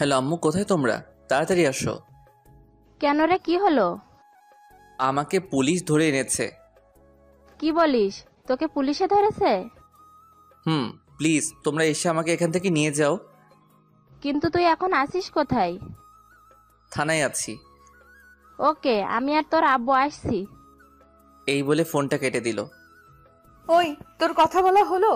Hello আম্মু, কোথায় তোমরা? তাড়াতাড়ি আসো। কেন রে, কি হলো? আমাকে পুলিশ ধরে এনেছে। কি বলিস? তোকে পুলিশে ধরেছে? হুম। প্লিজ তোমরা এসে আমাকে এখান থেকে নিয়ে যাও। কিন্তু তুই এখন আসিস কোথায়? থানায় আছি। ওকে, আমি আর তোর আব্বু আসছি। এই বলে ফোনটা কেটে দিল। ওই, তোর কথা বলা হলো?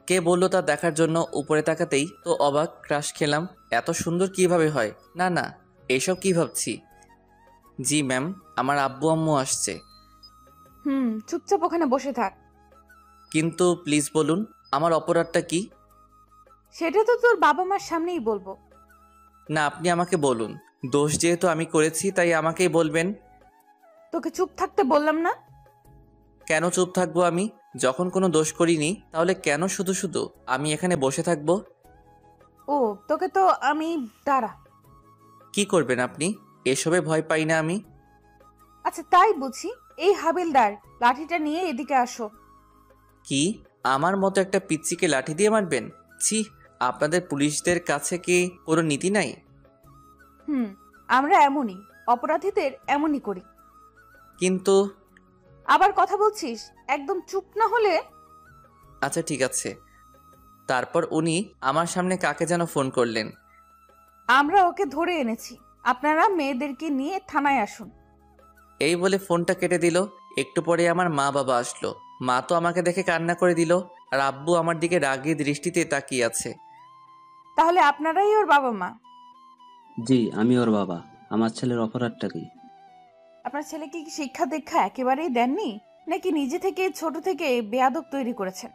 কে বললো তা দেখার জন্য উপরে তাকাতেই তো অবাক, ক্রাশ খেলাম। এত সুন্দর কিভাবে হয়? না না, এসব কি ভাবছি। জি ম্যাম, আমার আব্বু আম্মু আসছে। চুপচাপ ওখানে বসে থাক। কিন্তু প্লিজ বলুন, আমার অপরাধটা কি? সেটা তো তোর বাবা মার সামনেই বলবো। না, আপনি আমাকে বলুন। দোষ যেহেতু আমি করেছি তাই আমাকেই বলবেন। তোকে চুপ থাকতে বললাম না? কেন চুপ থাকবো আমি? যখন কোনো দোষ করিনি তাহলে কেন শুধু শুধু আমি এখানে বসে থাকবো? ও, তোকে তো আমি দাঁড়া। কি করবেন আপনি? এসবে ভয় পাই না আমি। আচ্ছা, তাই বুঝি। এই হাবিলদার, লাঠিটা নিয়ে এদিকে আসো। কি? আমার মতো একটা পিচ্চিকে লাঠি দিয়ে মারবেন? ছি, আপনাদের পুলিশদের কাছে কি কোনো নীতি নাই? আমরা এমনই, অপরাধীদের এমনই করি। কিন্তু আবার কথা বলছিস? একদম চুপ না হলে। আচ্ছা ঠিক আছে। তারপর উনি আমার সামনে কাকে যেন ফোন করলেন। আমরা ওকে ধরে এনেছি, আপনারা মেয়েদেরকে নিয়ে থানায় আসুন। এই বলে ফোনটা কেটে দিল। একটু পরে আমার মা বাবা আসলো। মা তো আমাকে দেখে কান্না করে দিল, আর আব্বু আমার দিকে রাগী দৃষ্টিতে তাকিয়ে আছে। তাহলে আপনারাই ওর বাবা মা? জি, আমি ওর বাবা। আমার ছেলের অপরাধটা কি? আপনার ছেলেকে কি শিক্ষা দীক্ষা একেবারেই দেননি, নাকি নিজে থেকে ছোট থেকে বেয়াদব তৈরি করেছেন?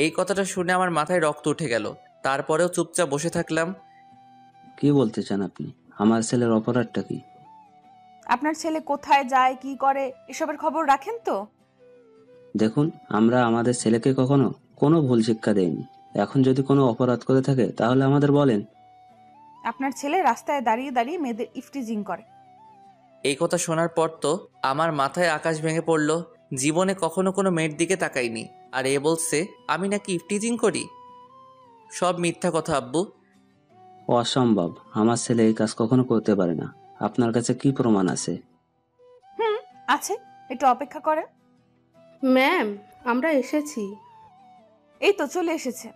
এই কথাটা শুনে আমার মাথায় রক্ত উঠে গেল। তারপরেও চুপচাপ বসে থাকলাম। কি বলতে চান আপনি? আমার ছেলের অপরাধটা কি? আপনার ছেলে কোথায় যায়, কি করে, এসবের খবর রাখেন তো? দেখুন, আমরা আমাদের ছেলেকে কখনো কোনো ভুল শিক্ষা দেইনি। এখন যদি কোনো অপরাধ করে থাকে তাহলে আমাদের বলেন। আপনার ছেলে রাস্তায় দাঁড়িয়ে দাঁড়িয়ে মেয়েদের ইফটিজিং করে। এই কথা শোনার পর তো আমার মাথায় আকাশ ভেঙে পড়ল। জীবনে কখনো কোনো মেয়ের দিকে তাকাইনি, আর এ বলছে আমি নাকি ইফটিজিং করি। সব মিথ্যা কথা আব্বু। অসম্ভব, আমার ছেলে এই কাজ কখনো করতে পারে না। আপনার কাছে কি প্রমাণ আছে? আছে, একটু অপেক্ষা করে। ম্যাম, আমরা এসেছি। এই তো চলে এসেছে।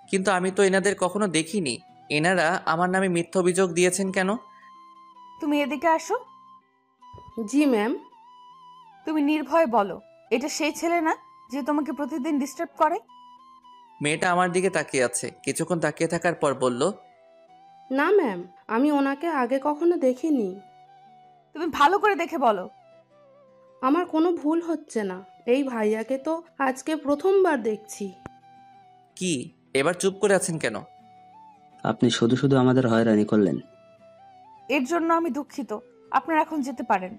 কিন্তু আমি তো এনাদের কখনো দেখিনি। এনারা আমার নামে মিথ্যা অভিযোগ দিয়েছেন কেন? তুমি এদিকে আসো। জি ম্যাম। তুমি নির্ভয়ে বলো, এটা সেই ছেলে না যে তোমাকে প্রতিদিন ডিস্টার্ব করে? মেয়েটা আমার দিকে তাকিয়ে আছে। কিছুক্ষণ তাকিয়ে থাকার পর বলল, না ম্যাম, আমি ওনাকে আগে কখনো দেখিনি। তুমি ভালো করে দেখে বলো। আমার কোনো ভুল হচ্ছে না। এই ভাইয়াকে তো আজকে প্রথমবার দেখছি। কি? এবার চুপ করে আছেন কেন? আপনি শুধু শুধু আমাদের হয়রানি করলেন। এর জন্য আমি দুঃখিত। আপনারা এখন যেতে পারেন।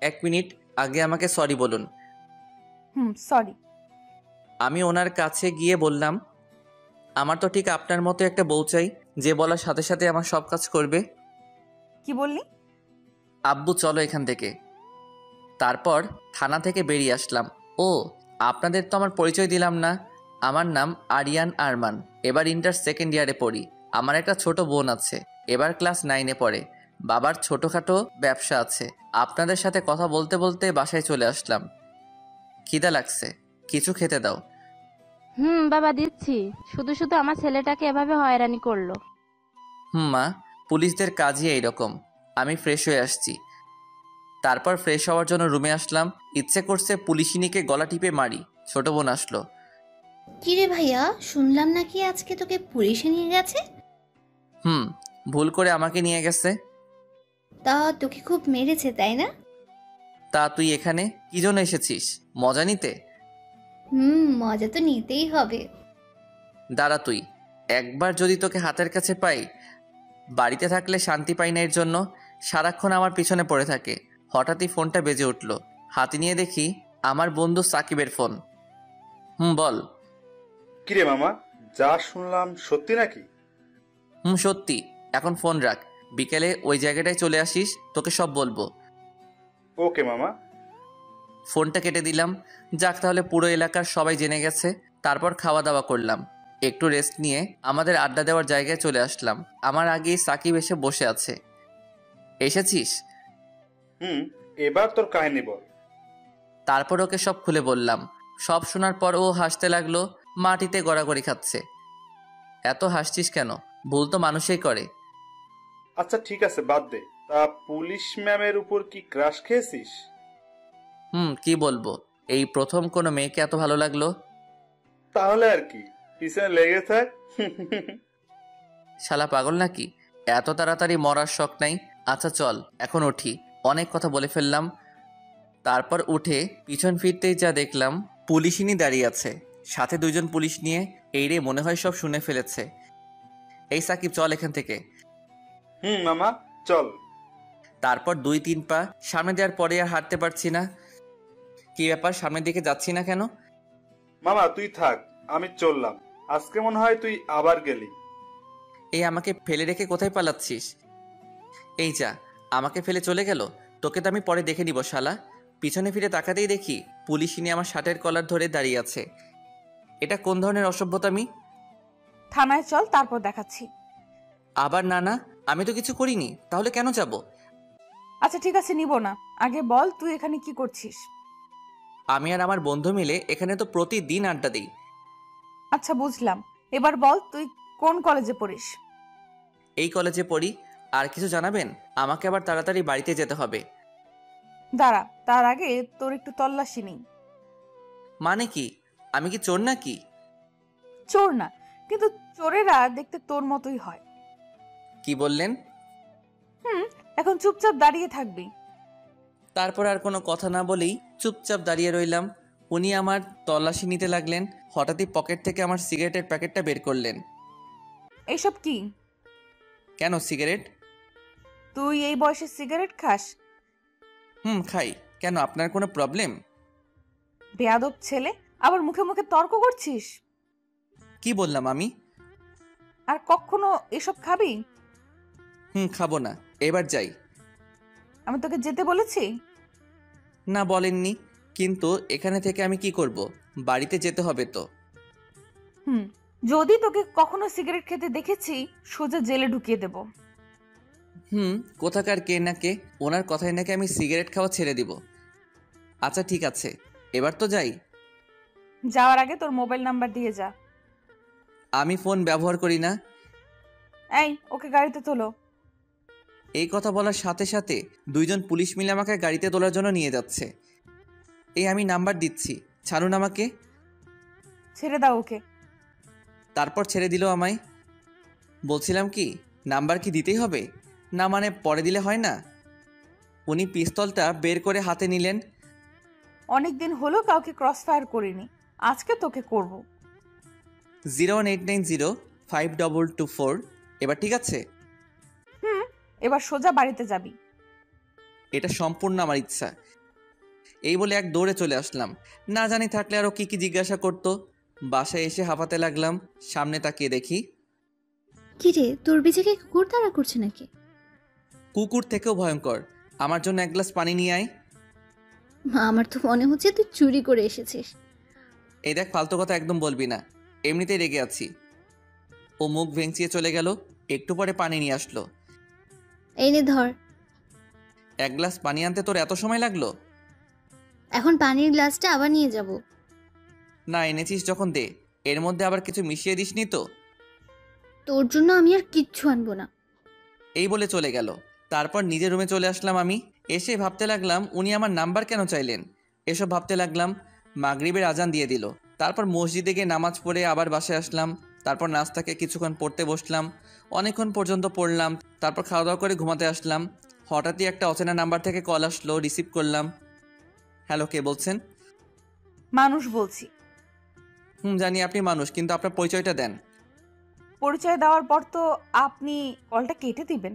এক মিনিট, আগে আমাকে সরি বলুন। সরি। আমি ওনার কাছে গিয়ে বললাম, আমার তো ঠিক আপনার মতো একটা বউ চাই, যে বলার সাথে সাথে আমার সব কাজ করবে। কি বললি? আব্বু চলো এখান থেকে। তারপর থানা থেকে বেরিয়ে আসলাম। ও, আপনাদের তো আমার পরিচয় দিলাম না। আমার নাম আরিয়ান আরমান। এবার ইন্টার সেকেন্ড ইয়ারে পড়ি। আমার একটা ছোট বোন আছে, এবার ক্লাস 9-এ পড়ে। বাবার ছোটোখাটো ব্যবসা আছে। আপনাদের সাথে কথা বলতে বলতে বাসায় চলে আসলাম। খিদা লাগছে, কিছু খেতে দাও। বাবা দিচ্ছি। শুধু শুধু আমার ছেলেটাকে এভাবে হয়রানি করলো। মা, পুলিশদের কাজই এইরকম। আমি ফ্রেশ হয়ে আসছি। তারপর ফ্রেশ হওয়ার জন্য রুমে আসলাম। ইচ্ছে করছে পুলিশিনীকে গলা টিপে মারি। ছোট বোন আসলো। কিরে ভাইয়া, শুনলাম নাকি আজকে তোকে পুলিশে নিয়ে গেছে? ভুল করে আমাকে নিয়ে গেছে। তা তোকে খুব মেরেছে তাই না? তা তুই এখানে কি জন্য এসেছিস? মজা নিতে? মজা তো নিতেই হবে। দাঁড়া তুই, একবার যদি তোকে হাতের কাছে পাই। বাড়িতে থাকলে শান্তি পাই না, এর জন্য সারাক্ষণ আমার পিছনে পড়ে থাকে। হঠাৎই ফোনটা বেজে উঠল। হাতে নিয়ে দেখি আমার বন্ধু সাকিবের ফোন। বল। কিরে মামা, যা শুনলাম সত্যি নাকি? সত্যি। এখন ফোন রাখ, বিকেলে ওই জায়গাটায় চলে আসিস, তোকে সব বলবো। ওকে মামা। ফোনটা কেটে দিলাম। যাক, তাহলে পুরো এলাকার সবাই জেনে গেছে। তারপর খাওয়া দাওয়া করলাম। একটু রেস্ট নিয়ে আমাদের আড্ডা দেওয়ার জায়গায় চলে আসলাম। আমার আগেই সাকিব এসে বসে আছে। এসেছিস? এবার তোর কাহিনী বল। তারপর ওকে সব খুলে বললাম। সব শোনার পর ও হাসতে লাগলো, মাটিতে গড়াগড়ি খাচ্ছে। এত হাসছিস কেন? ভুল তো মানুষই করে। আচ্ছা ঠিক আছে, বাদ দে। তা পুলিশ ম্যামের উপর কি ক্রাশ খেয়েছিস? কি বলবো, এই প্রথম কোনো মেয়েকে এত ভালো লাগলো। তাহলে আর কি, পিছনে লেগে থাক। শালা পাগল নাকি? এত তাড়াতাড়ি মরার শখ নাই। আচ্ছা চল এখন উঠি, অনেক কথা বলে ফেললাম। তারপর উঠে পিছন ফিরতেই যা দেখলাম, পুলিশিনী দাঁড়িয়ে আছে, সাথে দুইজন পুলিশ নিয়ে। এই রে, মনে হয় সব শুনে ফেলেছে। এই সাকিব, চল এখান থেকে। মামা চল। তারপর 2-3 পা সামনে দেওয়ার পরে আর হাঁটতে পারছি না। কি ব্যাপার, সামনের দিকে যাচ্ছি না কেন? মামা তুই থাক, আমি চললাম। আজকে মনে হয় তুই আবার গেলি। এই আমাকে ফেলে রেখে কোথায় পালাচ্ছিস? এই যা, আমাকে ফেলে চলে গেল। তোকে তো আমি পরে দেখে নিব শালা। পিছনে ফিরে তাকাতেই দেখি পুলিশিনী আমার শার্টের কলার ধরে দাঁড়িয়ে আছে। এটা কোন ধরনের অসভ্যতামি? থানায় চল, তারপর দেখাচ্ছি। আবার না না, আমি তো কিছু করিনি, তাহলে কেন যাব? আচ্ছা ঠিক আছে, নিব না। আগে বল তুই এখানে কি করছিস? আমি আর আমার বন্ধু মিলে এখানে তো প্রতিদিন আড্ডা দিই। আচ্ছা বুঝলাম, এবার বল তুই কোন কলেজে পড়িস? এই কলেজে পড়ি। আর কিছু জানাবেন? আমাকে আবার তাড়াতাড়ি বাড়িতে যেতে হবে। দাঁড়া, তার আগে তোর একটু তল্লাশি নেই। মানে কি? আমি কি চোর নাকি? চোর না, কিন্তু চোরেরা দেখতে তোর মতোই হয়। কি বললেন? এখন চুপচাপ দাঁড়িয়ে থাকবি। তারপর আর কোনো কথা না বলেই চুপচাপ দাঁড়িয়ে রইলাম। উনি আমার তল্লাশি নিতে লাগলেন। হঠাৎই পকেট থেকে আমার সিগারেটের প্যাকেটটা বের করলেন। এইসব কি? কেন, সিগারেট? তুই এই বয়সে সিগারেট খাস? খাই। কেন, আপনার কোনো প্রবলেম? বেয়াদব ছেলে, আবার মুখে মুখে তর্ক করছিস। কি বললাম আমি? আর কখনো এসব খাবি? খাবো না। এবার যাই। আমি তোকে যেতে বলেছি? না, বলেননি। কিন্তু এখানে থেকে আমি কি করব? বাড়িতে যেতে হবে তো। যদি তোকে কখনো সিগারেট খেতে দেখেছি, সোজা জেলে ঢুকিয়ে দেব। কোথাকার কে না কে, ওনার কথায় নাকি আমি সিগারেট খাওয়া ছেড়ে দিব। আচ্ছা ঠিক আছে, এবার তো যাই। যাওয়ার আগে তোর মোবাইল নাম্বার দিয়ে যা। আমি ফোন ব্যবহার করি না। এই, ওকে গাড়িতে তোলো। এই কথা বলার সাথে সাথে দুইজন পুলিশ মিলে আমাকে গাড়িতে তোলার জন্য নিয়ে যাচ্ছে। এই আমি নাম্বার দিচ্ছি, ছাড়ুন আমাকে। ছেড়ে দাও ওকে। তারপর ছেড়ে দিল আমায়। বলছিলাম কি, নাম্বার কি দিতেই হবে? না মানে পরে দিলে হয় না? উনি পিস্তলটা বের করে হাতে নিলেন। অনেকদিন হলো কাউকে ক্রস ফায়ার করিনি, আজকে তোকে করব। 018905224। এবার ঠিক আছে? এবার সোজা বাড়িতে যাবি। এটা সম্পূর্ণ আমার ইচ্ছা। এই বলে এক দৌড়ে চলে আসলাম। না জানি থাকলে আরও কি কি জিজ্ঞাসা করতো। বাসায় এসে হাঁপাতে লাগলাম। সামনে তাকিয়ে দেখি কিরে, তোর বিজেকে কুকুর তাড়া করছে নাকি? কুকুর থেকেও ভয়ঙ্কর। আমার জন্য এক গ্লাস পানি নিয়ে আয়। আমার তো মনে হচ্ছে তুই চুরি করে এসেছিস। এই দেখ, ফালতু কথা একদম বলবি না, এমনিতেই রেগে আছি। ও মুখ ভেঙচিয়ে চলে গেল। একটু পরে পানি নিয়ে আসলো। এই নে ধর। এক গ্লাস পানি আনতে তোর এত সময় লাগলো? এখন পানির গ্লাসটা আবার নিয়ে যাব। না, এনেছিস যখন দে। এর মধ্যে আবার কিছু মিশিয়ে দিসনি তো? তোর জন্য আমি আর কিচ্ছু আনবো না। এই বলে চলে গেল। তারপর নিজের রুমে চলে আসলাম আমি। এসে ভাবতে লাগলাম উনি আমার নাম্বার কেন চাইলেন। এসব ভাবতে লাগলাম। মাগরিবের আজান দিয়ে দিল। তারপর মসজিদে গিয়ে নামাজ পড়ে আবার বাসায় আসলাম। তারপর নাস্তাকে কিছুক্ষণ পড়তে বসলাম। অনেকক্ষণ পর্যন্ত পড়লাম। তারপর খাওয়া দাওয়া করে ঘুমাতে আসলাম। হঠাৎই একটা অচেনা নাম্বার থেকে কল আসলো, রিসিভ করলাম। হ্যালো, কে বলছেন? মানুষ বলছি। জানি আপনি মানুষ, কিন্তু আপনার পরিচয়টা দেন। পরিচয় দেওয়ার পর তো আপনি কলটা কেটে দিবেন।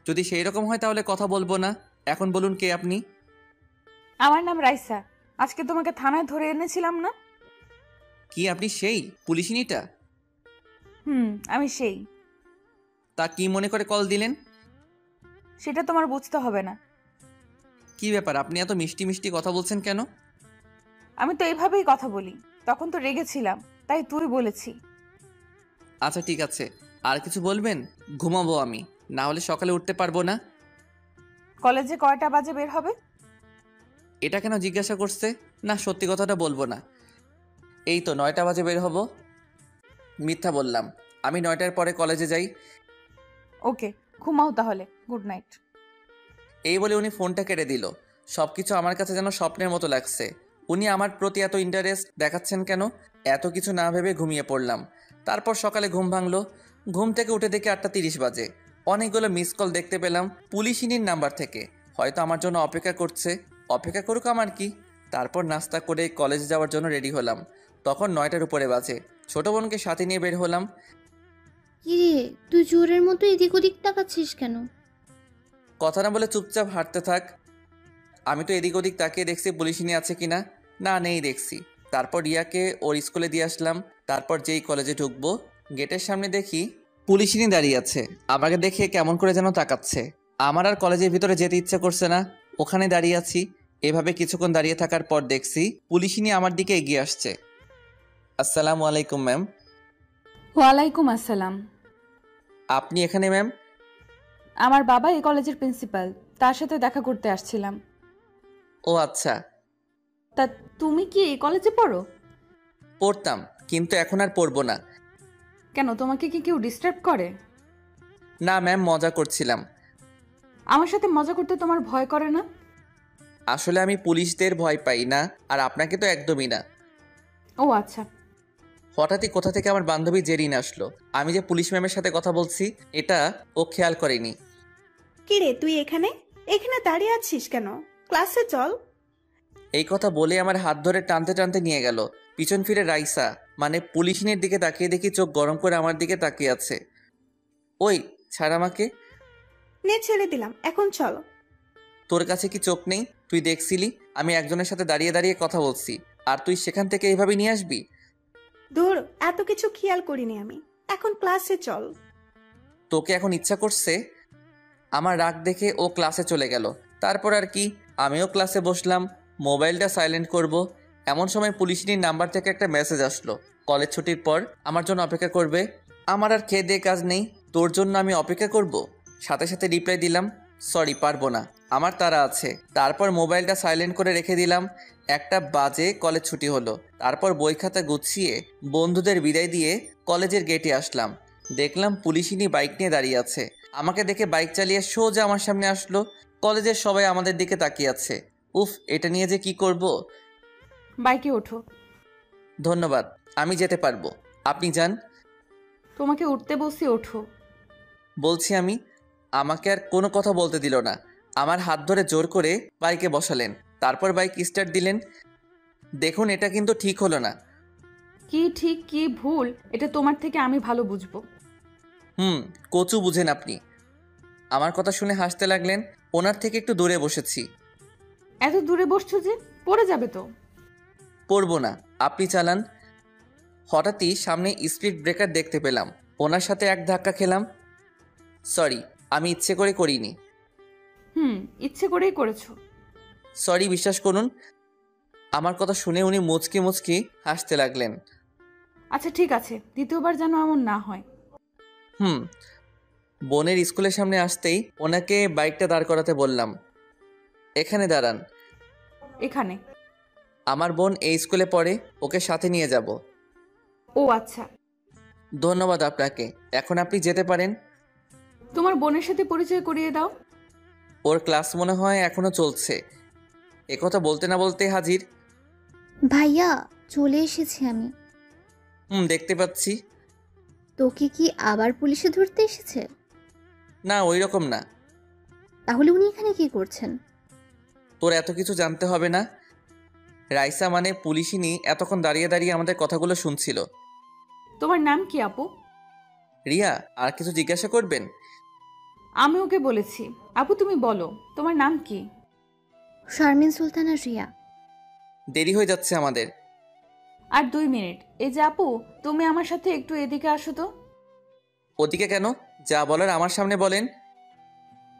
যদি সেই রকম হয় তাহলে কথা বলবো না। এখন বলুন, কে আপনি? আমার নাম রাইসা। আজকে তোমাকে থানায় ধরে এনেছিলাম না? কি আপনি সেই পুলিশিনীটা? আমি সেই। তা কি মনে করে কল দিলেন? সেটা তোমার বুঝতে হবে না। কি ব্যাপার, আপনি এত মিষ্টি মিষ্টি কথা বলছেন কেন? আমি তো এইভাবেই কথা বলি। তখন তো রেগেছিলাম, তাই তুই বলেছি। আচ্ছা ঠিক আছে, আর কিছু বলবেন? ঘুমাবো আমি, না হলে সকালে উঠতে পারবো না। কলেজে কয়টা বাজে বের হবে? এটা কেন জিজ্ঞাসা করছে? না, সত্যি কথাটা বলবো না। এই তো 9টা বাজে বের হব। মিথ্যা বললাম, আমি 9টার পরে কলেজে যাই। ওকে, ঘুমাও তাহলে। Good night. এই বলে উনি ফোনটা কেটে দিল। সব কিছু আমার কাছে যেন স্বপ্নের মতো লাগছে। উনি আমার প্রতি এত ইন্টারেস্ট দেখাচ্ছেন কেন? এত কিছু না ভেবে ঘুমিয়ে পড়লাম। তারপর সকালে ঘুম ভাঙলো। ঘুম থেকে উঠে দেখি 8:30 বাজে। অনেকগুলো মিস কল দেখতে পেলাম পুলিশিনীর নাম্বার থেকে। হয়তো আমার জন্য অপেক্ষা করছে। অপেক্ষা করুক, আমার কি। তারপর নাস্তা করে কলেজে যাওয়ার জন্য রেডি হলাম। তখন 9টার উপরে বাজে। ছোট বোনকে সাথে নিয়ে বের হলাম। কিরে, তুই চোরের মতো এদিক ওদিক তাকাচ্ছিস কেন? কথা না বলে চুপচাপ হাঁটতে থাক। আমি তো এদিক ওদিক তাকিয়ে দেখছি পুলিশিনী আছে কিনা। না, নেই দেখছি। তারপর রিয়াকে ওর স্কুলে দিয়ে আসলাম। তারপর যেই কলেজে ঢুকবো, গেটের সামনে দেখি পুলিশিনী দাঁড়িয়ে আছে। আমাকে দেখে কেমন করে যেন তাকাচ্ছে। আমার আর কলেজের ভিতরে যেতে ইচ্ছে করছে না। ওখানে দাঁড়িয়ে আছি। এভাবে কিছুক্ষণ দাঁড়িয়ে থাকার পর দেখছি পুলিশিনী আমার দিকে এগিয়ে আসছে। আসসালামু আলাইকুম ম্যাম। ওয়ালাইকুম আসসালাম। আপনি এখানে ম্যাম? আমার বাবা এই কলেজের প্রিন্সিপাল, তার সাথে দেখা করতে আসছিলাম। ও আচ্ছা। তা তুমি কি এই কলেজে পড়ো? পড়তাম, কিন্তু এখন আর পড়বো না। কেন, তোমাকে কি কেউ ডিস্টার্ব করে? না ম্যাম, মজা করছিলাম। আমার সাথে মজা করতে তোমার ভয় করে না? আসলে আমি পুলিশদের ভয় পাই না, আর আপনাকে তো একদমই না। ও আচ্ছা। হঠাৎই কোথা থেকে আমার বান্ধবী জেরিন আসলো। আমি যে পুলিশ ম্যামের সাথে কথা বলছি এটা ও খেয়াল করেনি। কিরে, তুই এখানে এখানে দাঁড়িয়ে আছিস কেন? ক্লাসে চল। এই কথা বলে আমার হাত ধরে টানতে টানতে নিয়ে গেল। পিছন ফিরে রাইসা মানে পুলিশিনের দিকে তাকিয়ে দেখি চোখ গরম করে আমার দিকে তাকিয়ে আছে। ওই ছাড় আমাকে। নে, ছেড়ে দিলাম, এখন চল। তোর কাছে কি চোখ নেই? তুই দেখছিলি আমি একজনের সাথে দাঁড়িয়ে দাঁড়িয়ে কথা বলছি, আর তুই সেখান থেকে এইভাবে নিয়ে আসবি? ধুর, এত কিছু খেয়াল করিনি আমি। এখন ক্লাসে চল। তোকে এখন ইচ্ছা করছে? আমার রাগ দেখে ও ক্লাসে চলে গেল। তারপর আর কি, আমিও ক্লাসে বসলাম। মোবাইলটা সাইলেন্ট করব, এমন সময় পুলিশিনীর নাম্বার থেকে একটা মেসেজ আসলো। কলেজ ছুটির পর আমার জন্য অপেক্ষা করবে। আমার আর খেয়ে দিয়ে কাজ নেই, তোর জন্য আমি অপেক্ষা করব। সাথে সাথে রিপ্লাই দিলাম, সরি পারবো না, আমার তাড়া আছে। তারপর মোবাইলটা সাইলেন্ট করে রেখে দিলাম। 1টা বাজে কলেজ ছুটি হলো। তারপর বই খাতা গুছিয়ে বন্ধুদের বিদায় দিয়ে কলেজের গেটে আসলাম। দেখলাম পুলিশিনী বাইক নিয়ে দাঁড়িয়ে আছে। আমাকে দেখে বাইক চালিয়ে সোজা আমার সামনে আসলো। কলেজের সবাই আমাদের দিকে তাকিয়ে আছে। উফ, এটা নিয়ে যে কি করব। বাইকে ওঠো। ধন্যবাদ, আমি যেতে পারবো, আপনি যান। তোমাকে উঠতে বলছি, ওঠো। বলছি আমি। আমাকে আর কোনো কথা বলতে দিল না। আমার হাত ধরে জোর করে বাইকে বসালেন। তারপর বাইক স্টার্ট দিলেন। দেখুন, এটা কিন্তু ঠিক হলো না। কি ঠিক কি ভুল এটা তোমার থেকে আমি ভালো বুঝবো। কচু বুঝেন আপনি। আমার কথা শুনে হাসতে লাগলেন। ওনার থেকে একটু দূরে বসেছি। এত দূরে বসছো যে, পড়ে যাবে তো। পড়বো না, আপনি চালান। হঠাৎই সামনে স্পিড ব্রেকার দেখতে পেলাম। ওনার সাথে এক ধাক্কা খেলাম। সরি, আমি ইচ্ছে করে করিনি। ইচ্ছে করেই করেছো। সরি, বিশ্বাস করুন। আমার কথা শুনে উনি মুচকি মুচকি হাসতে লাগলেন। আচ্ছা ঠিক আছে, দ্বিতীয়বার যেন এমন না হয়। বোনের স্কুলের সামনে আসতেই ওনাকে বাইকটা দাঁড় করাতে বললাম। এখানে দাঁড়ান। এখানে? আমার বোন এই স্কুলে পড়ে, ওকে সাথে নিয়ে যাব। ও আচ্ছা। ধন্যবাদ আপনাকে, এখন আপনি যেতে পারেন। তোমার বোনের সাথে পরিচয় করিয়ে দাও। ওর ক্লাস মনে হয় এখনো চলছে। একথা বলতে না বলতে হাজির। ভাইয়া, চলে এসেছি আমি। দেখতে পাচ্ছি। তোকে কি আবার পুলিশে ধরতে এসেছে? না, ওই রকম না। তাহলে উনি এখানে কি করছেন? তোর এত কিছু জানতে হবে না। রাইসা মানে পুলিশিনী এতক্ষণ দাঁড়িয়ে দাঁড়িয়ে আমাদের কথাগুলো শুনছিল। তোমার নাম কি আপু? রিয়া, আর কিছু জিজ্ঞাসা করবেন? আমি ওকে বলেছি। আপু তুমি বলো, তোমার নাম কি? শারমিন সুলতানা রিয়া। দেরি হয়ে যাচ্ছে আমাদের। আর 2 মিনিট। এই যে আপু, তুমি আমার সাথে একটু এদিকে আসো তো। ওদিকে কেন? যা বলার আমার সামনে বলেন।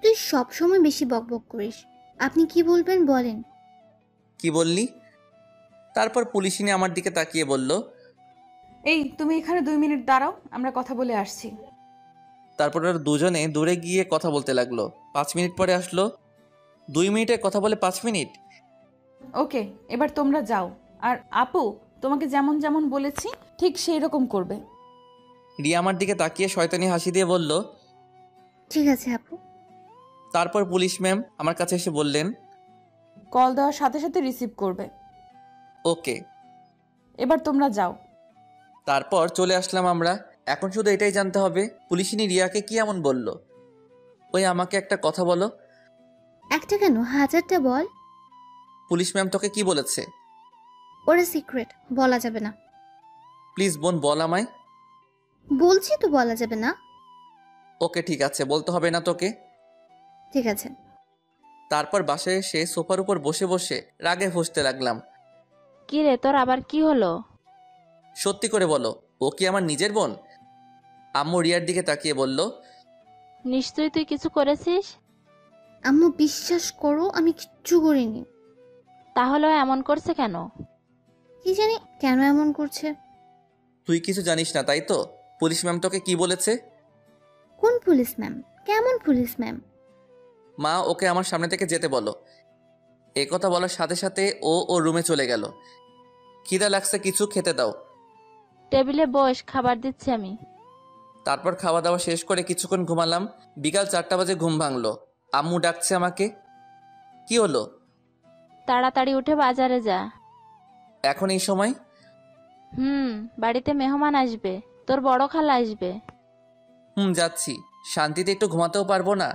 তুই সবসময় বেশি বকবক করিস। আপনি কি বলবেন বলেন। কি বললি? তারপর পুলিশিনী আমার দিকে তাকিয়ে বলল, এই তুমি এখানে 2 মিনিট দাঁড়াও, আমরা কথা বলে আসছি। তারপর ওরা দুজনে দূরে গিয়ে কথা বলতে লাগলো। 5 মিনিট পরে আসলো। 2 মিনিটের কথা বলে 5 মিনিট। ওকে, এবার তোমরা যাও। আর আপু, তোমাকে যেমন যেমন বলেছি ঠিক সেই রকম করবে। রিয়া আমার দিকে তাকিয়ে শয়তানি হাসি দিয়ে বলল। ঠিক আছে আপু। তারপর পুলিশ ম্যাম আমার কাছে এসে বললেন, কল দেওয়ার সাথে সাথে রিসিভ করবে। ওকে। এবার তোমরা যাও। তারপর চলে আসলাম আমরা। এখন শুধু এটাই জানতে হবে পুলিশিনী রিয়াকে কি এমন বলল। ওই আমাকে একটা কথা বলো। একটা কেন, হাজারটা বল। পুলিশ ম্যাম তোকে কি বলেছে? ওরা সিক্রেট, বলা যাবে না। প্লিজ বোন বল আমায়। বলছি তো বলা যাবে না। ওকে ঠিক আছে, বলতে হবে না তোকে। ঠিক আছে। তারপর বাসায় এসে সোফার উপর বসে বসে রাগে ফুঁসতে লাগলাম। কি রে, তোর আবার কি হলো? সত্যি করে বলো, ও কি আমার নিজের বোন? আম্মু রিয়ার দিকে তাকিয়ে বলল, নিশ্চয়ই তুই কিছু করেছিস। আম্মু বিশ্বাস করো, আমি কিচ্ছু করিনি। তাহলে ও এমন করছে কেন? কি জানি কেন এমন করছে। তুই কিছু জানিস না তাই তো? পুলিশ ম্যাম তোকে কি বলেছে? কোন পুলিশ ম্যাম? কেমন পুলিশ ম্যাম? মা ওকে আমার সামনে থেকে যেতে বলো। এ কথা বলার সাথে সাথে ও রুমে চলে গেল। খিদা লাগছে, কিছু খেতে দাও। টেবিলে বস, খাবার দিচ্ছি আমি। তারপর খাওয়া দাওয়া শেষ করে কিছুক্ষণ ঘুমালাম। বিকাল 4টা বাজে ঘুম ভাঙলো। আম্মু ডাকছে আমাকে। কি হলো? তাড়াতাড়ি উঠে বাজারে যা। এখন এই সময়? বাড়িতে মেহমান আসবে, তোর বড় খালা আসবে। যাচ্ছি। শান্তিতে একটু ঘুমাতেও পারবো না।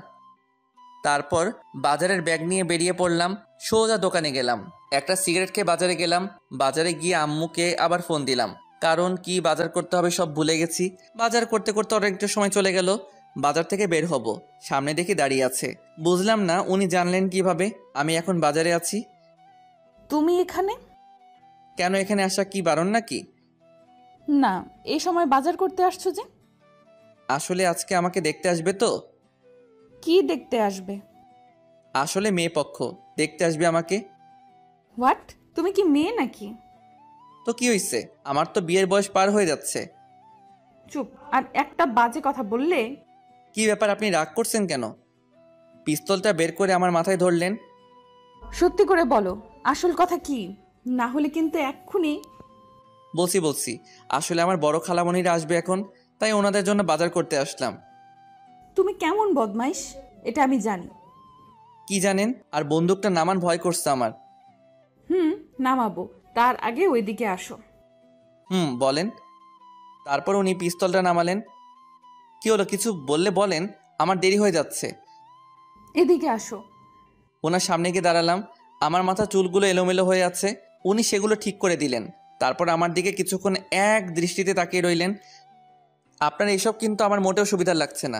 তারপর বাজারের ব্যাগ নিয়ে বেরিয়ে পড়লাম। সোজা দোকানে গেলাম। একটা সিগারেট খেয়ে বাজারে গেলাম। বাজারে গিয়ে আম্মুকে আবার ফোন দিলাম, কারণ কি বাজার করতে হবে সব ভুলে গেছি। বাজার করতে করতে অনেকটা সময় চলে গেল। বাজার থেকে বের হব, সামনে দেখি দাঁড়িয়ে আছে। বুঝলাম না উনি জানলেন কিভাবে আমি এখন বাজারে আছি। তুমি এখানে? কেন, এখানে আসা কি বারণ নাকি? না, এই সময় বাজার করতে আসছো যে? আসলে আজকে আমাকে দেখতে আসবে তো। কি দেখতে আসবে? আসলে মেয়ে পক্ষ দেখতে আসবে আমাকে। হোয়াট? তুমি কি মেয়ে নাকি? তো কি হইছে, আমার তো বিয়ের বয়স পার হয়ে যাচ্ছে। চুপ! আর একটা বাজে কথা বললে। কি ব্যাপার, আপনি রাগ করছেন কেন? পিস্তলটা বের করে আমার মাথায় ধরলেন। সত্যি করে বলো, আসল কথা কি? না হলে কিন্তু এক্ষুনি। বলছি আসলে আমার বড় খালামণিরা আসবে এখন, তাই ওনাদের জন্য বাজার করতে আসলাম। তুমি কেমন বদমাইশ এটা আমি জানি। কি জানেন? আর বন্দুকটা নামান, ভয় করছে আমার। নামাবো, তার আগে ওইদিকে আসো। বলেন। তারপর উনি পিস্তলটা নামালেন। কি হলো, কিছু বললে বলেন, আমার দেরি হয়ে যাচ্ছে। এদিকে আসো। ওনার সামনে গিয়ে দাঁড়ালাম। আমার মাথা চুলগুলো এলোমেলো হয়ে আছে, উনি সেগুলো ঠিক করে দিলেন। তারপর আমার দিকে কিছুক্ষণ এক দৃষ্টিতে তাকিয়ে রইলেন। আপনার এসব কিন্তু আমার মোটেও সুবিধা লাগছে না।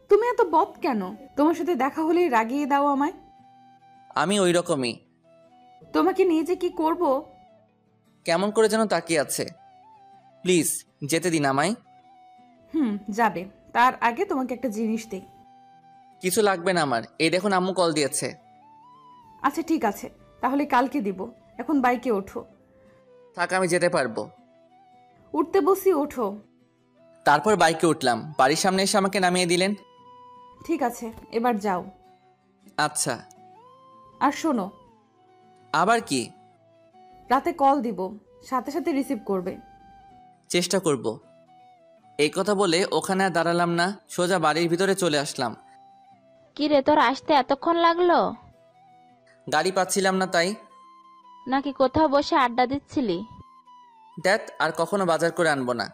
তুমি এত বদ কেন? তোমার সাথে দেখা হলেই রাগিয়ে দাও আমায়। আমি ওই রকমই। তোমাকে নিয়ে যে কি করব। কেমন করে যেন তাকিয়ে আছে। প্লিজ যেতে দিন আমায়। যাবে, তার আগে তোমাকে একটা জিনিস দেই। কিছু লাগবে না আমার, এই দেখুন আম্মু কল দিয়েছে। আচ্ছা ঠিক আছে, তাহলে কালকে দিব। এখন বাইকে ওঠো। থাক, আমি যেতে পারবো। উঠতে বসি, ওঠো। তারপর বাইকে উঠলাম। বাড়ির সামনে এসে আমাকে নামিয়ে দিলেন। ঠিক আছে, এবার যাও। আচ্ছা। আর শোনো, আবার কি? রাতে কল দিব, সাথে সাথে রিসিভ করবে। চেষ্টা করব। এই কথা বলে ওখানে আর দাঁড়ালাম না, সোজা বাড়ির ভিতরে চলে আসলাম। কি রে, তোর আসতে এতক্ষণ লাগলো? গাড়ি পাচ্ছিলাম না তাই। নাকি কোথাও বসে আড্ডা দিচ্ছিলি? দেখ, আর কখনো বাজার করে আনবো না।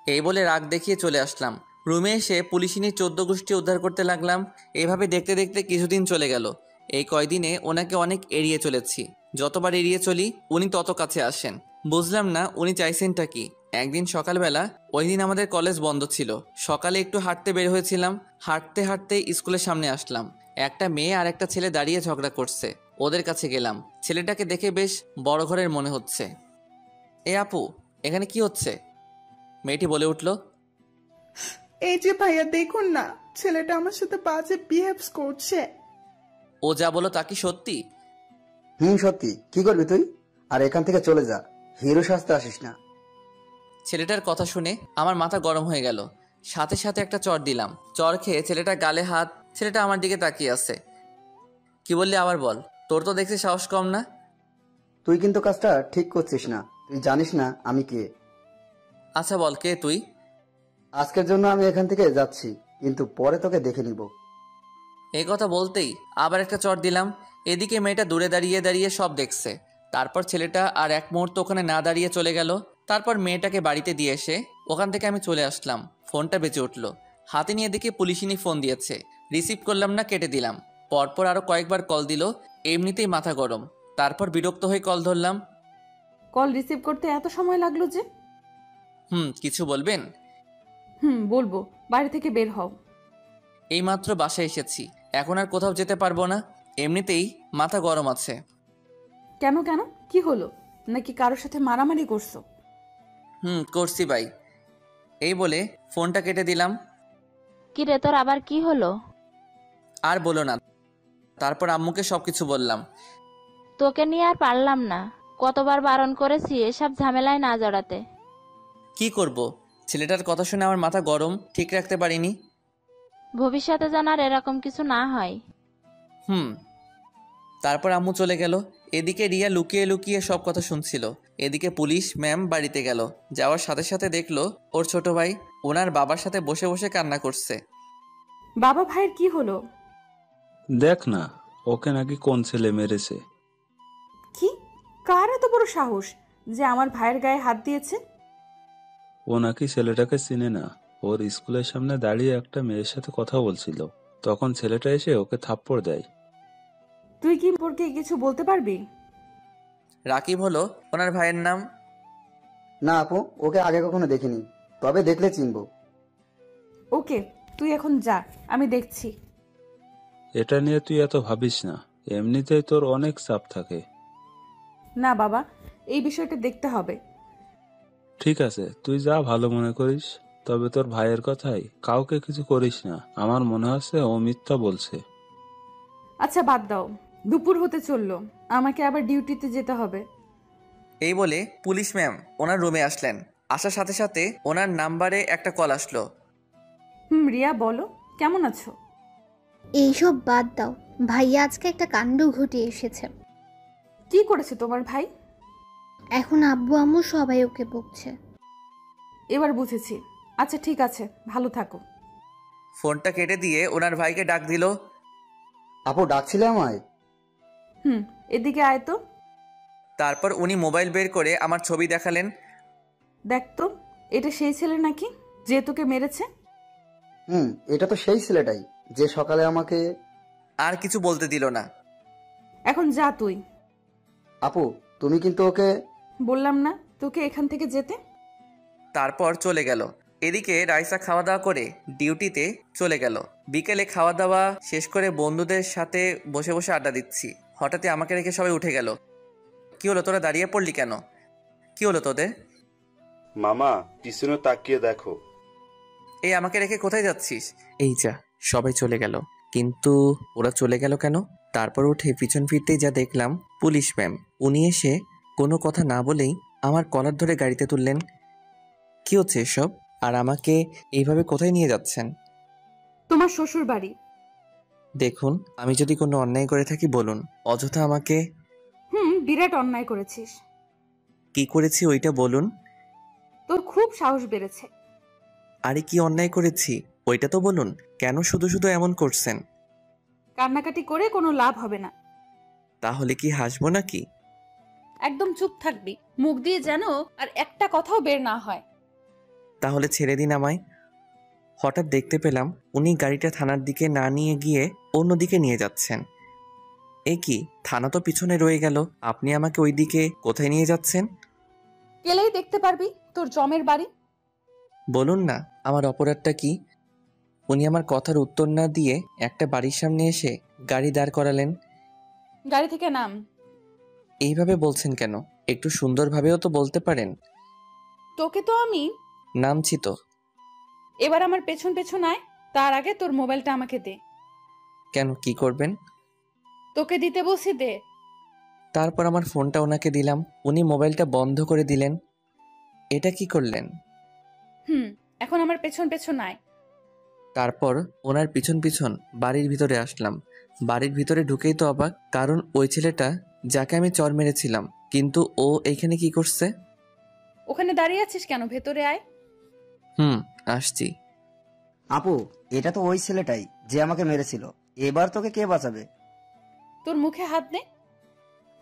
এই বলে রাগ দেখিয়ে চলে আসলাম। রুমে এসে পুলিশিনী 14 গোষ্ঠী উদ্ধার করতে লাগলাম। এইভাবে দেখতে দেখতে কিছুদিন চলে গেল। এই কয়দিনে ওনাকে অনেক এড়িয়ে চলেছি। যতবার এড়িয়ে চলি উনি তত কাছে আসেন। বুঝলাম না উনি চাইছেনটা কি। একদিন সকালবেলা, ওই দিন আমাদের কলেজ বন্ধ ছিল, সকালে একটু হাঁটতে বের হয়েছিলাম। হাঁটতে হাঁটতে স্কুলের সামনে আসলাম। একটা মেয়ে আর একটা ছেলে দাঁড়িয়ে ঝগড়া করছে। ওদের কাছে গেলাম। ছেলেটাকে দেখে বেশ বড় ঘরের মনে হচ্ছে। এ আপু, এখানে কি হচ্ছে? মেয়েটি বলে উঠল, এই যে ভাইয়া দেখুন না, ছেলেটা আমার সাথে বাজে বিহেভস করছে। ও যা বলো তা কি সত্যি? সত্যি। কি করবি তুই? আর এখান থেকে চলে যা, হিরো সাজতে আসিস না। ছেলেটার কথা শুনে আমার মাথা গরম হয়ে গেল। সাথে সাথে একটা চড় দিলাম। চড় খেয়ে ছেলেটা গালে হাত। ছেলেটা আমার দিকে তাকিয়ে আছে। কি বললি আবার বল। তোর তো দেখছি সাহস কম না। তুই কিন্তু কাজটা ঠিক করছিস না। তুই জানিস না আমি কে। আচ্ছা বল, কে তুই? আজকের জন্য আমি এখান থেকে যাচ্ছি, কিন্তু পরে তোকে দেখে নিব। এই কথা বলতেই আবার একটা চড় দিলাম। এদিকে মেয়েটা দূরে দাঁড়িয়ে দাঁড়িয়ে সব দেখছে। তারপর ছেলেটা আর এক মুহূর্ত ওখানে না দাঁড়িয়ে চলে গেল। তারপর মেয়েটাকে বাড়িতে দিয়ে এসে ওখান থেকে আমি চলে আসলাম। ফোনটা বেজে উঠল। হাতে নিয়ে দেখে পুলিশিনি ফোন দিয়েছে। রিসিভ করলাম না, কেটে দিলাম। পরপর আরও কয়েকবার কল দিল। এমনিতেই মাথা গরম। তারপর বিরক্ত হয়ে কল ধরলাম। কল রিসিভ করতে এত সময় লাগলো যে? কিছু বলবেন? বলবো। বাড়ি থেকে বের হও। এইমাত্র বাসায় এসেছি, এখন আর কোথাও যেতে পারবো না। এমনিতেই মাথা গরম আছে। কেন কেন, কি হলো? নাকি কারোর সাথে মারামারি করছো? করছি ভাই। এই বলে ফোনটা কেটে দিলাম। কি রে, তোর আবার কি হলো? আর বলো না। তারপর আম্মুকে সবকিছু বললাম। তোকে নিয়ে আর পারলাম না। কতবার বারণ করেছি এসব ঝামেলায় না জড়াতে। কি করব? ছেলেটার কথা শুনে আমার মাথা গরম, ঠিক রাখতে পারিনি। ভবিষ্যতে যেন আর এরকম কিছু না হয়। তারপর আম্মু চলে গেল। এদিকে রিয়া লুকিয়ে লুকিয়ে সব কথা শুনছিল। এদিকে পুলিশ ম্যাম বাড়িতে গেল। যাওয়ার সাথে সাথে দেখলো ওর ছোট ভাই ওনার বাবার সাথে বসে বসে কান্না করছে। বাবা ভাইয়ের কি হলো? দেখ না, ওকে নাকি কোন ছেলে মেরেছে। কি? কার এত বড় সাহস যে আমার ভাইয়ের গায়ে হাত দিয়েছে? ও নাকি ছেলেটাকে চিনে না। ওর স্কুলের সামনে দাঁড়িয়ে একটা মেয়ের সাথে কথা বলছিল, তখন ছেলেটা এসে ওকে থাপ্পড় দেয়। তুই কি সম্পর্কে কিছু বলতে পারবি? রাকিব হলো ওনার ভাইয়ের নাম। না আপু, ওকে আগে কখনো দেখিনি, তবে দেখলে চিনবো। ওকে, তুই এখন যা, আমি দেখছি। এটা নিয়ে তুই এত ভাবিস না, এমনিতেই তোর অনেক চাপ থাকে। না বাবা, এই বিষয়টা দেখতে হবে। ঠিক আছে, তুই যা ভালো মনে করিস। তবে তোর ভাইয়ের কথাই কাউকে কিছু করিস না। আমার মনে হচ্ছে ও মিথ্যা বলছে। আচ্ছা বাদ দাও, দুপুর হতে চললো, আমাকে আবার ডিউটিতে যেতে হবে। এই বলে পুলিশ ম্যাম ওনার রুমে আসলেন। আসার সাথে সাথে ওনার নাম্বারে একটা কল আসলো। রিয়া বলো, কেমন আছো? এইসব বাদ দাও, ভাইয়া আজকে একটা কাণ্ড ঘটিয়ে এসেছে। কি করেছে তোমার ভাই? এখন আব্বু আম্মু সবাই ওকে বকছে। এবার বুঝেছি। আচ্ছা ঠিক আছে, ভালো থাকো। ফোনটা কেটে দিয়ে ওনার ভাইকে ডাক দিল। আপু ডাকছিলে আমায়? এদিকে আয় তো। তারপর উনি মোবাইল বের করে আমার ছবি দেখালেন। দেখ তো, এটা সেই ছেলে নাকি যে তোকে মেরেছে? এটা তো সেই ছেলেটাই যে সকালে আমাকে। আর কিছু বলতে দিল না। এখন যা তুই। আপু তুমি কিন্তু ওকে। বললাম না তোকে এখান থেকে যেতে? তারপর চলে গেল। এদিকে রাইসা খাওয়া দাওয়া করে ডিউটিতে চলে গেল। বিকেলে খাওয়া দাওয়া শেষ করে বন্ধুদের সাথে বসে বসে আড্ডা দিচ্ছি। হঠাৎই আমাকে রেখে সবাই উঠে গেল। কি হলো, তোরা দাঁড়িয়ে পড়লি কেন? কি হলো তোদের? মামা পিছনে তাকিয়ে দেখো। এই আমাকে রেখে কোথায় যাচ্ছিস? এই যা, সবাই চলে গেল। কিন্তু ওরা চলে গেল কেন? তারপর উঠে পিছন ফিরতেই যা দেখলাম পুলিশ ম্যাম। উনি এসে কোনো কথা না বলেই আমার কলার ধরে গাড়িতে তুললেন। কি হচ্ছে এসব? আর আমাকে এইভাবে কোথায় নিয়ে যাচ্ছেন? তোমার শ্বশুর বাড়ি। দেখুন, আমি যদি কোনো অন্যায় করে থাকি বলুন, অযথা আমাকে। বিরাট অন্যায় করেছিস। কি করেছি ওইটা বলুন। তোর খুব সাহস বেড়েছে। আরে কি অন্যায় করেছি ওইটা তো বলুন। কেন শুধু শুধু এমন করছেন? কান্নাকাটি করে কোনো লাভ হবে না। তাহলে কি হাসবো নাকি? একদম চুপ থাকবি, মুখ দিয়ে যেন আর একটা কথাও বের না হয়। তাহলে ছেড়ে দিন আমায়। হঠাৎ দেখতে পেলাম উনি গাড়িটা থানার দিকে না নিয়ে গিয়ে অন্যদিকে নিয়ে যাচ্ছেন। এ কি, থানা তো পিছনে রয়ে গেল, আপনি আমাকে ওই দিকে কোথায় নিয়ে যাচ্ছেন? গেলেই দেখতে পারবি তোর জমের বাড়ি। বলুন না, আমার অপরাধটা কি? উনি আমার কথার উত্তর না দিয়ে একটা বাড়ির সামনে এসে গাড়ি দাঁড় করালেন। গাড়ি থেকে নাম। এইভাবে বলছেন কেন? একটু সুন্দরভাবেও তো বলতে পারেন। তোকে তো আমি। নামছি তো। এবার আমার পেছন পেছন আয়, তার আগে তোর মোবাইলটা আমাকে দে। কেন, কি করবেন? তোকে দিতে বসি, দে। তারপর আমার ফোনটা ওনাকে দিলাম। উনি মোবাইলটা বন্ধ করে দিলেন। এটা কি করলেন? এখন আমার পেছন পেছন আয়। তারপর ওনার পিছন পিছন বাড়ির ভিতরে আসলাম। বাড়ির ভিতরে ঢুকেই তো অবাক, কারণ ওই ছেলেটা যাকে আমি চর মেরেছিলাম, কিন্তু ও এইখানে কি করছে? ওখানে দাঁড়িয়ে আছিস কেন? ভেতরে আয়। আসছি। আপু, এটা তো ওই ছেলেটাই যে আমাকে মেরেছিল। এবার তোকে কে বাঁচাবে? তোর মুখে হাত নে।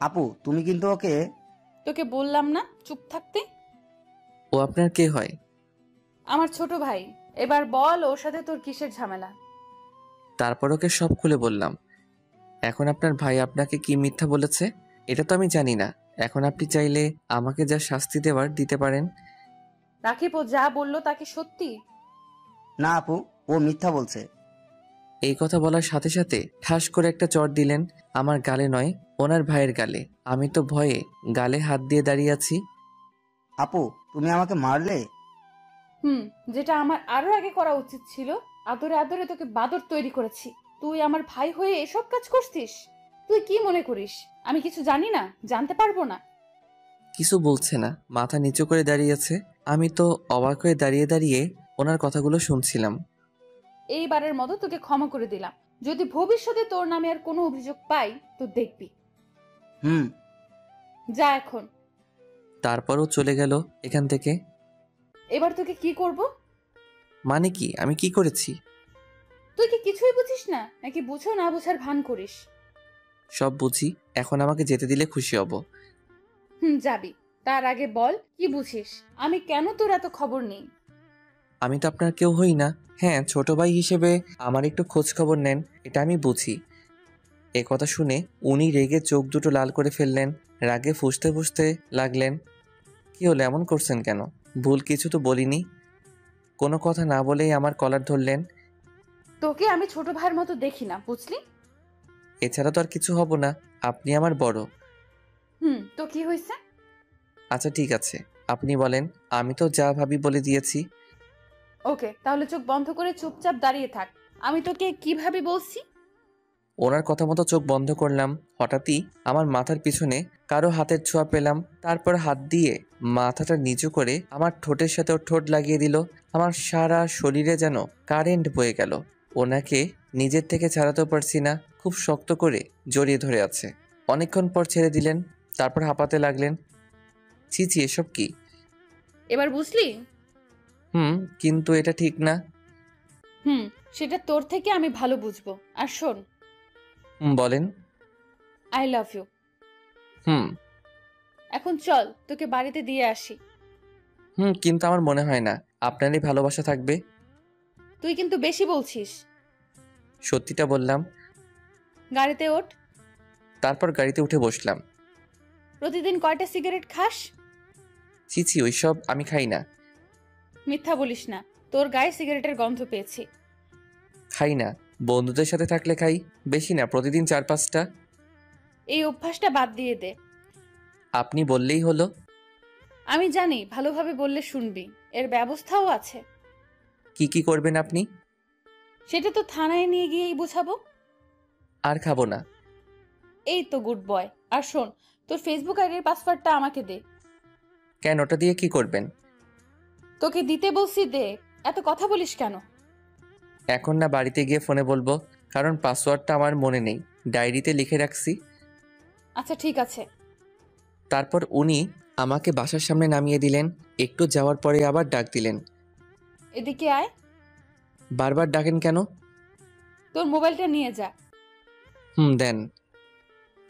আপু, তুমি কিন্তু ওকে। তোকে বললাম না চুপ থাকতে? ও আপনার কে হয়? আমার ছোট ভাই। এবার বল, ওর সাথে তোর কিসের ঝামেলা? তারপর ওকে সব খুলে বললাম। এখন আপনার ভাই আপনাকে কি মিথ্যা বলেছে এটা তো আমি জানি না। এখন আপনি চাইলে আমাকে যা শাস্তি দেওয়ার দিতে পারেন। রাকিব, ও যা বললো তাকে সত্যি? না আপু, ও মিথ্যা বলছে। এই কথা বলার সাথে সাথে ঠাস করে একটা চড় দিলেন আমার গালে, নয় ওনার ভাইয়ের গালে। আমি তো ভয়ে গালে হাত দিয়ে দাঁড়িয়ে আছি। আপু, তুমি আমাকে মারলে? যেটা আমার আরো আগে করা উচিত ছিল। আদরে আদরে তোকে বাদর তৈরি করেছি, তুই আমার ভাই হয়ে এসব কাজ করছিস? তুই কি মনে করিস আমি কিছু জানি না, জানতে পারবো না? কিছু বলছে না, মাথা নিচু করে দাঁড়িয়ে আছে। আমি তো অবাক হয়ে দাঁড়িয়ে দাঁড়িয়ে ওনার কথাগুলো শুনছিলাম। এইবারের মতো তোকে ক্ষমা করে দিলাম। যদি ভবিষ্যতে তোর নামে আর কোনো অভিযোগ পাই তো দেখবি। যা এখন। তারপরও চলে গেল এখান থেকে। এবার তোকে কি করব? মানে কি? আমি কি করেছি? তুই কি কিছুই বুঝিস না, নাকি বুঝো না বুঝার ভান করিস? সব বুঝি। এখন আমাকে যেতে দিলে খুশি হব। যাবি। তার আগে বল কি বুঝিস, আমি কেন তোর এত খবর নেই? আমি তো আপনার কেউ হই না। হ্যাঁ, ছোট ভাই হিসেবে আমার একটু খোঁজ খবর নেন, এটা আমি বুঝি। এ কথা শুনে উনি রেগে চোখ দুটো লাল করে ফেললেন, রাগে ফুঁসতে ফুঁসতে লাগলেন। কি হলো, এমন করছেন কেন? ভুল কিছু তো বলিনি। কোনো কথা না বলেই আমার কলার ধরলেন। তোকে আমি ছোট ভাইয়ের মতো দেখি না, বুঝলি? এছাড়া তো আর কিছু হব না, আপনি আমার বড়। তো কি হয়েছে? আচ্ছা ঠিক আছে, আপনি বলেন। আমি তো যা ভাবি বলে দিয়েছি। ওকে, তাহলে চোখ বন্ধ করে চুপচাপ দাঁড়িয়ে থাক। আমি তোকে কিভাবে বলছি? ওনার কথা মতো চোখ বন্ধ করলাম। হঠাৎই আমার মাথার পিছনে কারো হাতের ছোঁয়া পেলাম। তারপর হাত দিয়ে মাথাটা নিচু করে আমার ঠোঁটের সাথে ওর ঠোঁট লাগিয়ে দিল। আমার সারা শরীরে যেন কারেন্ট বয়ে গেল। ওনাকে নিজের থেকে ছাড়াতেও পারছি না, খুব শক্ত করে জড়িয়ে ধরে আছে। অনেকক্ষণ পর ছেড়ে দিলেন, তারপর হাঁপাতে লাগলেন। ছি, এসব কি? এবার বুঝলি? কিন্তু এটা ঠিক না। সেটা তোর থেকে আমি ভালো বুঝবো। আর শোন। বলেন। I love you. এখন চল, তোকে বাড়িতে দিয়ে আসি। কিন্তু আমার মনে হয় না আপনারই ভালোবাসা থাকবে। তুই কিন্তু বেশি বলছিস। সত্যিটা বললাম। গাড়িতে ওঠ। তারপর গাড়িতে উঠে বসলাম। প্রতিদিন কয়টা সিগারেট খাস? ছি, ওইসব আমি খাই না। মিথ্যা বলিস না, তোর গায়ে সিগারেটের গন্ধ পেয়েছি। খাই না, বন্ধুদের সাথে থাকলে খাই, বেশি না, প্রতিদিন 4-5টা। এই অভ্যাসটা বাদ দিয়ে দে। আপনি বললেই হলো। আমি জানি, ভালোভাবে বললে শুনবি, এর ব্যবস্থাও আছে। কি করবেন আপনি? সেটা তো থানায় নিয়ে গিয়েই বুঝাবো। আর খাবো না। এই তো গুড বয়। আর শোন, তোর ফেসবুক আইডির পাসওয়ার্ডটা আমাকে দে। কেন, ওটা দিয়ে কি করবেন? তোকে দিতে বলছি, দে। এত কথা বলিস কেন? এখন না, বাড়িতে গিয়ে ফোনে বলবো, কারণ পাসওয়ার্ডটা আমার মনে নেই, ডায়েরিতে লিখে রাখছি। আচ্ছা ঠিক আছে। তারপর উনি আমাকে বাসার সামনে নামিয়ে দিলেন। একটু যাওয়ার পরে আবার ডাক দিলেন। এদিকে আয়। বারবার ডাকেন কেন? তোর মোবাইলটা নিয়ে যা। দেন।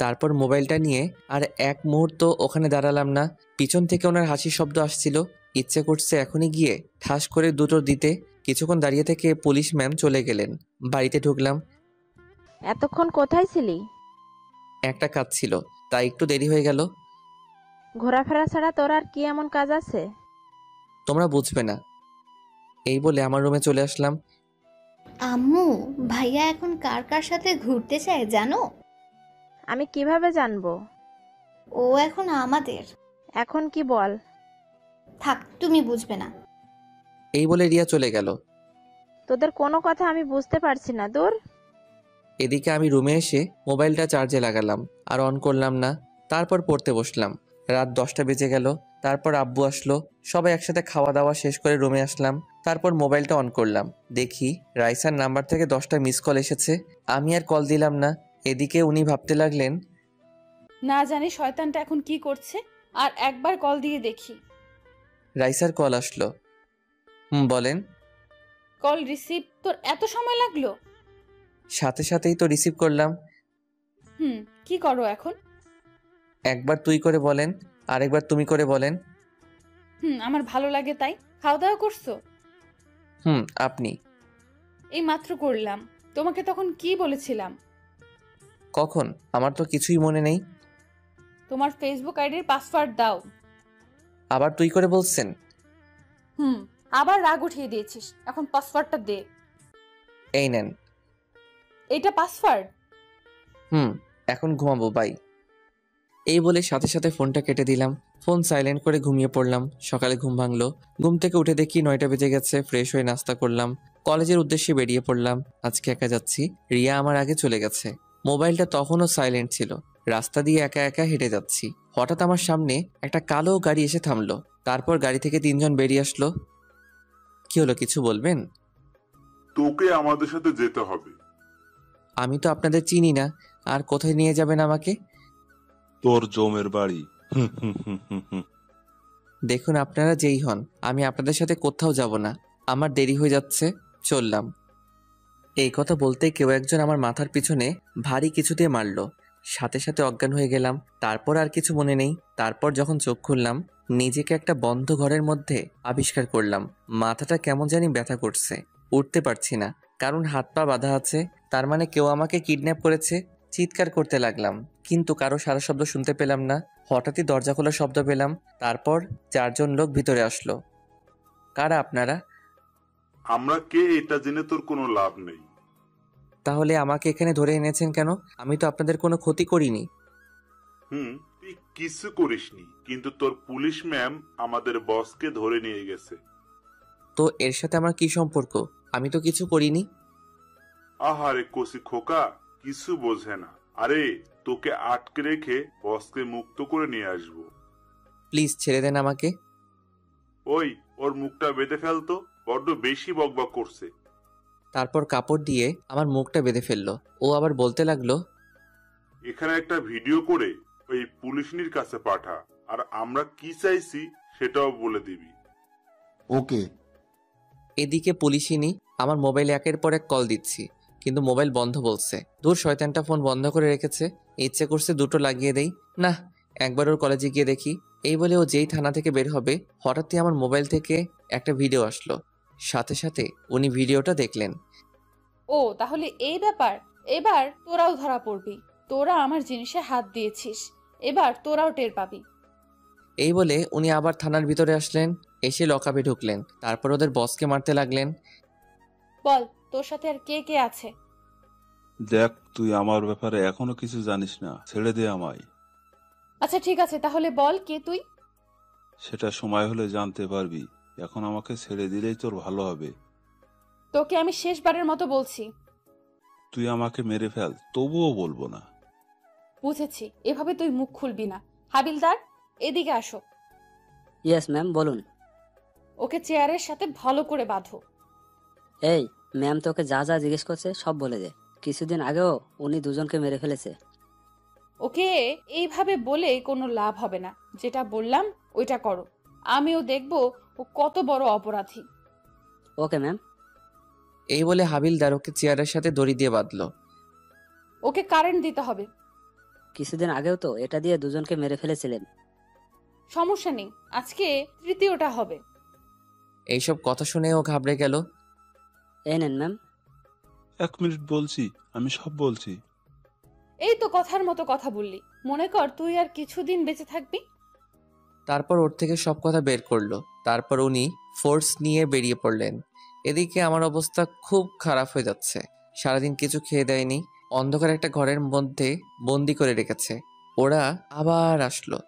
তারপর মোবাইলটা নিয়ে আর এক মুহূর্ত ওখানে দাঁড়ালাম না। পিছন থেকে ওনার হাসির শব্দ আসছিল। ইচ্ছে করছে এখনই গিয়ে ঠাস করে দুটো দিতে। কিছুক্ষণ দাঁড়িয়ে থেকে পুলিশ ম্যাম চলে গেলেন। বাড়িতে ঢুকলাম। এতক্ষণ কোথায় ছিলি? একটা কাজ ছিল, তাই একটু দেরি হয়ে গেল। ঘোরাফেরা ছাড়া তোর আর কি এমন কাজ আছে? তোমরা বুঝবে না। এই বলে আমার রুমে চলে আসলাম। আম্মু, ভাইয়া এখন কার কার সাথে ঘুরতে চায় জানো? আমি কিভাবে জানবো? ও এখন আমাদের। এখন কি বল? থাক, তুমি বুঝবে না। এই বলে রিয়া চলে গেল। তোদের কোনো কথা আমি বুঝতে পারছি না, দূর। এদিকে আমি রুমে এসে মোবাইলটা চার্জে লাগালাম, আর অন করলাম না। তারপর পড়তে বসলাম। রাত 10টা বেজে গেল। তারপর আব্বু আসলো, সবাই একসাথে খাওয়া দাওয়া শেষ করে রুমে আসলাম। তারপর মোবাইলটা অন করলাম, দেখি রাইসার নাম্বার থেকে 10টা মিস কল এসেছে। আমি আর কল দিলাম না। এদিকে উনি ভাবতে লাগলেন, না জানি শয়তানটা এখন কি করছে, আর একবার কল দিয়ে দেখি। রাইসার কল আসলো। বলেন। কল রিসিভ তোর এত সময় লাগলো? সাথে সাথেই তো রিসিভ করলাম। কি করো এখন? একবার তুই করে বলেন, আরেকবার তুমি করে বলেন। আমার ভালো লাগে তাই। খাওয়া দাওয়া করছো? আপনি? এই মাত্র করলাম। তোমাকে তখন কি বলেছিলাম? কখন? আমার তো কিছুই মনে নেই। তোমার ফেসবুক আইডির পাসওয়ার্ড দাও। আবার তুই করে বলছেন? আবার রাগ উঠিয়ে দিয়েছিস, এখন পাসওয়ার্ডটা দে। এই নেন। এইটা পাসওয়ার্ড? এখন ঘুমাবো, বাই। এই বলে সাথে সাথে ফোনটা কেটে দিলাম। ফোন সাইলেন্ট করে ঘুমিয়ে পড়লাম। সকালে ঘুম ভাঙলো। ঘুম থেকে উঠে দেখি 9টা বেজে গেছে। ফ্রেশ হয়ে নাস্তা করলাম, কলেজের উদ্দেশ্যে বেরিয়ে পড়লাম। আজকে একা যাচ্ছি, রিয়া আমার আগে চলে গেছে। মোবাইলটা তখনও সাইলেন্ট ছিল। রাস্তা দিয়ে একা একা হেঁটে যাচ্ছি। হঠাৎ আমার সামনে একটা কালো গাড়ি এসে থামলো। তারপর গাড়ি থেকে 3 জন বেরিয়ে আসলো। কি হলো, কিছু বলবেন? তোকে আমাদের সাথে যেতে হবে। আমি তো আপনাদের চিনি না, আর কোথায় নিয়ে যাবেন আমাকে? তোর জমের বাড়ি। দেখুন, আপনারা যেই হন, আমি আপনাদের সাথে কোথাও যাব না। আমার দেরি হয়ে যাচ্ছে, চললাম। এই কথা বলতে কেউ একজন আমার মাথার পিছনে ভারী কিছু দিয়ে মারলো। সাথে সাথে অজ্ঞান হয়ে গেলাম। তারপর আর কিছু মনে নেই। তারপর যখন চোখ খুললাম, নিজেকে একটা বন্ধ ঘরের মধ্যে আবিষ্কার করলাম। মাথাটা কেমন জানি ব্যথা করছে, উঠতে পারছি না, কারণ হাত পা বাঁধা আছে। তার মানে কেউ আমাকে কিডন্যাপ করেছে। চিৎকার করতে লাগলাম, কিন্তু কারো সারা শব্দ শুনতে পেলাম না। হঠাৎই দরজা খোলার শব্দ পেলাম। তারপর 4 জন লোক ভিতরে আসলো। কারা আপনারা? আমরা কে এটা জেনে তোর কোনো লাভ নেই। তাহলে আমাকে এখানে ধরে এনেছেন কেন? আমি তো আপনাদের কোনো ক্ষতি করিনি। তুই কিছু করিসনি, কিন্তু তোর পুলিশ ম্যাম আমাদের বসকে ধরে নিয়ে গেছে। তো এর সাথে আমার কি সম্পর্ক? আমি তো কিছু করিনি। আহারে কসি খোকা, কিছু বোঝে না। আরে তোকে আটকে রেখে বসকে মুক্ত করে নিয়ে আসবো। প্লিজ ছেড়ে দেন আমাকে। ওই, ওর মুখটা বেঁধে ফেলতো, বড্ড বেশি বকবক করছে। তারপর কাপড় দিয়ে আমার মুখটা বেঁধে ফেললো। ও আবার বলতে লাগলো, এখানে একটা ভিডিও করে ওই পুলিশনির কাছে পাঠা, আর আমরা কি চাইছি সেটাও বলে দিবি। ওকে। এদিকে পুলিশিনি আমার মোবাইলে একের পর এক কল দিচ্ছি, কিন্তু মোবাইল বন্ধ বলছে। দূর, শয়তানটা ফোন বন্ধ করে রেখেছে। ইচ্ছে করছে দুটো লাগিয়ে দেই। না, একবার ওর কলেজে গিয়ে দেখি। এই বলে ও যেই থানা থেকে বের হবে, হঠাৎই আমার মোবাইল থেকে একটা ভিডিও আসলো। সাথে সাথে উনি ভিডিওটা দেখলেন। ও তাহলে এই ব্যাপার। এবার তোরাও ধরা পড়বি। তোরা আমার জিনিসে হাত দিয়েছিস, এবার তোরাও টের পাবি। এই বলে উনি আবার থানার ভিতরে আসলেন, এসে লকআপে ঢুকলেন। তারপর ওদের বসকে মারতে লাগলেন। বল, তোর সাথে আর কে কে আছে? দেখ, তুই আমার ব্যাপারে এখনো কিছু জানিস না, ছেড়ে দে আমায়। আচ্ছা ঠিক আছে, তাহলে বল কে তুই? সেটা সময় হলে জানতে পারবি। এখন আমাকে ছেড়ে দিলেই তোর ভালো হবে। তোকে আমি শেষবারের মতো বলছি, তুই আমাকে মেরে ফেল, তবুও বলবো না। বুঝেছি, এভাবে তুই মুখ খুলবি না। হাবিলদার, এদিকে আসো। ইয়েস ম্যাম, বলুন। ওকে চেয়ারের সাথে ভালো করে বাঁধো। এই ম্যাম, তোকে যা যা জিজ্ঞেস করছে সব বলে দে। কিছুদিন আগেও উনি দুজনকে মেরে ফেলেছে। ওকে এইভাবে বলে কোনো লাভ হবে না। যেটা বললাম ওইটা করো। আমিও দেখবো ও কত বড় অপরাধী। Okay ma'am. এই বলে হাবিলদার ওকে চেয়ারের সাথে দড়ি দিয়ে বাঁধলো। ওকে কারেন্ট দিতে হবে। কিছুদিন আগেও তো এটা দিয়ে দুজনকে মেরে ফেলেছিলেন। সমস্যা নেই, আজকে তৃতীয়টা হবে। এইসব কথা শুনে ও ঘাবড়ে গেল। এই নেন ম্যাম। 1 মিনিট বলছি, আমি সব বলছি। এই তো কথার মতো কথা বললি, মনে কর তুই আর কিছুদিন বেঁচে থাকবি। তারপর ওর থেকে সব কথা বের করলো। তারপর উনি ফোর্স নিয়ে বেরিয়ে পড়লেন। এদিকে আমার অবস্থা খুব খারাপ হয়ে যাচ্ছে। সারাদিন কিছু খেয়ে দেয়নি, অন্ধকার একটা ঘরের মধ্যে বন্দি করে রেখেছে। ওরা আবার আসলো,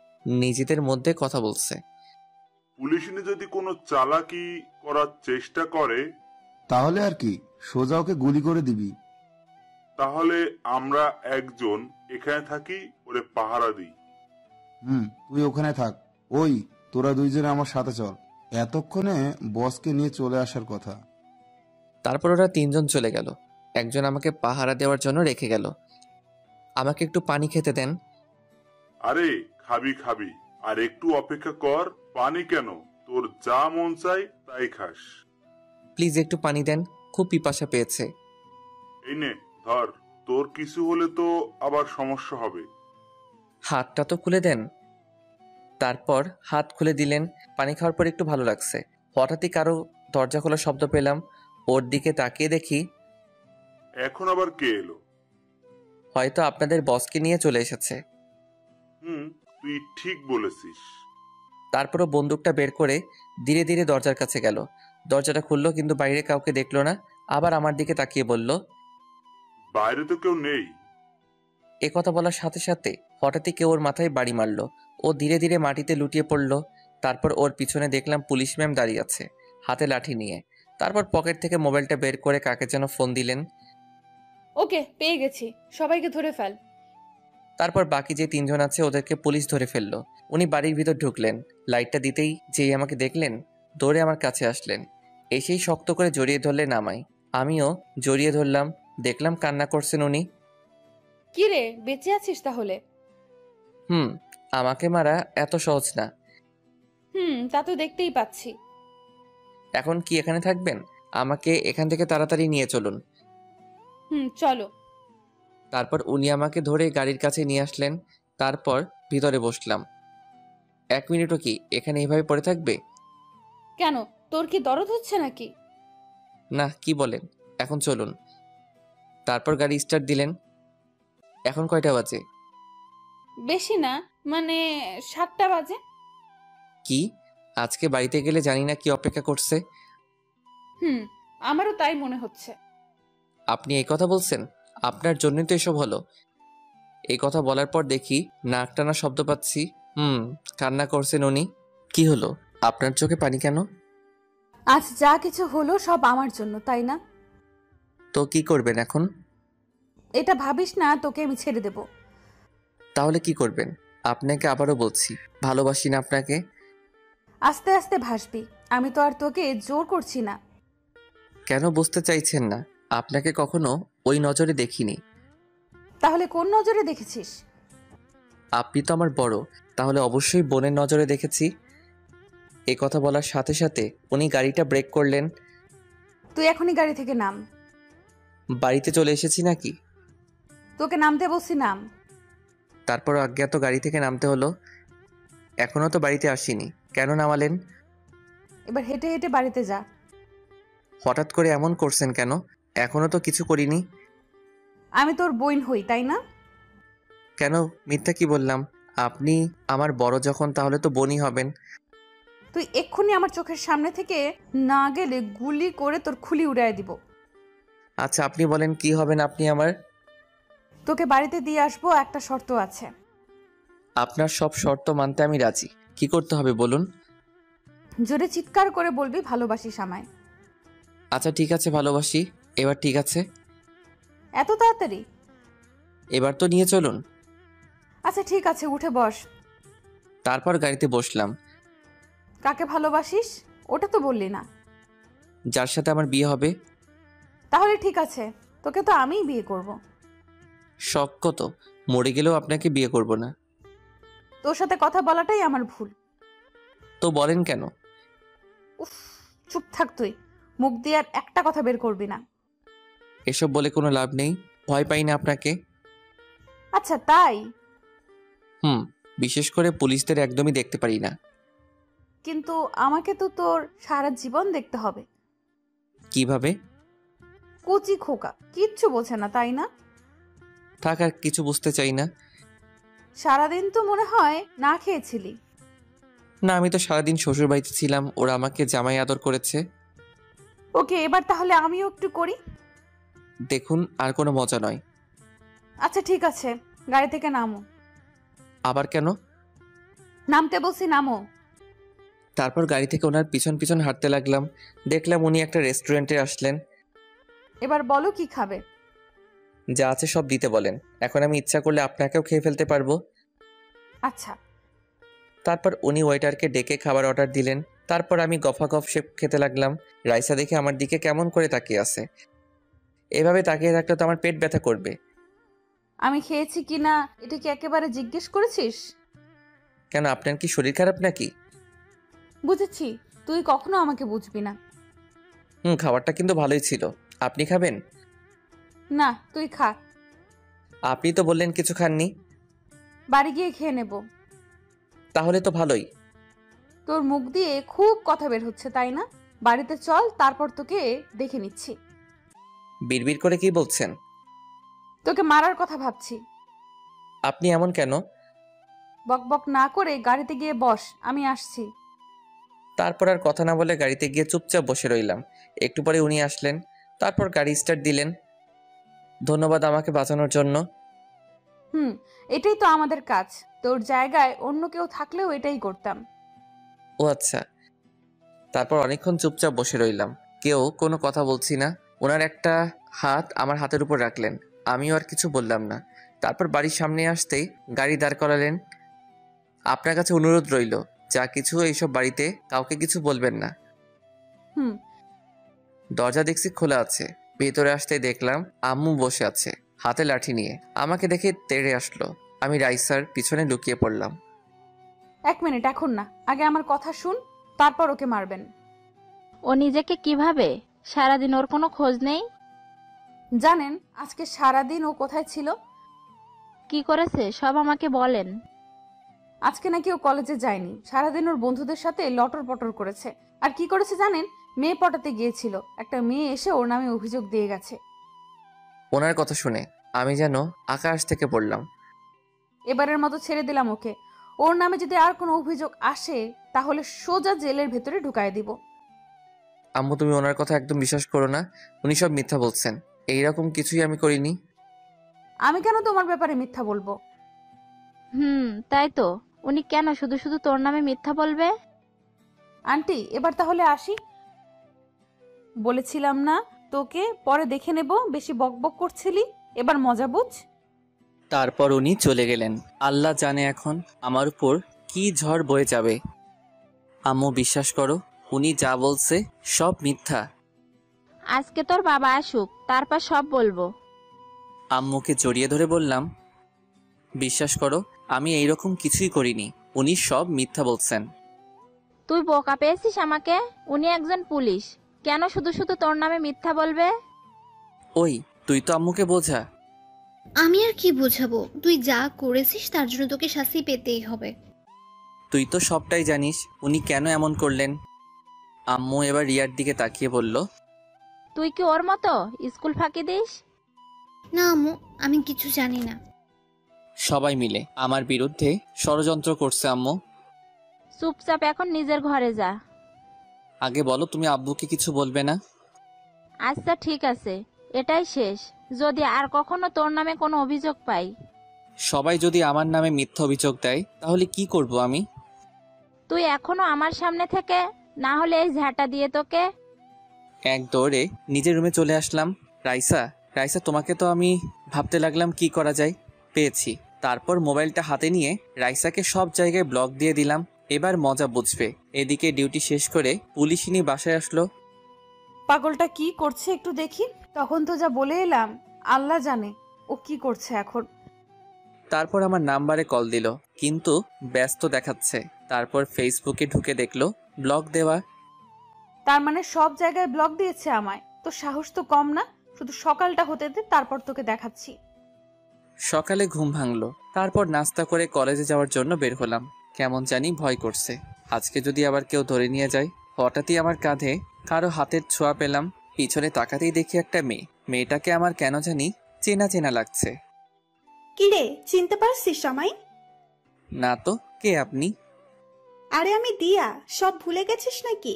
নিজেদের মধ্যে কথা বলছে। পুলিশনি যদি কোনো চালাকি করার চেষ্টা করে, তাহলে আর কি, সোজা ওকে গুলি করে দিবি। তাহলে আমরা একজন এখানে থাকি, ওরে পাহারা দিই। তুই ওখানে থাক। ওই, তোরা দুইজনে আমার সাথে চল। এতক্ষণে বসকে নিয়ে চলে আসার কথা। তারপর ওরা তিনজন চলে গেল। একজন আমাকে পাহারা দেওয়ার জন্য রেখে গেল। আমাকে একটু পানি খেতে দেন। আরে খাবি খাবি, আর একটু অপেক্ষা কর। পানি কেন, তোর যা মন চাই তাই খাস। প্লিজ একটু পানি দেন, খুব পিপাসা পেয়েছে। এই নে ধর, তোর কিছু হলে তো আবার সমস্যা হবে। হাতটা তো খুলে দেন। তারপর হাত খুলে দিলেন। পানি খাওয়ার পর একটু ভালো লাগছে। হঠাৎই কারো দরজা খোলার শব্দ পেলাম। ওর দিকে তাকিয়ে দেখি এখন আবার কে এলো? হয়তো আপনাদের বসকে নিয়ে চলে এসেছে। তুই ঠিক বলেছিস। তারপরও বন্দুকটা বের করে ধীরে ধীরে দরজার কাছে গেল। দরজাটা খুললো, কিন্তু বাইরে কাউকে দেখলো না। আবার আমার দিকে তাকিয়ে বলল, বাইরে তো কেউ নেই। এ কথা বলার সাথে সাথে হঠাৎই কেউ ওর মাথায় বাড়ি মারলো। ও ধীরে ধীরে মাটিতে লুটিয়ে পড়ল। তারপর ওর পিছনে দেখলাম পুলিশ ম্যাম দাঁড়িয়ে আছে, হাতে লাঠি নিয়ে। তারপর পকেট থেকে মোবাইলটা বের করে কাকে যেন ফোন দিলেন। ওকে, পেয়ে গেছি, সবাইকে ধরে ফেল। তারপর বাকি যে তিনজন আছে ওদেরকে পুলিশ ধরে ফেললো। উনি বাড়ির ভিতর ঢুকলেন। লাইটটা দিতেই যেই আমাকে দেখলেন, দৌড়ে আমার কাছে আসলেন। এসেই শক্ত করে জড়িয়ে ধরলেন আমায়। আমিও জড়িয়ে ধরলাম। দেখলাম কান্না করছেন উনি। কি রে, বেঁচে আছিস তাহলে? আমাকে মারা এত সহজ না। তা তো দেখতেই পাচ্ছি। এখন কি এখানে থাকবেন? আমাকে এখান থেকে তাড়াতাড়ি নিয়ে চলুন। চলো। তারপর উনি আমাকে ধরে গাড়ির কাছে নিয়ে আসলেন। তারপর ভিতরে বসলাম। 1 মিনিটও কি এখানে এভাবে পড়ে থাকবে? কেন, তোর কি দরদ হচ্ছে নাকি? না, কি বলেন, এখন চলুন। তারপর গাড়ি স্টার্ট দিলেন। এখন কয়টা বাজে? বেশি না, মানে 7টা বাজে। কি, আজকে বাড়িতে গেলে জানি না কি অপেক্ষা করছে। আমারও তাই মনে হচ্ছে। আপনি এই কথা বলছেন? আপনার জন্যই তো এসব হলো। এই কথা বলার পর দেখি নাক টানা শব্দ পাচ্ছি। কান্না করছেন উনি। কি হলো, আপনার চোখে পানি কেন? আজ যা কিছু হলো সব আমার জন্য, তাই না? তো কি করবেন এখন? এটা ভাবিস না তোকে আমি ছেড়ে দেব। তাহলে কি করবেন? আপনাকে আবারও বলছি, ভালোবাসি না আপনাকে। আস্তে আস্তে ভাসবি, আমি তো আর তোকে জোর করছি না। কেন বুঝতে চাইছেন না? আপনাকে কখনো ওই নজরে দেখিনি। তাহলে কোন নজরে দেখেছিস? আপনি তো আমার বড়, তাহলে অবশ্যই বোনের নজরে দেখেছি। এ কথা বলার সাথে সাথে উনি গাড়িটা ব্রেক করলেন। তুই এখনই গাড়ি থেকে নাম। বাড়িতে চলে এসেছি নাকি? তোকে নামতে বলছি, নাম। তারপর অজ্ঞাত গাড়ি থেকে নামতে হলো। এখনো তো বাড়িতে আসিনি, কেন নামালেন? এবার হেঁটে হেঁটে বাড়িতে যা। হঠাৎ করে এমন করছেন কেন? এখনো তো কিছু করিনি। আমি তোর বোন হই, তাই না? কেন মিথ্যা কি বললাম? আপনি আমার বড় যখন, তাহলে তো বোনই হবেন। তুই এক্ষুনি আমার চোখের সামনে থেকে না গেলে গুলি করে তোর খুলি উড়াই দিব। আচ্ছা আপনি বলেন কি হবেন আপনি আমার? তোকে বাড়িতে দিয়ে আসবো, একটা শর্ত আছে। আপনার সব শর্ত মানতে আমি রাজি। কি করতে হবে বলুন? জোরে চিৎকার করে বলবি ভালোবাসিস আমায়। আচ্ছা ঠিক আছে, ভালোবাসি। এবার ঠিক আছে? এত তাড়াতাড়ি? এবার তো নিয়ে চলুন। আচ্ছা ঠিক আছে, উঠে বস। তারপর গাড়িতে বসলাম। কাকে ভালোবাসিস ওটা তো বললি না। যার সাথে আমার বিয়ে হবে। তাহলে ঠিক আছে, তোকে তো আমিই বিয়ে করব। শখ কত, মরে গেলেও আপনাকে বিয়ে করব না। তোর সাথে কথা বলাটাই আমার ভুল। তো বলেন কেন? উফ, চুপ থাক তুই, মুখ দিয়ে আর একটা কথা বের করবি না। এসব বলে কোনো লাভ নেই, ভয় পাই না আপনাকে। আচ্ছা তাই? বিশেষ করে পুলিশদের একদমই দেখতে পারি না। কিন্তু আমাকে তো তোর সারা জীবন দেখতে হবে। কিভাবে? কচি খোকা, কিচ্ছু বোঝে না, তাই না? থাক, আর কিছু বুঝতে চাই না। সারাদিন তো মনে হয় না খেয়েছিলি। না, আমি তো সারাদিন শ্বশুর বাড়িতে ছিলাম, ওরা আমাকে জামাই আদর করেছে। ওকে, এবার তাহলে আমিও একটু করি। দেখুন, আর কোনো মজা নয়। আচ্ছা ঠিক আছে, গাড়ি থেকে নামো। আবার কেন? নামতে বলছি, নামো। তারপর গাড়ি থেকে ওনার পিছন পিছন হাঁটতে লাগলাম। দেখলাম উনি একটা রেস্টুরেন্টে আসলেন। এবার বলো কি খাবে? যা আছে সব দিতে বলেন। এখন আমি ইচ্ছা করলে আপনাকেও খেয়ে ফেলতে পারবো। আচ্ছা, তারপর উনি ওয়েটারকে ডেকে খাবার অর্ডার দিলেন। তারপর আমি গফাগফ সে খেতে লাগলাম। রাইসা দেখে আমার দিকে কেমন করে তাকিয়ে আছে। এভাবে তাকিয়ে থাকলে তো আমার পেট ব্যথা করবে। আমি খেয়েছি কিনা এটা কি একেবারে জিজ্ঞেস করেছিস? কেন, আপনার কি শরীর খারাপ নাকি? বুঝেছি, তুই কখনো আমাকে বুঝবি না। খাবারটা কিন্তু ভালোই ছিল। আপনি খাবেন? না, তুই খা। আপনি তো বললেন কিছু খাননি। বাড়ি গিয়ে খেয়ে নেব। তাহলে তো ভালোই। তোর মুখ দিয়ে খুব কথা বের হচ্ছে, তাই না? বাড়িতে চল, তারপর তোকে দেখে নিচ্ছি। বিড়বিড় করে কি বলছেন? তোকে মারার কথা ভাবছি। আপনি এমন কেন? বকবক না করে গাড়িতে গিয়ে বস, আমি আসছি। তারপর আর কথা না বলে গাড়িতে গিয়ে চুপচাপ বসে রইলাম। একটু পরে উনি আসলেন। তারপর গাড়ি স্টার্ট দিলেন। ধন্যবাদ আমাকে বাঁচানোর জন্য। এটাই তো আমাদের কাজ। তোর জায়গায় অন্য কেউ থাকলেও এটাই করতাম। ও আচ্ছা। তারপর অনেকক্ষণ চুপচাপ বসে রইলাম, কেউ কোনো কথা বলছি না। ওনার একটা হাত আমার হাতের উপর রাখলেন, আমিও আর কিছু বললাম না। তারপর বাড়ির সামনে আসতেই গাড়ি দাঁড় করালেন। আপনার কাছে অনুরোধ রইল, যা কিছু এইসব বাড়িতে কাউকে কিছু বলবেন না। দরজা দেখছি খোলা আছে। ভেতরে আসতেই দেখলাম আম্মু বসে আছে হাতে লাঠি নিয়ে। আমাকে দেখে তেড়ে আসলো। আমি রাইসার পিছনে লুকিয়ে পড়লাম। 1 মিনিট, এখন না, আগে আমার কথা শুন, তারপর ওকে মারবেন। ও নিজেকে কিভাবে? সারাদিন ওর কোনো খোঁজ নেই? জানেন আজকে সারাদিন ও কোথায় ছিল? কি করেছে সব আমাকে বলেন। আজকে নাকি ও কলেজে যায়নি, সারাদিন ওর বন্ধুদের সাথে লটর পটর করেছে। আর কি করেছে জানেন? মেয়ে পটাতে গিয়েছিল। একটা মেয়ে এসে ওর নামে অভিযোগ দিয়ে গেছে। ওনার কথা শুনে আমি যেন আকাশ থেকে পড়লাম। এবারের মতো ছেড়ে দিলাম ওকে। ওর নামে যদি আর কোনো অভিযোগ আসে তাহলে সোজা জেলের ভেতরে ঢুকায় দিব। আম্মু, তুমি ওনার কথা একদম বিশ্বাস করো না। উনি সব মিথ্যা বলছেন। এইরকম কিছুই আমি করিনি। আমি কেন তোমার ব্যাপারে মিথ্যা বলবো? তাই তো। উনি কেন শুধু শুধু তোর নামে মিথ্যা বলবে? আন্টি, এবার তাহলে আসি। বলেছিলাম না তোকে পরে দেখে নেব, বেশি বকবক করছিলি, এবার মজা বুঝ। তারপর উনি চলে গেলেন। আল্লাহ জানে এখন আমার উপর কি ঝড় বয়ে যাবে। আম্মু, বিশ্বাস করো, উনি যা বলছে সব মিথ্যা। আজকে তোর বাবা আসুক, তারপর সব বলবো। আম্মুকে জড়িয়ে ধরে বললাম, বিশ্বাস করো, আমি এইরকম কিছুই করিনি। উনি সব মিথ্যা বলছেন। তুই বোকা পেয়েছিস আমাকে? উনি একজন পুলিশ, কেন শুধু শুধু তোর নামে মিথ্যা বলবে? ওই, তুই তো আম্মুকে বোঝা। আমি আর কি বোঝাবো? তুই যা করেছিস তার জন্য তোকে শাস্তি পেতেই হবে। তুই তো সবটাই জানিস উনি কেন এমন করলেন। আম্মু এবার রিয়ার দিকে তাকিয়ে বলল, তুই কি ওর মতো স্কুল ফাঁকি দিস? না আম্মু, আমি কিছু জানি না। সবাই মিলে আমার বিরুদ্ধে ষড়যন্ত্র করছে আম্মু। চুপচাপ এখন নিজের ঘরে যা। আগে বলো, তুমি আব্বুকে কিছু বলবে না? আচ্ছা ঠিক আছে, এটাই শেষ। যদি আর কখনো তোর নামে কোনো অভিযোগ পাই। সবাই যদি আমার নামে মিথ্যা অভিযোগ দেয় তাহলে কি করব আমি? তুই এখনো আমার সামনে থেকে, না হলে এই ঝাঁটা দিয়ে তোকে। এক দৌড়ে নিজের রুমে চলে আসলাম। রাইসা, তোমাকে তো আমি ভাবতে লাগলাম কি করা যায়। পেয়েছি। তারপর মোবাইলটা হাতে নিয়ে রাইসাকে সব জায়গায় ব্লক দিয়ে দিলাম। এবার মজা বুঝবে। এদিকে ডিউটি শেষ করে পুলিশিনী বাসায় আসলো। পাগলটা কি করছে একটু দেখি। তখন তো যা বলে এলাম, আল্লাহ জানে ও কি করছে এখন। তারপর আমার নাম্বারে কল দিল, কিন্তু ব্যস্ত দেখাচ্ছে। তারপর ফেসবুকে ঢুকে দেখলো ব্লক দেওয়া। তার মানে সব জায়গায় ব্লক দিয়েছে আমায়। তো সাহস তো কম না। শুধু সকালটা হতে দে, তারপর তোকে দেখাচ্ছি। সকালে ঘুম ভাঙলো। তারপর নাস্তা করে কলেজে যাওয়ার জন্য বের হলাম। কেমন জানি ভয় করছে, আজকে যদি আবার কেউ ধরে নিয়ে যায়। হঠাৎই আমার কাঁধে কারো হাতের ছোঁয়া পেলাম। পিছনে তাকাতেই দেখি একটা মেয়ে। মেয়েটাকে আমার কেন জানি চেনা চেনা লাগছে। কিরে, চিনতে পারছিস আমায়? না তো, কে আপনি? আরে আমি দিয়া, সব ভুলে গেছিস নাকি?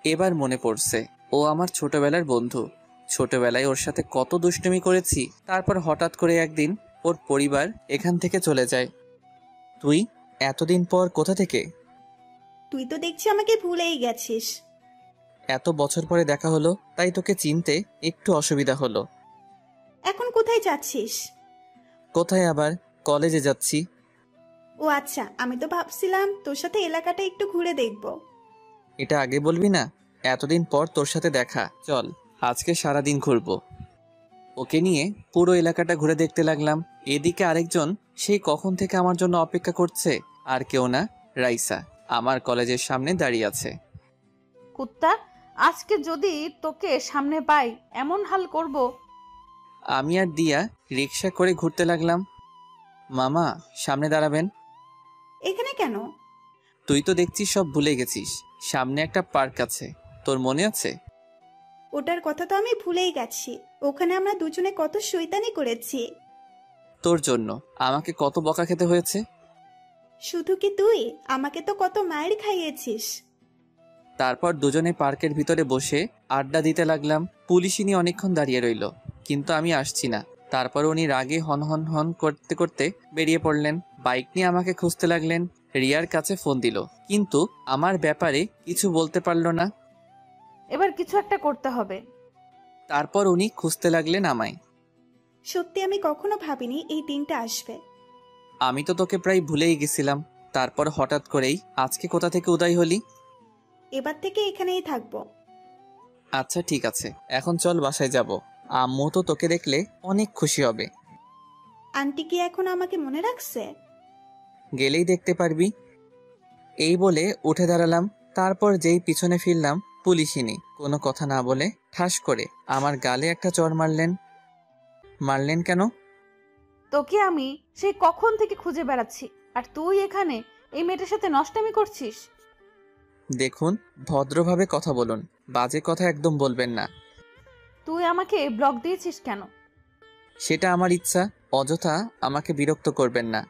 এবার মনে পড়ছে, ও আমার ছোটবেলার বন্ধু। ছোটবেলায় ওর সাথে কত দুষ্টুমি করেছি। তারপর হঠাৎ করে একদিন ওর পরিবার এখান থেকে চলে যায়। তুই এতদিন পর কোথা থেকে? তুই তো দেখছি আমাকে ভুলেই গেছিস। এত বছর পরে দেখা হলো, তাই তোকে চিনতে একটু অসুবিধা হলো। এখন কোথায় যাচ্ছিস? কোথায় আবার, কলেজে যাচ্ছি। ও ও আচ্ছা, আমি তো ভাবছিলাম তোর সাথে এলাকাটা একটু ঘুরে দেখব। এটা আগে বলবি না? এতদিন পর তোর সাথে দেখা, চল আজকে সারাদিন ঘুরবো। ওকে নিয়ে পুরো এলাকাটা ঘুরে দেখতে লাগলাম। এদিকে আরেকজন সেই কখন থেকে আমার জন্য অপেক্ষা করছে, আর কেউ না, রাইসা আমার কলেজের সামনে দাঁড়িয়ে আছে। কুত্তা, আজকে যদি তোকে সামনে পাই এমন হাল করব। আমি আর দিয়া রিক্সা করে ঘুরতে লাগলাম। মামা সামনে দাঁড়াবেন। এখানে কেন? তুই তো দেখছিস সব ভুলে গেছিস, সামনে একটা পার্ক আছে, তোর মনে আছে? ওটার কথা তো আমি ভুলেই গেছি। ওখানে আমরা দুজনে কত শয়তানি করেছি। তোর জন্য আমাকে কত বকা খেতে হয়েছে। শুধু কি তুই, আমাকে তো কত মায়ের খাইয়েছিস। তারপর দুজনে পার্কের ভিতরে বসে আড্ডা দিতে লাগলাম। পুলিশিনী অনেকক্ষণ দাঁড়িয়ে রইল, কিন্তু আমি আসছি না। তারপর উনি রাগে হন হন হন করতে করতে বেরিয়ে পড়লেন। বাইক নিয়ে আমাকে খুঁজতে লাগলেন। রিয়ার কাছে ফোন দিল, কিন্তু আমার ব্যাপারে কিছু বলতে পারলো না। এবার কিছু একটা করতে হবে। তারপর উনি খুঁজতে লাগলেন আমায়। সত্যি আমি কখনো ভাবিনি এই দিনটা আসবে। আমি তো তোকে প্রায় ভুলেই গেছিলাম, তারপর হঠাৎ করেই আজকে কোথা থেকে উদয় হলি। এবার থেকে এখানেই থাকবো। আচ্ছা ঠিক আছে, এখন চল বাসায় যাব। আম্মু তো তোকে দেখলে অনেক খুশি হবে। আন্টি কি এখন আমাকে মনে রাখছে? গেলেই দেখতে পারবি। এই বলে উঠে দাঁড়ালাম। তারপর যেই পিছনে ফিরলাম, পুলিশিনী কোনো কথা না বলে ঠাস করে আমার গালে একটা চড় মারলেন। মারলেন কেন? তোকে আমি সেই কখন থেকে খুঁজে বেড়াচ্ছি, আর তুই এখানে এই মেয়েটার সাথে নষ্টামি করছিস। দেখুন, ভদ্রভাবে কথা বলুন, বাজে কথা একদম বলবেন না। তুই আমাকে ব্লক দিয়েছিস কেন? সেটা আমার ইচ্ছা, অযথা আমাকে বিরক্ত করবেন না।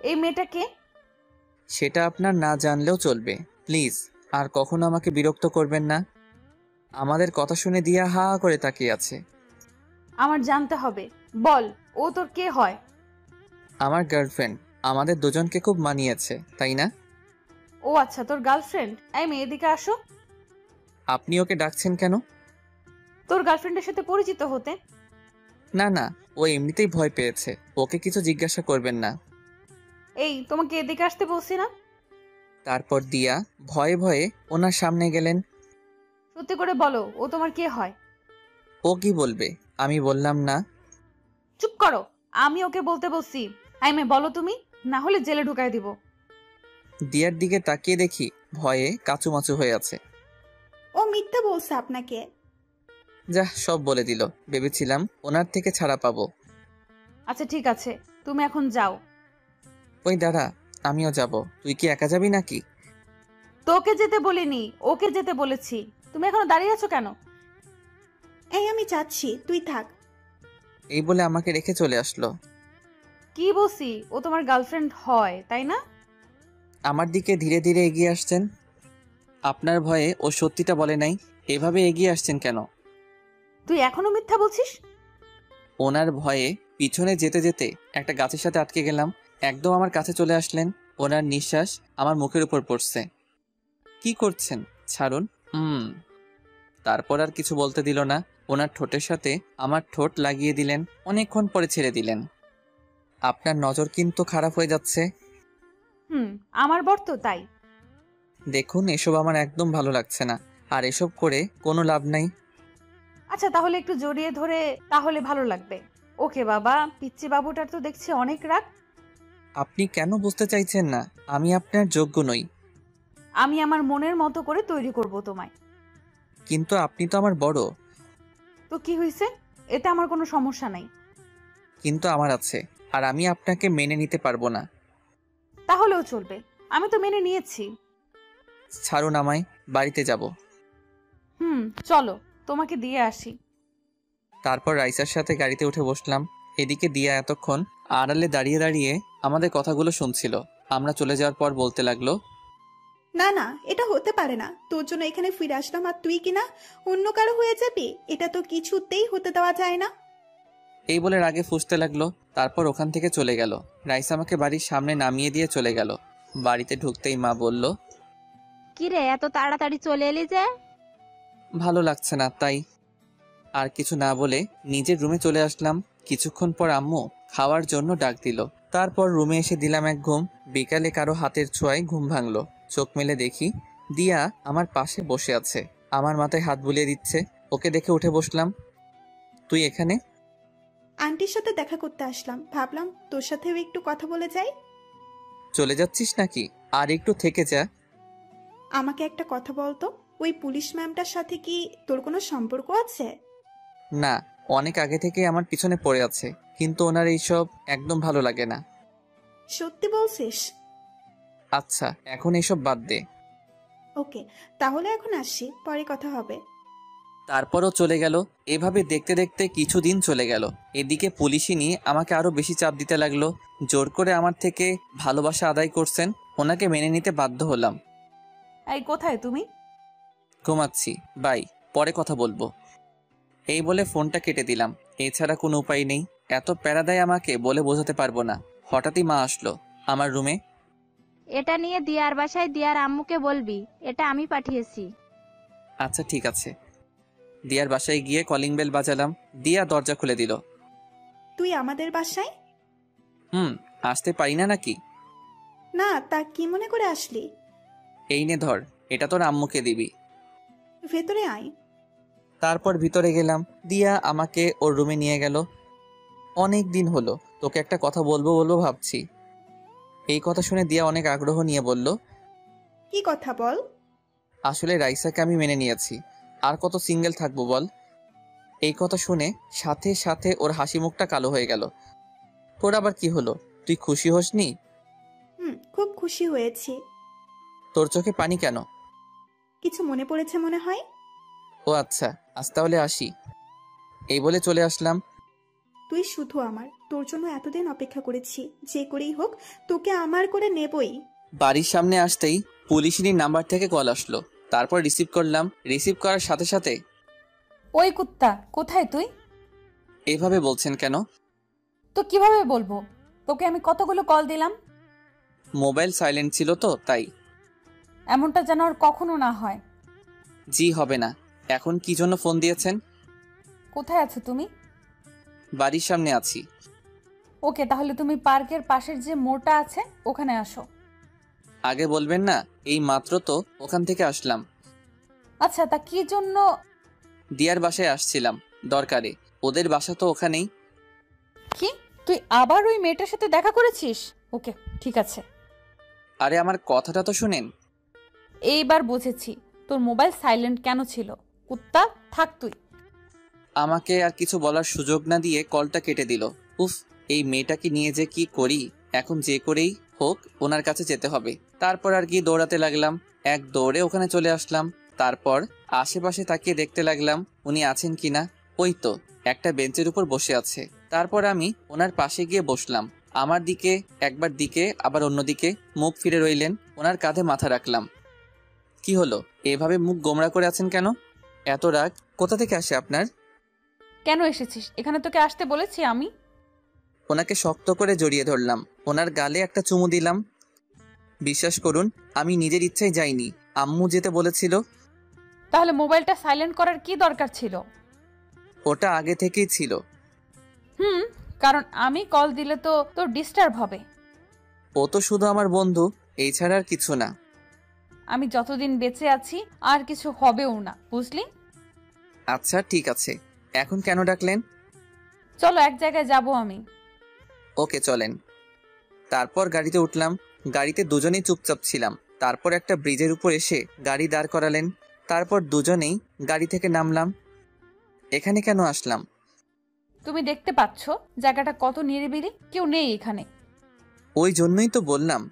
এই মেয়েটাকে? সেটা আপনার না জানলেও চলবে, প্লিজ আর কখনো আমাকে বিরক্ত করবেন না। আমাদের কথা শুনে দিয়া হা হা করে তাকিয়ে আছে। আমার জানতে হবে, বল ও তোর কে হয়? আমার গার্লফ্রেন্ড, আমাদের দুজনকে খুব মানিয়েছে, তাই না? ও আচ্ছা, তোর গার্লফ্রেন্ড। এই মেয়ে, এদিকে আসো। আপনি ওকে ডাকছেন কেন? তোর গার্লফ্রেন্ডের সাথে পরিচিত হতে। না না, ও এমনিতেই ভয় পেয়েছে, ওকে কিছু জিজ্ঞাসা করবেন না। এই, তোমাকে এদিকে আসতে বলছি না? তারপর দিয়া ভয়ে ভয়ে ওনার সামনে গেলেন। সত্যি করে বলো, ও তোমার কে হয়? ও কি বলবে? আমি বললাম না। চুপ করো, আমি ওকে বলতে বলছি। এই মেয়ে, বলো তুমি, না হলে জেলে ঢুকাই দিব। দিয়ার দিকে তাকিয়ে দেখি ভয়ে কাচুমাচু হয়ে আছে। ও মিথ্যা বলছে আপনাকে। যা, সব বলে দিল। ভেবেছিলাম ওনার থেকে ছাড়া পাবো। আচ্ছা ঠিক আছে, তুমি এখন যাও। ওই দাঁড়া, আমিও যাব। তুই কি একা যাবি নাকি? তোকে যেতে বলিনি, ওকে যেতে বলেছি। তুমি এখনো দাঁড়িয়ে আছো কেন? এই আমি যাচ্ছি, তুই থাক। এই বলে আমাকে রেখে চলে আসলো। কি বলছি, ও তোমার গার্লফ্রেন্ড হয়, তাই না? আমার দিকে ধীরে ধীরে এগিয়ে আসছেন। আপনার ভয়ে ও সত্যিটা বলে নাই, এভাবে এগিয়ে আসছেন কেন? তুই এখনো মিথ্যা বলছিস? ওনার ভয়ে পিছনে যেতে যেতে একটা গাছের সাথে আটকে গেলাম। একদম আমার কাছে চলে আসলেন। ওনার নিঃশ্বাস আমার মুখের উপর পড়ছে। কি করছেন? ছাড়ুন। তারপর আর কিছু বলতে দিল না। ওনার ঠোঁটের সাথে আমার ঠোঁট লাগিয়ে দিলেন। অনেকক্ষণ পরে ছেড়ে দিলেন। আপনার নজর কিন্তু খারাপ হয়ে যাচ্ছে। আমার বর তো, তাই। দেখুন, এসব আমার একদম ভালো লাগছে না, আর এসব করে কোনো লাভ নাই। আচ্ছা তাহলে একটু জড়িয়ে ধরে, তাহলে ভালো লাগবে। ওকে বাবা, পিচ্চি বাবুটার তো দেখছি অনেক রাগ। আপনি কেন বুঝতে চাইছেন না? আমি আপনার যোগ্য নই। আমি আমার মনের মতো করে তৈরি করব তোমায়। কিন্তু আপনি তো আমার বড়। তো কি হয়েছে? এতে আমার কোনো সমস্যা নাই। কিন্তু আমার আছে, আর আমি আপনাকে মেনে নিতে পারবো না। তাহলেও চলবে, আমি তো মেনে নিয়েছি। ছাড়ুন আমায়, বাড়িতে যাব। চলো, তোমাকে দিয়ে আসি। তারপর রাইসার সাথে গাড়িতে উঠে বসলাম। এদিকে দিয়া এতক্ষণ আড়ালে দাঁড়িয়ে দাঁড়িয়ে আমাদের কথাগুলো শুনছিল। আমরা চলে যাওয়ার পর বলতে লাগলো, না না, এটা হতে পারে না। তোর জন্য এখানে ফিরে আসলাম, আর তুই কিনা অন্য কারো হয়ে যাবি? এটা তো কিছুতেই হতে দেওয়া যায় না। এই বলে রাগে ফুঁসতে লাগলো। তারপর ওখান থেকে চলে গেল। রাইসা আমাকে বাড়ির সামনে নামিয়ে দিয়ে চলে গেল। বাড়িতে ঢুকতেই মা বলল, কিরে এত তাড়াতাড়ি চলে এলি যে? ভালো লাগছে না তাই। আর কিছু না বলে নিজের রুমে চলে আসলাম। কিছুক্ষণ পর আম্মু খাওয়ার জন্য ডাক দিল। তারপর রুমে এসে দিলাম এক ঘুম। বিকালে কারো হাতের ছোঁয়ায় ঘুম ভাঙলো। চোখ মেলে দেখি দিয়া আমার পাশে বসে আছে, আমার মাথায় হাত বুলিয়ে দিচ্ছে। ওকে দেখে উঠে বসলাম। তুই এখানে? আন্টির সাথে দেখা করতে আসলাম, ভাবলাম তোর সাথেও একটু কথা বলে যাই। চলে যাচ্ছিস নাকি? আর একটু থেকে যা। আমাকে একটা কথা বলতো, ওই পুলিশ ম্যামটার সাথে কি তোর কোনো সম্পর্ক আছে? না, অনেক আগে থেকে আমার পিছনে পড়ে আছে, কিন্তু ওনার এইসব একদম ভালো লাগে না। সত্যি বলছিস? আচ্ছা, এখন এইসব বাদ দে। ওকে, তাহলে এখন আসছি, পরে কথা হবে। তারপরও চলে গেল। এভাবে দেখতে দেখতে কিছুদিন চলে গেল। এদিকে পুলিশই নিয়ে আমাকে আরো বেশি চাপ দিতে লাগলো। জোর করে আমার থেকে ভালোবাসা আদায় করছেন, ওনাকে মেনে নিতে বাধ্য হলাম। এই কোথায় তুমি? ঘুমাচ্ছি, বাই, পরে কথা বলবো। এই বলে ফোনটা কেটে দিলাম। এছাড়া কোনো উপায় নেই। এত প্যারা দেয় আমাকে বলে বোঝাতে পারবো না। হঠাৎই মা আসলো আমার রুমে। এটা নিয়ে দিয়ার বাসায় দিয়ার আম্মুকে বলবি, এটা আমি পাঠিয়েছি। আচ্ছা ঠিক আছে। দিয়ার বাসায় গিয়ে কলিং বেল বাজালাম। দিয়া দরজা খুলে দিল। তুই আমাদের বাসায়? আসতে পারি না নাকি? না, তা কি মনে করে আসলি? এই নে ধর, এটা তোর আম্মুকে দিবি। ভেতরে আয়। তারপর ভিতরে গেলাম। দিয়া আমাকে ওর রুমে নিয়ে গেল। অনেক দিন হলো তোকে একটা কথা বলবো বলবো ভাবছি। এই কথা শুনে দিয়া অনেক আগ্রহ নিয়ে বলল, কি কথা বল। আসলে রাইসাকে আমি মেনে নিয়েছি, আর কত সিঙ্গেল থাকবো বল। এই কথা শুনে সাথে সাথে ওর হাসি মুখটা কালো হয়ে গেল। তোর আবার কি হলো? তুই খুশি হসনি? খুব খুশি হয়েছি। তোর চোখে পানি কেন? কিছু মনে পড়েছে মনে হয়। ও আচ্ছা, আজ তাহলে আসি। এই বলে চলে আসলাম। তুই শুধু আমার, তোর জন্য এতদিন অপেক্ষা করেছি, যে করেই হোক তোকে আমার করে নেবই। বাড়ির সামনে আসতেই পুলিশের নাম্বার থেকে কল আসলো। তারপর রিসিভ করলাম। রিসিভ করার সাথে সাথে, ওই কুত্তা, কোথায় তুই? এভাবে বলছেন কেন? তো কিভাবে বলবো? তোকে আমি কতগুলো কল দিলাম। মোবাইল সাইলেন্ট ছিল তো তাই। এমনটা যেন আর কখনো না হয়। জি হবে না। এখন কি জন্য ফোন দিয়েছেন? কোথায় আছো তুমি? বাড়ির সামনে আছি। ওকে, তাহলে তুমি পার্কের পাশের যে মোড়টা আছে ওখানে আসো। আগে বলবেন না? এই মাত্র তো ওখান থেকে আসলাম। আচ্ছা, তা কি জন্য? দিয়ার বাসায় আসছিলাম দরকারে। ওদের বাসা তো ওখানেই। কি, তুই আবার ওই মেয়েটার সাথে দেখা করেছিস? ওকে, ঠিক আছে। আরে আমার কথাটা তো শুনেন। এইবার বুঝেছি তোর মোবাইল সাইলেন্ট কেন ছিল। কুত্তা, থাক তুই। আমাকে আর কিছু বলার সুযোগ না দিয়ে কলটা কেটে দিল। উফ, এই মেয়েটাকে নিয়ে যে কি করি। এখন যে করেই হোক ওনার কাছে যেতে হবে। তারপর আর কি দৌড়াতে লাগলাম। এক দৌড়ে ওখানে চলে আসলাম। তারপর আশেপাশে তাকিয়ে দেখতে লাগলাম উনি আছেন কিনা। ওই তো একটা বেঞ্চের উপর বসে আছে। তারপর আমি ওনার পাশে গিয়ে বসলাম। আমার দিকে একবার দিকে আবার অন্যদিকে মুখ ফিরে রইলেন। ওনার কাঁধে মাথা রাখলাম। কি হলো, এভাবে মুখ গোমড়া করে আছেন কেন? এত রাগ কোথা থেকে আসে আপনার? কেন এসেছিস এখানে? তোকে আসতে বলেছি আমি? ওনাকে শক্ত করে জড়িয়ে ধরলাম। ওনার গালে একটা চুমু দিলাম। বিশ্বাস করুন, আমি নিজের ইচ্ছায় যাইনি, আম্মু যেতে বলেছিল। তাহলে মোবাইলটা সাইলেন্ট করার কি দরকার ছিল? ওটা আগে থেকেই ছিল। কারণ আমি কল দিলে তো তোর ডিস্টার্ব হবে। ও তো শুধু আমার বন্ধু, এই ছাড়া আর কিছু না। আমি যতদিন বেঁচে আছি আর কিছু হবেও না, বুঝলি? আচ্ছা ঠিক আছে, এখন কেন ডাকলেন? চলো এক জায়গায় যাব আমি। ওকে চলেন। তারপর গাড়িতে উঠলাম। গাড়িতে দুজনেই চুপচাপ ছিলাম। তারপর একটা ব্রিজের উপর এসে গাড়ি দাঁড় করালেন। তারপর দুজনেই গাড়ি থেকে নামলাম। এখানে কেন আসলাম? তুমি দেখতে পাচ্ছ জায়গাটা কত নিরিবিলি, কেউ নেই এখানে। ওই জন্যই তো বললাম।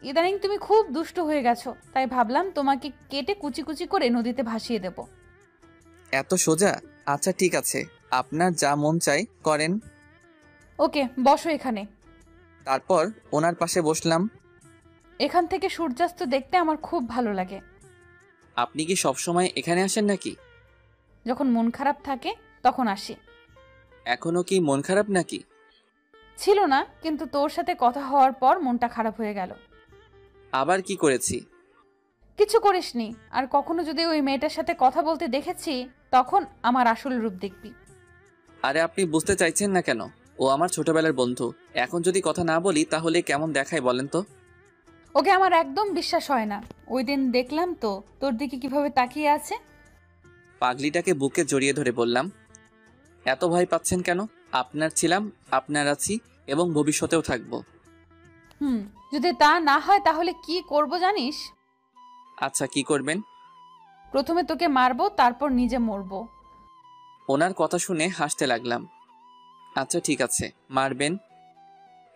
ইদানিং তুমি খুব দুষ্ট হয়ে গেছো, তাই ভাবলাম তোমাকে কেটে কুচি কুচি করে নদীতে ভাসিয়ে দেব। এত সোজা? আচ্ছা ঠিক আছে, আপনার যা মন চাই করেন। ওকে, বসো এখানে। তারপর ওনার পাশে বসলাম। এখান থেকে সূর্যাস্ত দেখতে আমার খুব ভালো লাগে। আপনি কি সবসময় এখানে আসেন নাকি? যখন মন খারাপ থাকে তখন আসি। এখনো কি মন খারাপ নাকি? ছিল না, কিন্তু তোর সাথে কথা হওয়ার পর মনটা খারাপ হয়ে গেল। আবার কি করেছি? কিছু করিসনি। আর কখনো যদি ওই মেয়েটার সাথে কথা বলতে দেখেছি, তখন আমার আসল রূপ দেখবি। আরে আপনি বুঝতে চাইছেন না কেন? ও আমার ছোটবেলার বন্ধু। এখন যদি কথা না বলি তাহলে কেমন দেখায় বলেন তো? ওকে আমার একদম বিশ্বাস হয় না। ওই দিন দেখলাম তো তোর দিকে কিভাবে তাকিয়ে আছে। পাগলিটাকে বুকে জড়িয়ে ধরে বললাম, এত ভয় পাচ্ছেন কেন? আপনার ছিলাম, আপনার আছি এবং ভবিষ্যতেও থাকবো। যদি তা না হয় তাহলে কি করব জানিস? আচ্ছা, কি করবেন? প্রথমে তোকে মারবো, তারপর নিজে মরবো। ওনার কথা শুনে হাসতে লাগলাম। আচ্ছা ঠিক আছে, মারবেন।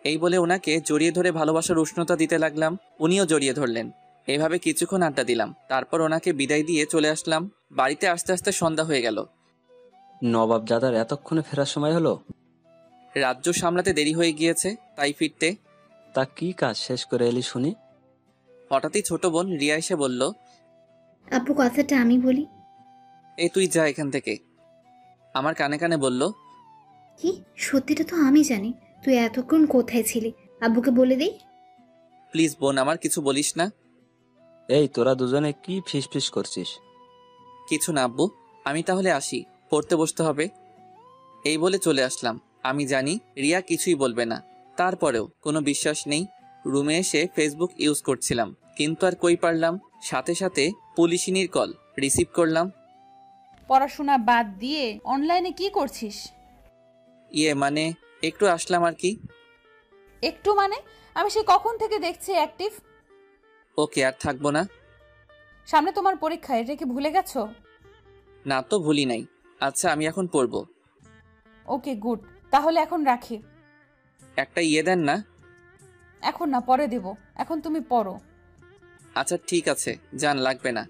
এই বলে ওনাকে জড়িয়ে ধরে ভালোবাসার উষ্ণতা দিতে লাগলাম। উনিও জড়িয়ে ধরলেন। এইভাবে কিছুক্ষণ আড্ডা দিলাম। তারপর ওনাকে বিদায় দিয়ে চলে আসলাম। বাড়িতে আস্তে আস্তে সন্ধ্যা হয়ে গেল। নবাবজাদার এতক্ষণে ফেরার সময় হলো? রাজ্য সামলাতে দেরি হয়ে গিয়েছে, তাই ফিরতে। তা কি কাজ শেষ করে এলি শুনি? হঠাৎই ছোট বোন রিয়া এসে বলল, আপু কথাটা আমি বলি। এই তুই যা এখান থেকে। আমার কানে কানে বলল, কি? সত্যিটা তো আমি জানি। তুই এতক্ষণ কোথায় ছিলি? আব্বুকে বলে দেই। প্লিজ বোন, আমার কিছু বলিস না। এই তোরা দুজনে কি ফিস ফিস করছিস? কিছু না আব্বু, আমি তাহলে আসি, পড়তে বসতে হবে। এই বলে চলে আসলাম। আমি জানি রিয়া কিছুই বলবে না, তারপরেও কোনো বিশ্বাস নেই। রুমে এসে ফেসবুক ইউজ করছিলাম, কিন্তু আর কই পারলাম। সাথে সাথে পুলিশিনীর কল রিসিভ করলাম। পড়াশোনা বাদ দিয়ে অনলাইনে কি করছিস? মানে একটু আসলাম আর কি। একটু মানে? আমি সে কখন থেকে দেখছি অ্যাক্টিভ। ওকে, আর থাকবো না। সামনে তোমার পরীক্ষা, এটা কি ভুলে গেছো? না তো ভুলি নাই। আচ্ছা, আমি এখন পড়বো। ওকে গুড, তাহলে এখন রাখি। একটা দেন না। এখন না, পরে দেব। এখন তুমি পড়ো। আচ্ছা ঠিক আছে, জান, লাগবে না।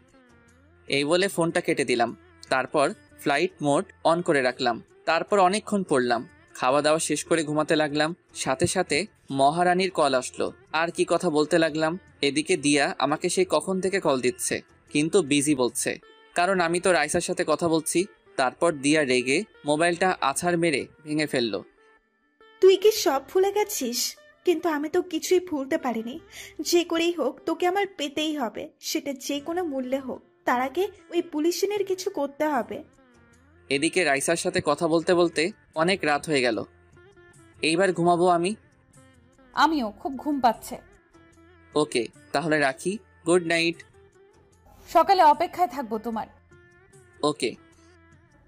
এই বলে ফোনটা কেটে দিলাম। তারপর ফ্লাইট মোড অন করে রাখলাম। তারপর অনেকক্ষণ পড়লাম। খাওয়া দাওয়া শেষ করে ঘুমাতে লাগলাম। সাথে সাথে মহারানীর কল আসলো। আর কি কথা বলতে লাগলাম। এদিকে দিয়া আমাকে সেই কখন থেকে কল দিচ্ছে, কিন্তু বিজি বলছে, কারণ আমি তো রাইসার সাথে কথা বলছি। তারপর দিয়া রেগে মোবাইলটা আছাড় মেরে ভেঙে ফেললো। তুই কি সব ভুলে গেছিস? কিন্তু আমি তো কিছুই ভুলতে পারিনি। যে করেই হোক তোকে আমার পেতেই হবে, সেটা যে কোনো মূল্যে হোক। তার আগে ওই পুলিশিনের কিছু করতে হবে। এদিকে রাইসার সাথে কথা বলতে বলতে অনেক রাত হয়ে গেল। এইবার ঘুমাবো আমি। আমিও, খুব ঘুম পাচ্ছে। ওকে, তাহলে রাখি। Good night. সকালে অপেক্ষায় থাকবো তোমার। ওকে।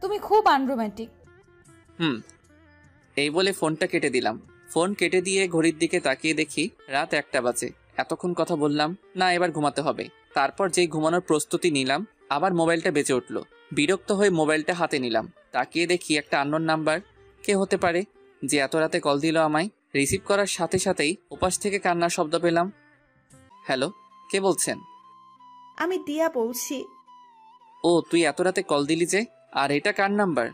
তুমি খুব আনরোম্যান্টিক। এই বলে ফোনটা কেটে দিলাম। ফোন কেটে দিয়ে ঘড়ির দিকে তাকিয়ে দেখি রাত 1টা বাজে। এতক্ষণ কথা বললাম না, এবার ঘুমাতে হবে। তারপর যেই ঘুমানোর প্রস্তুতি নিলাম, আবার মোবাইলটা বেজে উঠলো। বিরক্ত হয়ে মোবাইলটা হাতে নিলাম। তাকিয়ে দেখি একটা আননোন নাম্বার। কে হতে পারে যে এত রাতে কল দিল আমায়? রিসিভ করার সাথে সাথেই ওপাশ থেকে কান্নার শব্দ পেলাম। হ্যালো, কে বলছেন? আমি দিয়া বলছি। ও, তুই এত রাতে কল দিলি যে? আর এটা কার নাম্বার?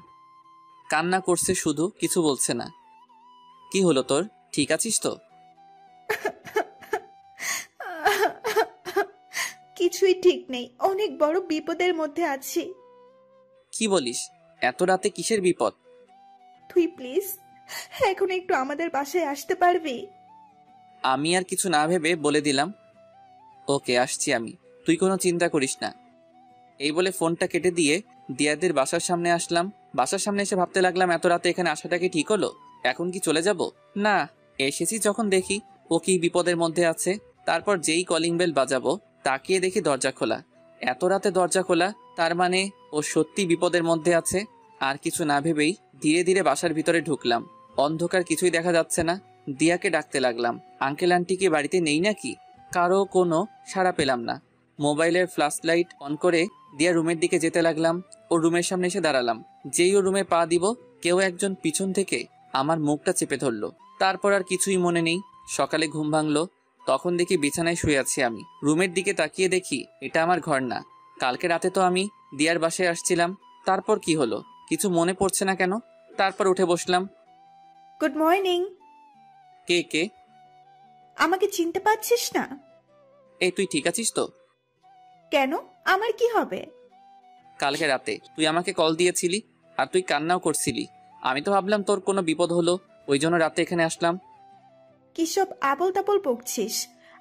কান্না করছে শুধু, কিছু বলছে না। কি হলো তোর? ঠিক আছিস তো? কিছুই ঠিক নেই, অনেক বড় বিপদের মধ্যে আছি। কি বলিস? এত রাতে কিসের বিপদ? তুই প্লিজ এখন একটু আমাদের বাসায় আসতে পারবি? আমি আর কিছু না ভেবে বলে দিলাম, ওকে আসছি আমি, তুই কোনো চিন্তা করিস না। এই বলে ফোনটা কেটে দিয়ে দিয়াদের বাসার সামনে আসলাম। বাসার সামনে এসে ভাবতে লাগলাম, এত রাতে এখানে আসাটা কি ঠিক হলো? এখন কি চলে যাব? না, এসেছি যখন দেখি ও কি বিপদের মধ্যে আছে। তারপর যেই কলিং বেল বাজাবো, তাকিয়ে দেখি দরজা খোলা। এত রাতে দরজা খোলা, তার মানে ও সত্যি বিপদের মধ্যে আছে। আর কিছু না ভেবেই ধীরে ধীরে বাসার ভিতরে ঢুকলাম। অন্ধকার, কিছুই দেখা যাচ্ছে না। দিয়াকে ডাকতে লাগলাম, আঙ্কেল আন্টি কি বাড়িতে নেই নাকি? কারো কোনো সাড়া পেলাম না। মোবাইলের ফ্ল্যাশ লাইট অন করে দিয়া রুমের দিকে যেতে লাগলাম। ও রুমের সামনে এসে দাঁড়ালাম। যেই ও রুমে পা দিব, কেউ একজন পিছন থেকে আমার মুখটা চেপে ধরলো। তারপর আর কিছুই মনে নেই। সকালে ঘুম ভাঙলো, তখন দেখি বিছানায় শুয়ে আছি আমি। রুমের দিকে তাকিয়ে দেখি এটা আমার ঘর না। কালকে রাতে তো আমি দিয়ার বাসায় আসছিলাম। তারপর কি হলো কিছু মনে পড়ছে না কেন। তারপর উঠে বসলাম। Good morning. কে কে? আমাকে চিনতে পারছিস না? এই তুই ঠিক আছিস তো? কেন, আমার কি হবে? কালকে রাতে তুই আমাকে কল দিয়েছিলি, আর তুই কান্নাও করছিলি। আমি তো ভাবলাম তোর কোনো বিপদ হলো, ওই জন্য রাতে এখানে আসলাম। কি সব আবল তাবল বকছিস?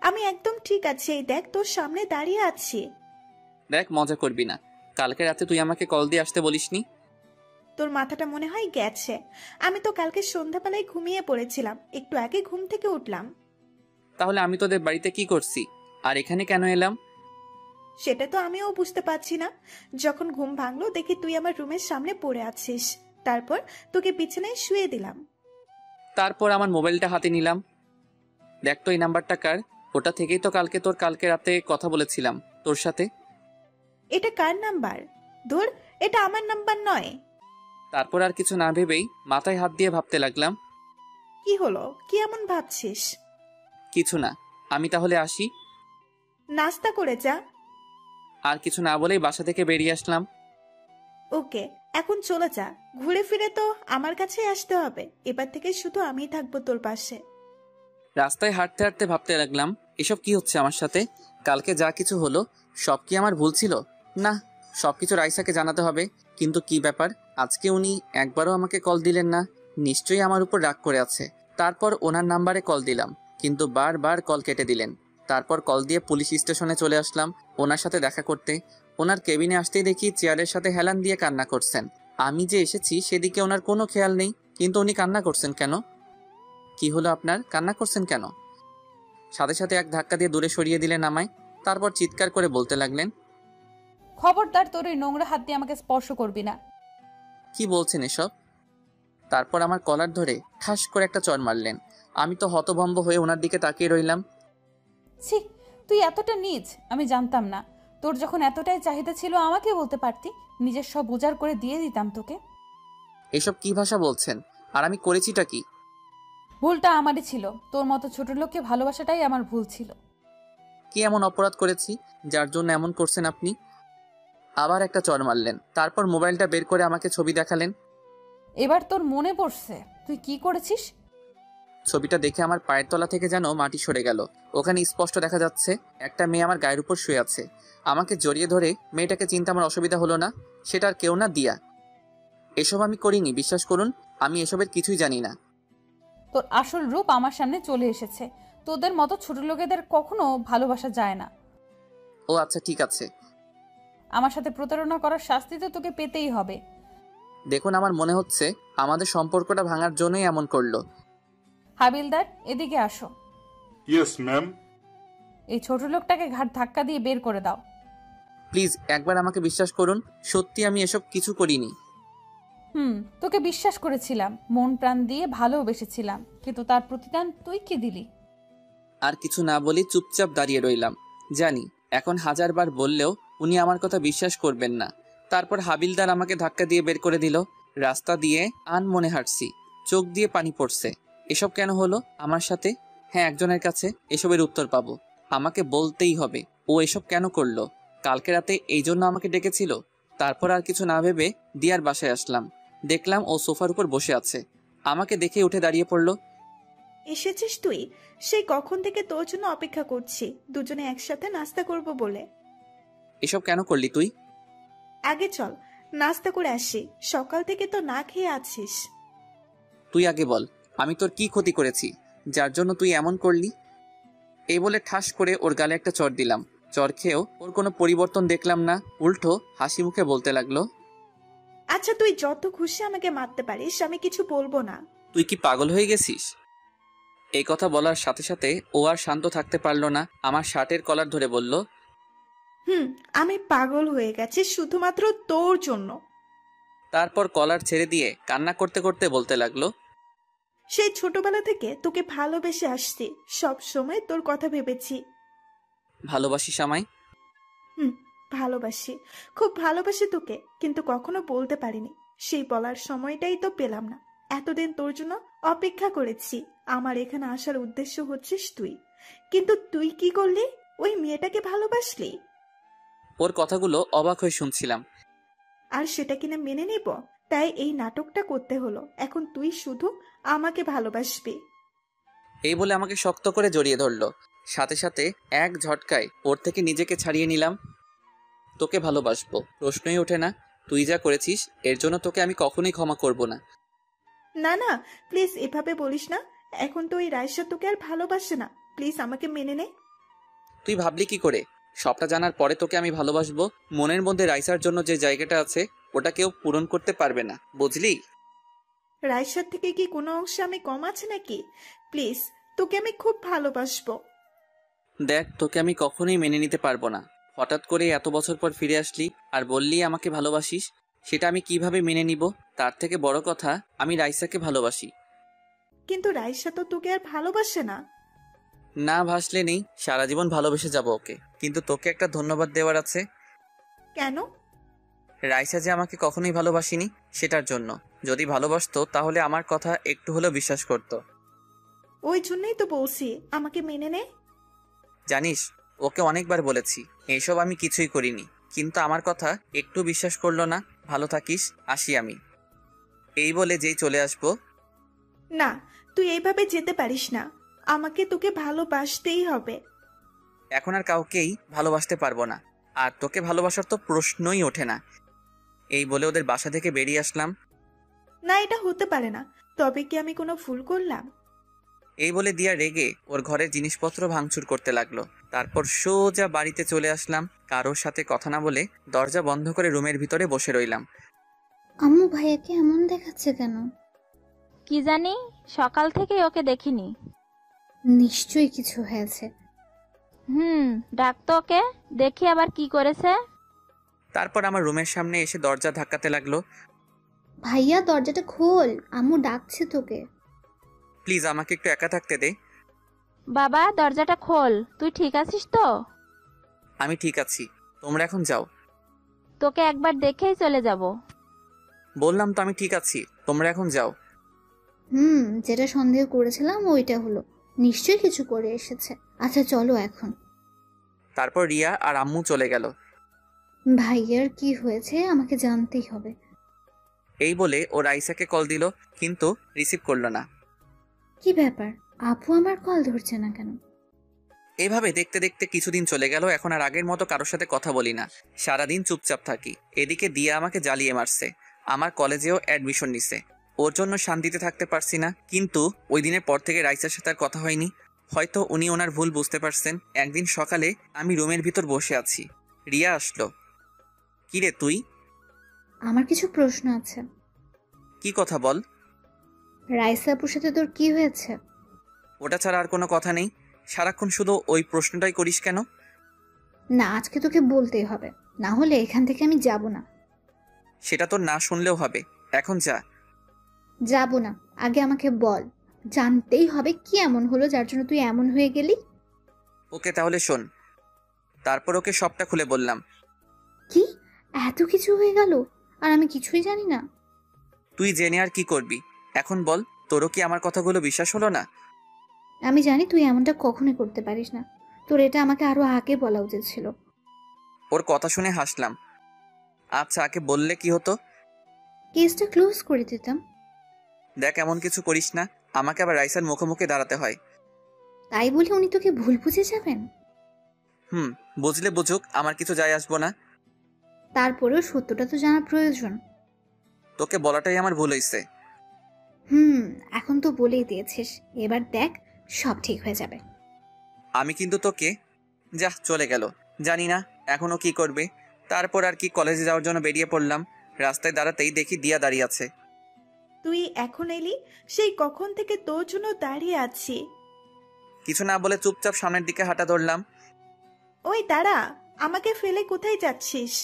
আমি একদম ঠিক আছি, এই দেখ তোর সামনে দাঁড়িয়ে আছি। দেখ, মজা করবি না। কালকে রাতে তুই আমাকে কল দিয়ে আসতে বলিসনি। তোর মাথাটা মনে হয় গেছে। আমি তো কালকে সন্ধ্যাবেলায় ঘুমিয়ে পড়েছিলাম, একটু আগে ঘুম থেকে উঠলাম। তাহলে আমি তোদের বাড়িতে কি করছি আর এখানে কেন এলাম? সেটা তো আমিও বুঝতে পারছি না। যখন ঘুম ভাঙলো দেখি তুই আমার রুমের সামনে পড়ে আছিস, তারপর তোকে বিছানায় শুয়ে দিলাম। তারপর আমার মোবাইলটা হাতে নিলাম। দেখ তো এই নাম্বারটা কার? ওটা থেকেই তো কালকে রাতে কথা বলেছিলাম তোর সাথে। এটা কার নাম্বার? ধুর, এটা আমার নাম্বার নয়। তারপর আর কিছু না ভেবেই মাথায় হাত দিয়ে ভাবতে লাগলাম। কি হলো, কি এমন ভাবছিস? কিছু না, আমি তাহলে আসি। নাস্তা করে যা। আর কিছু না বলেই বাসা থেকে বেরিয়ে আসলাম। ওকে, এখন চলে যা। ঘুরে ফিরে তো আমার কাছেই আসতে হবে। এবার থেকে শুধু আমিই থাকবো তোর পাশে। রাস্তায় হাঁটতে হাঁটতে ভাবতে লাগলাম, এসব কি হচ্ছে আমার সাথে? কালকে যা কিছু হলো সব কি আমার ভুল ছিল? না, সবকিছু রাইসাকে জানাতে হবে। কিন্তু কি ব্যাপার, আজকে উনি একবারও আমাকে কল দিলেন না। নিশ্চয়ই আমার উপর রাগ করে আছে। তারপর ওনার নাম্বারে কল দিলাম, কিন্তু বারবার কল কেটে দিলেন। তারপর কল দিয়ে পুলিশ স্টেশনে চলে আসলাম ওনার সাথে দেখা করতে। ওনার কেবিনে আসতেই দেখি চেয়ারের সাথে হেলান দিয়ে কান্না করছেন। আমি যে এসেছি সেদিকে ওনার কোনো খেয়াল নেই, কিন্তু উনি কান্না করছেন কেন? কি হলো আপনার, কান্না করছেন কেন? সাথে সাথে এক ধাক্কা দিয়ে দূরে সরিয়ে দিলেন আমায়। তারপর চিৎকার করে বলতে লাগলেন, খবরদার তোর এই নোংরা হাত দিয়ে আমাকে স্পর্শ করবি না। কি বলছেন এসব? তারপর আমার কলার ধরে ঠাস করে একটা চড় মারলেন। আমি তো হতভম্ব হয়ে ওনার দিকে তাকিয়ে রইলাম। ছি, তুই এতটা নীচ আমি জানতাম না। তোর যখন এতটাই চাহিদা ছিল আমাকে বলতে পারতি, নিজের সব উজাড় করে দিয়ে দিতাম তোকে। এসব কি ভাষা বলছেন? আর আমি করেছিটা কি? ভুলটা আমারই ছিল, তোর মতো ছোট লোককে ভালোবাসাটাই আমার ভুল ছিল। কি এমন অপরাধ করেছি যার জন্য এমন করছেন আপনি? আবার একটা চড় মারলেন। তারপর মোবাইলটা বের করে আমাকে ছবি দেখালেন। এবার তোর মনে পড়ছে তুই কি করেছিস? ছবিটা দেখে আমার পায়ের তলা থেকে যেন মাটি সরে গেল। ওখানে স্পষ্ট দেখা যাচ্ছে একটা মেয়ে আমার গায়ের উপর শুয়ে আছে। আমাকে জড়িয়ে ধরে মেয়েটাকে চিনতে আমার অসুবিধা হলো না। সেটা আর কেউ না, দিয়া। এসব আমি করিনি, বিশ্বাস করুন। আমি এসবের কিছুই জানি না। তোর আসল রূপ আমার সামনে চলে এসেছে। তোদের মতো ছোট লোকেদের কখনো ভালোবাসা যায় না। ও আচ্ছা, ঠিক আছে। আমার সাথে প্রতারণা করার শাস্তি তো তোকে পেতেই হবে। দেখুন, আমার মনে হচ্ছে আমাদের সম্পর্কটা ভাঙার জন্যই এমন করলো। হাবিলদার, এদিকে আসো। Yes ma'am. এই ছোট লোকটাকে ঘাট ধাক্কা দিয়ে বের করে দাও। প্লিজ একবার আমাকে বিশ্বাস করুন, সত্যি আমি এসব কিছু করিনি। তোকে বিশ্বাস করেছিলাম, মন প্রাণ দিয়ে ভালোবেসেছিলাম, কিন্তু তার প্রতিদান তুই কি দিলি? আর কিছু না বলি চুপচাপ দাঁড়িয়ে রইলাম। জানি এখন হাজারবার বললেও উনি আমার কথা বিশ্বাস করবেন না। তারপর হাবিলদার আমাকে ধাক্কা দিয়ে বের করে দিল। রাস্তা দিয়ে আনমনে হাঁটছি, চোখ দিয়ে পানি পড়ছে। এসব কেন হলো আমার সাথে? হ্যাঁ, একজনের কাছে এসবের উত্তর পাবো। আমাকে বলতেই হবে ও এসব কেন করলো। কালকে রাতে এই জন্য আমাকে ডেকেছিল। তারপর আর কিছু না ভেবে দিয়ার বাসায় আসলাম। দেখলাম ও সোফার উপর বসে আছে। আমাকে দেখে উঠে দাঁড়িয়ে পড়লো। এসেছিস তুই? সেই কখন থেকে তোর জন্য অপেক্ষা করছি, দুজনে একসাথে নাস্তা করব বলে। এসব কেন করলি তুই? আগে চল নাস্তা করে আসি, সকাল থেকে তো না খেয়ে আছিস। তুই আগে বল, আমি তোর কি ক্ষতি করেছি যার জন্য তুই এমন করলি? এই বলে ঠাস করে ওর গালে একটা চড় দিলাম। চড় খেয়েও ওর কোনো পরিবর্তন দেখলাম না, উল্টো হাসি মুখে বলতে লাগলো, আচ্ছা তুই যত খুশি আমাকে মারতে পারিস, আমি কিছু বলবো না। তুই কি পাগল হয়ে গেছিস? এই কথা বলার সাথে সাথে ও আর শান্ত থাকতে পারলো না। আমার শার্টের কলার ধরে বলল, আমি পাগল হয়ে গেছি শুধুমাত্র তোর জন্য। তারপর কলার ছেড়ে দিয়ে কান্না করতে করতে বলতে লাগলো, সেই ছোটবেলা থেকে তোকে ভালোবেসে আসছি, সব সময় তোর কথা ভেবেছি। ভালোবাসিস আমায়? ভালোবাসি, খুব ভালোবাসি তোকে, কিন্তু কখনো বলতে পারিনি। সেই বলার সময়টাই তো পেলাম না। এতদিন তোর জন্য অপেক্ষা করেছি। আমার এখানে আসার উদ্দেশ্য হচ্ছিস তুই, কিন্তু তুই কি করলি? ওই মেয়েটাকে ভালোবাসলি। ওর কথাগুলো অবাক হয়ে শুনছিলাম। আর সেটা কিনা মেনে নেব? তাই এই নাটকটা করতে হলো। এখন তুই শুধু আমাকে ভালোবাসবি। এই বলে আমাকে শক্ত করে জড়িয়ে ধরলো। সাথে সাথে এক ঝটকায় ওর থেকে নিজেকে ছাড়িয়ে নিলাম। তোকে ভালোবাসবো প্রশ্নই ওঠে না। তুই যা করেছিস এর জন্য তোকে আমি কখনোই ক্ষমা করব না। না না, প্লিজ এভাবে বলিস না। এখন তো ওই রাইসা তোকে আর ভালোবাসে না। প্লিজ আমাকে মেনে নে। তুই ভাবলি কি করে সবটা জানার পরে তোকে আমি ভালোবাসবো। মনের মধ্যে রাইসার জন্য যে জায়গাটা আছে ওটা কেউ পূরণ করতে পারবে না, বুঝলি? রাইসার থেকে কি কোনো অংশে আমি কম আছে নাকি? প্লিজ, তোকে আমি খুব ভালোবাসবো। দেখ, তোকে আমি কখনোই মেনে নিতে পারবো না। হঠাৎ করে এত বছর পর ফিরে আসলি আর বললি আমাকে ভালোবাসিস, সেটা আমি কিভাবে মেনে নিব? তার থেকে বড় কথা, আমি রাইসাকে ভালোবাসি। কিন্তু রাইসা তো তোকে আর ভালোবাসে না। না ভাসলে নেই, সারা জীবন ভালোবেসে যাব ওকে। কিন্তু তোকে একটা ধন্যবাদ দেওয়ার আছে। কেন? রাইসা যে আমাকে কখনোই ভালোবাসিনি সেটার জন্য। যদি ভালোবাসতো তাহলে আমার কথা একটু হলেও বিশ্বাস করতো। ওই জন্যই তো বলছি আমাকে মেনে নে। জানিস, ওকে অনেকবার বলেছি এইসব আমি কিছুই করিনি, কিন্তু আমার কথা একটু বিশ্বাস করলো না। ভালো থাকিস, আসি আমি। এই বলে যেই চলে আসবো। না, তুই এইভাবে যেতে পারিস না। আমাকে তোকে ভালোবাসতেই হবে। এখন আর কাউকেই ভালোবাসতে পারবো না, আর তোকে ভালোবাসার তো প্রশ্নই ওঠে না। এই বলে ওদের বাসা থেকে বেরিয়ে আসলাম। না, এটা হতে পারে না। তবে কি আমি কোনো ভুল করলাম? এই বলে দিয়া রেগে ওর ঘরের জিনিসপত্র ভাঙচুর করতে লাগলো। তারপর সোজা বাড়িতে চলে আসলাম। কারোর সাথে কথা না বলে দরজা বন্ধ করে রুমের ভিতরে বসে রইলাম। আম্মু ভাইয়াকে এমন দেখাচ্ছে কেন? কি জানি, সকাল থেকে ওকে দেখিনি। নিশ্চয়ই কিছু হয়েছে। ডাক তো ওকে, দেখি আবার কি করেছে। তারপর আমার রুমের সামনে এসে দরজা ধাক্কাতে লাগলো। ভাইয়া দরজাটা খোল, আম্মু ডাকছে তোকে। প্লিজ আমাকে একটু একা থাকতে দে। বাবা দরজাটা খোল, তুই ঠিক আছিস তো? আমি ঠিক আছি, তোমরা এখন যাও। তোকে একবার দেখেই চলে যাব। বললাম তো আমি ঠিক আছি, তোমরা এখন যাও। যেটা সন্দেহ করেছিলাম ওইটা হলো, নিশ্চয়ই কিছু করে এসেছে। আচ্ছা চলো এখন। তারপর রিয়া আর আম্মু চলে গেল। ভাইয়ার কি হয়েছে আমাকে জানতেই হবে। এই বলে ও রাইসাকে কল দিল, কিন্তু রিসিভ করলো না। কি ব্যাপার, আপু আমার কল ধরছে না কেন? এইভাবে দেখতে দেখতে কিছুদিন চলে গেল। এখন আর আগের মতো কারোর সাথে কথা বলি না, সারাদিন চুপচাপ থাকি। এদিকে দিয়া আমাকে জ্বালিয়ে মারছে, আমার কলেজেও অ্যাডমিশন নিছে। ওর জন্য শান্তিতে থাকতে পারছি না। কিন্তু ওই দিনের পর থেকে রাইসার সাথে আর কথা হয়নি। হয়তো উনি ওনার ভুল বুঝতে পারছেন। একদিন সকালে আমি রুমের ভিতর বসে আছি, রিয়া আসলো। কিরে তুই? আমার কিছু প্রশ্ন আছে। কি কথা বল। রাইসা আপুর সাথে তোর কি হয়েছে? ওটা ছাড়া আর কোনো কথা নেই। সারাক্ষণ শুধু ওই প্রশ্নটাই করিস কেন? না, আজকে তোকে বলতেই হবে, না হলে এখান থেকে আমি যাব না। সেটা তো না শুনলেও হবে, এখন যা। যাব না, আগে আমাকে বল। জানতেই হবে কি এমন হলো যার জন্য তুই এমন হয়ে গেলি। ওকে তাহলে শোন। তারপর ওকে সবটা খুলে বললাম। কি এত কিছু হয়ে গেল আর আমি কিছুই জানি না? তুই জেনে আর কি করবি? এখন বল, তোরও কি আমার কথাগুলো বিশ্বাস হলো না? আমি জানি তুই এমনটা কখনোই করতে পারিস না, তোর এটা আমাকে আরো আগে বলা উচিত ছিল। ওর কথা শুনে হাসলাম। আচ্ছা, আগে বললে কি হতো? কেসটা ক্লোজ করে দিতাম। দেখ, এমন কিছু করিস না, আমাকে আবার রাইসার মুখোমুখি দাঁড়াতে হয়। তাই বলে উনি তোকে ভুল বুঝে যাবেন? বুঝলে বুঝুক, আমার কিছু যায় আসবো না। তারপরেও সত্যটা তো জানা প্রয়োজন। তোকে বলাটাই আমার ভুল হয়েছে। এখন তো বলেই দিয়েছিস, এবার দেখ সব ঠিক হয়ে যাবে। আমি কিন্তু তোকে। যা, চলে গেল। জানি না এখনো কি করবে। তারপর আর কি, কলেজে যাওয়ার জন্য বেরিয়ে পড়লাম। রাস্তায় দাঁড়াতেই দেখি দিয়া দাঁড়িয়ে আছে। তুই এখন এলি? সেই কখন থেকে তোর জন্য দাঁড়িয়ে আছি। কিছু না বলে চুপচাপ সামনের দিকে হাঁটা ধরলাম। ওই দাঁড়া, আমাকে ফেলে কোথায় যাচ্ছিস?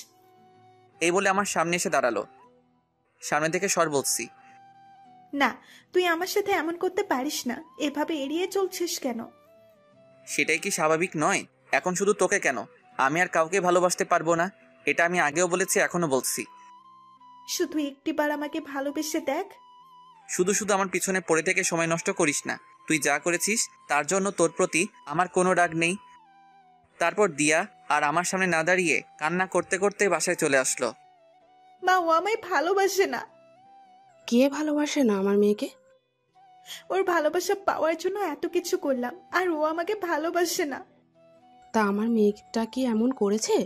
এই বলে আমার সামনে এসে দাঁড়ালো। সামনে থেকে সর বলছি। না, তুই আমার সাথে এমন করতে পারিস না। এভাবে এড়িয়ে চলছিস কেন? সেটাই কি স্বাভাবিক নয়? এখন শুধু তোকে কেন, আমি আর কাউকে ভালোবাসতে পারবো না। এটা আমি আগেও বলেছি, এখনো বলছি। শুধু একটিবার আমাকে ভালোবেসে দেখ। শুধু শুধু আমার পিছনে পড়ে থেকে সময় নষ্ট করিস না। তুই যা করেছিস তার জন্য তোর প্রতি আমার কোনো রাগ নেই। তারপর দিয়া আর আমার সামনে না দাঁড়িয়ে কান্না করতে করতে বাসায় চলে আসলো। মা, ও আমায় ভালোবাসে না। কে ভালোবাসে না আমার মেয়েকে? ওর ভালোবাসা পাওয়ার জন্য এত কিছু করলাম, আর ও আমাকে ভালোবাসে না। তা আমার মেয়েটা কি এমন করেছে?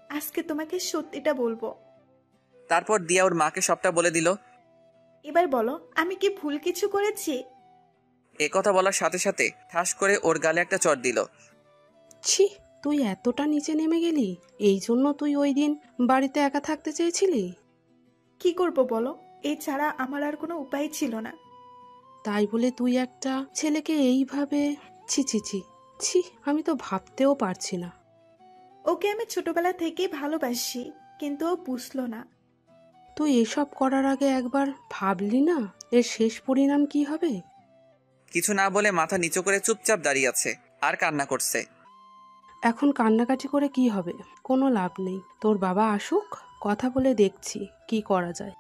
আজকে তোমাকে সত্যিটা বলবো। তারপর দিয়া ওর মাকে সবটা বলে দিল। এবার বলো, আমি কি ভুল কিছু করেছি? এ কথা বলার সাথে সাথে ঠাস করে ওর গালে একটা চড় দিল। ছি, তুই এতটা নিচে নেমে গেলি? এই জন্য তুই ওই দিন বাড়িতে একা থাকতে চেয়েছিলি? কি করব বলো, এছাড়া আমার আর কোনো উপায় ছিল না। তাই বলে তুই একটা ছেলেকে এইভাবে? ছি ছি ছি ছি, আমি তো ভাবতেও পারছি না। ওকে আমি ছোটবেলা থেকেই ভালোবাসি, কিন্তু ও বুঝলো না। তুই এসব করার আগে একবার ভাবলি না এর শেষ পরিণাম কি হবে? কিছু না বলে মাথা নিচু করে চুপচাপ দাঁড়িয়ে আছে আর কান্না করছে। এখন কান্নাকাটি করে কি হবে? কোনো লাভ নেই। তোর বাবা আসুক, কথা বলে দেখছি কি করা যায়।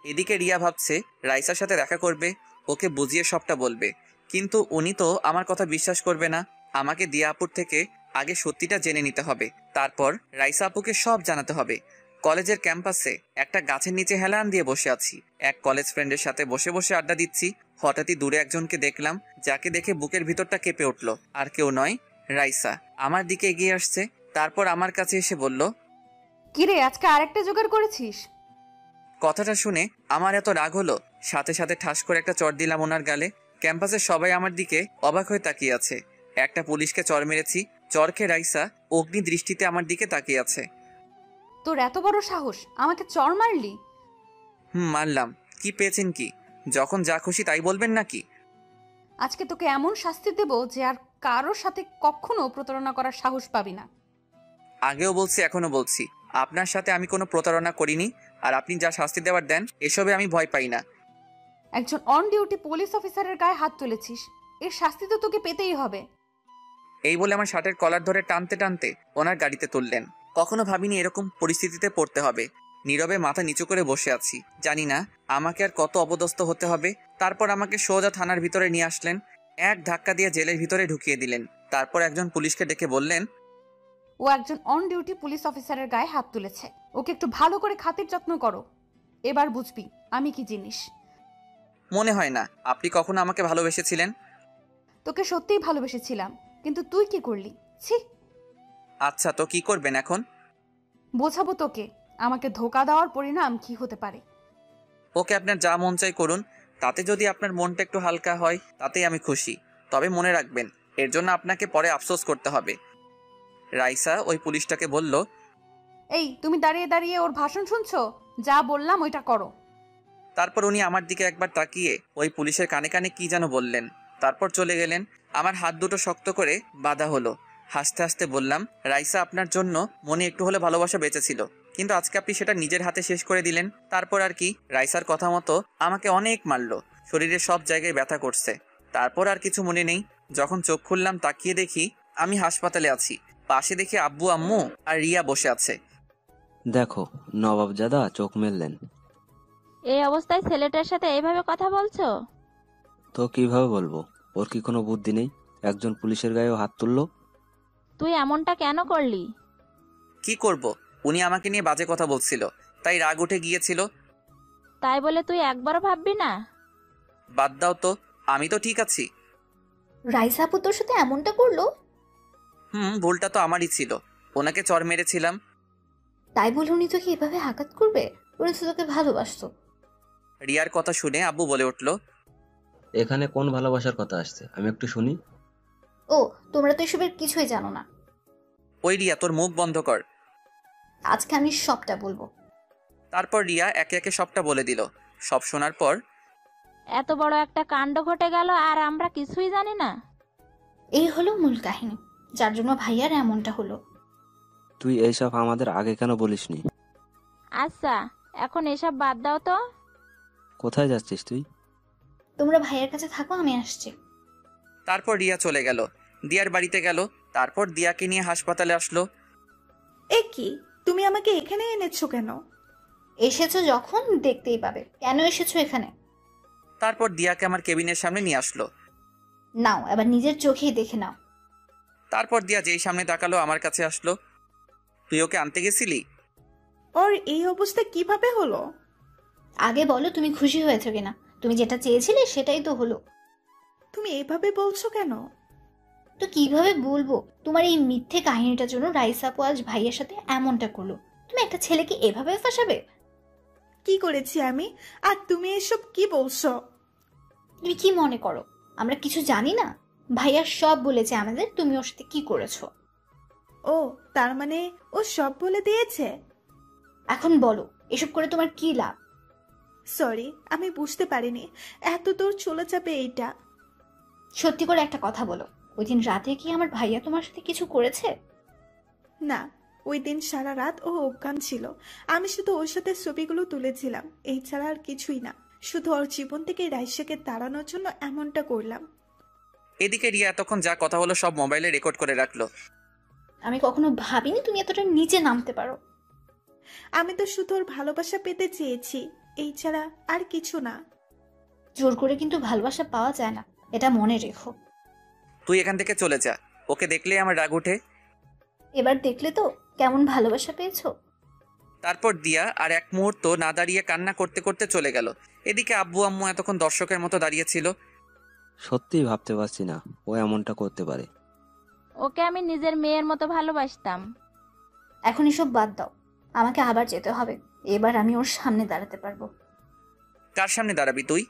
এদিকে রিয়া ভাবছে রাইসার সাথে দেখা করবে, ওকে বুঝিয়ে সবটা বলবে, কিন্তু উনি তো আমার কথা বিশ্বাস করবে না। আমাকে দিয়া আপুর থেকে আগে সত্যিটা জেনে নিতে হবে, তারপর রাইসা আপুকে সব জানাতে হবে। কলেজের ক্যাম্পাসে একটা গাছের নিচে হেলান দিয়ে বসে আছি, এক কলেজ ফ্রেন্ডের সাথে বসে বসে আড্ডা দিচ্ছি। হঠাৎই দূরে একজনকে দেখলাম, যাকে দেখে বুকের ভিতরটা কেঁপে উঠল। আর কেউ নয়, রাইসা আমার দিকে এগিয়ে আসছে। তারপর আমার কাছে এসে বলল, কিরে আজকে আরেকটা জোগাড় করেছিস? কথাটা শুনে আমার এত রাগ হলো, সাথে সাথে ঠাস করে একটা চড় দিলাম ওনার গালে। ক্যাম্পাসের সবাই আমার দিকে অবাক হয়ে তাকিয়ে আছে। একটা পুলিশকে চড় মেরেছি, চড় খেয়ে রাইসা অগ্নি দৃষ্টিতে আমার দিকে তাকিয়ে আছে। তোর এত বড় সাহস, আমাকে চড় মারলি? মারলাম। কি পেয়েছেন কি? যখন যা খুশি তাই বলবেন নাকি? আজকে তোকে এমন শাস্তি দেব যে আর কারোর সাথে কখনো প্রতারণা করার সাহস পাবি না। আগেও বলছি, এখনো বলছি, আপনার সাথে আমি কোনো প্রতারণা করিনি। আর আপনি যা শাস্তি দেওয়ার দেন, এসবে আমি ভয় পাই না। একজন অন ডিউটি পুলিশ অফিসারের গায়ে হাত তুলেছিস, এর শাস্তি তো তোকে পেতেই হবে। এই বলে আমার শার্টের কলার ধরে টানতে টানতে ওনার গাড়িতে তুললেন। কখনো ভাবিনি এরকম পরিস্থিতিতে পড়তে হবে। নীরবে মাথা নিচু করে বসে আছি, জানি না আমাকে আর কত অপদস্থ হতে হবে। তারপর আমাকে সোজা থানার ভিতরে নিয়ে আসলেন, এক ধাক্কা দিয়ে জেলের ভিতরে ঢুকিয়ে দিলেন। তারপর একজন পুলিশকে ডেকে বললেন, ও একজন অন ডিউটি পুলিশ অফিসারের গায়ে হাত তুলেছে, ওকে একটু ভালো করে খাতির যত্ন করো, এবার বুঝবি আমি কি জিনিস। মনে হয় না আপনি কখনো আমাকে ভালোবেসেছিলেন। তোকে সত্যিই ভালোবেসেছিলাম, কিন্তু তুই কি করলি? ছি। আচ্ছা, তো কি করবেন এখন? বোঝাবো তোকে আমাকে ধোকা দেওয়ার পরিণাম কি হতে পারে। ওকে, আপনার যা মন চাই করুন, তাতে যদি আপনার মনটা একটু হালকা হয় তাতেই আমি খুশি। তবে মনে রাখবেন, এর জন্য আপনাকে পরে আফসোস করতে হবে। রাইসা ওই পুলিশটাকে বলল, এই তুমি দাঁড়িয়ে দাঁড়িয়ে ওর ভাষণ শুনছো? যা বললাম ওইটা করো। তারপর উনি আমার দিকে একবার তাকিয়ে ওই পুলিশের কানে কানে কি যেন বললেন, তারপর চলে গেলেন। আমার হাত দুটো শক্ত করে বাঁধা হলো। হাসতে হাসতে বললাম, রাইসা আপনার জন্য মনে একটু হলে ভালোবাসা বেঁচেছিল, কিন্তু আজকে আপনি সেটা নিজের হাতে শেষ করে দিলেন। তারপর আর কি, রাইসার কথা মতো আমাকে অনেক মারলো, শরীরের সব জায়গায় ব্যথা করছে। তারপর আর কিছু মনে নেই। যখন চোখ খুললাম তাকিয়ে দেখি আমি হাসপাতালে আছি। পাশে দেখি আব্বু আম্মু আর রিয়া বসে আছে। দেখো, নবাবজাদা চোখ মেললেন। এই অবস্থায় ছেলেটার সাথে এইভাবে কথা বলছো? তো কিভাবে বলবো? ওর কি কোনো বুদ্ধি নেই? একজন পুলিশের গায়েও হাত তুললো। তুই এমনটা কেন করলি? কি করব, উনি আমাকে নিয়ে বাজে কথা বলছিল, তাই রাগ উঠে গিয়েছিল। তাই বলে তুই একবারও ভাববি না? বাদ দাও তো, আমি তো ঠিক আছি। রাইসা আপু তোর সাথে এমনটা করলো? ভুলটা তো আমারই ছিল, ওনাকে চড় মেরেছিলাম। তাই বলে উনি তোকে এভাবে আঘাত করবে? উনি তো তোকে ভালোবাসতো। রিয়ার কথা শুনে আব্বু বলে উঠল, এখানে কোন ভালোবাসার কথা আসছে, আমি একটু শুনি। ও, তোমরা তো এসবের কিছুই জানো না। ওই রিয়া, তোর মুখ বন্ধ কর, আজকে আমি সবটা বলবো। তারপর রিয়া একে একে সবটা বলে দিল। সব শোনার পর, এত বড় একটা কাণ্ড ঘটে গেল আর আমরা কিছুই জানি না। এই হলো মূল কাহিনী, যার জন্য ভাইয়ার এমনটা হলো। তুই এইসব আমাদের আগে কেন বলিসনি? আচ্ছা, এখন এসব বাদ দাও তো। কোথায় যাচ্ছিস তুই? তোমরা ভাইয়ার কাছে থাকো, আমি আসছি। তারপর রিয়া চলে গেল, দিয়ার বাড়িতে গেল। তারপর দিয়াকে নিয়ে হাসপাতালে আসলো। এ কি, তুমি আমাকে এখানে এনেছো কেন? এসেছো যখন দেখতেই পাবে। কেন এসেছো এখানে? তারপর দিয়াকে আমার কেবিনের সামনে নিয়ে আসলো। নাও, এবার নিজের চোখেই দেখে নাও। তারপর দিয়া যেই সামনে তাকালো আমার কাছে আসলো। তুই ওকে আনতে গেছিলি? ওর এই অবস্থা কিভাবে হলো? আগে বলো তুমি খুশি হয়েছো কিনা? তুমি যেটা চেয়েছিলে সেটাই তো হলো। তুমি এভাবে বলছো কেন? তো কিভাবে বলবো? তোমার এই মিথ্যে কাহিনীটার জন্য রাইসা আপু আজ ভাইয়ের সাথে এমনটা করলো। তুমি একটা ছেলেকে এভাবে ফাঁসাবে? কি করেছি আমি? আর তুমি এসব কি বলছো? তুমি কি মনে করো আমরা কিছু জানি না? ভাইয়া সব বলেছে আমাদের, তুমি ওর সাথে কি করেছো। ও তার মানে ও সব বলে দিয়েছে? এখন বলো, এসব করে তোমার কি লাভ? সরি, আমি বুঝতে পারিনি এত দূর চলে যাবে এইটা। সত্যি করে একটা কথা বলো, ওই দিন রাতে কি আমার ভাইয়া তোমার সাথে কিছু করেছে? না, ওই দিন সারা রাত ও অজ্ঞান ছিল। আমি শুধু ওর সাথে ছবিগুলো তুলেছিলাম, এই ছাড়া আর কিছুই না। শুধু ওর জীবন থেকে রাইসাকে তাড়ানোর জন্য এমনটা করলাম। এদিকে রিয়া এতক্ষণ যা কথা হলো সব মোবাইলে রেকর্ড করে রাখলো। আমি কখনো ভাবিনি তুমি এতটা নিচে নামতে পারো। আমি তো শুধু ওর ভালোবাসা পেতে চেয়েছি, এই ছাড়া আর কিছু না। জোর করে কিন্তু ভালোবাসা পাওয়া যায় না, এটা মনে রেখো। তুই এখান থেকে চলে যা, ওকে দেখলে আমার রাগ ওঠে। এবার দেখলে তো কেমন ভালোবাসা পেয়েছো। তারপর দিয়া আর এক মুহূর্ত না দাঁড়িয়ে কান্না করতে করতে চলে গেল। এদিকে আব্বু আম্মু এতক্ষণ দর্শকের মতো দাঁড়িয়েছিল। সত্যিই ভাবতে পারছি না ও এমনটা করতে পারে। ওকে আমি নিজের মেয়ের মতো ভালোবাসতাম। এখন এসব বাদ দাও, আমাকে আবার যেতে হবে। এবার আমি ওর সামনে দাঁড়াতে পারবো। কার সামনে দাঁড়াবি তুই?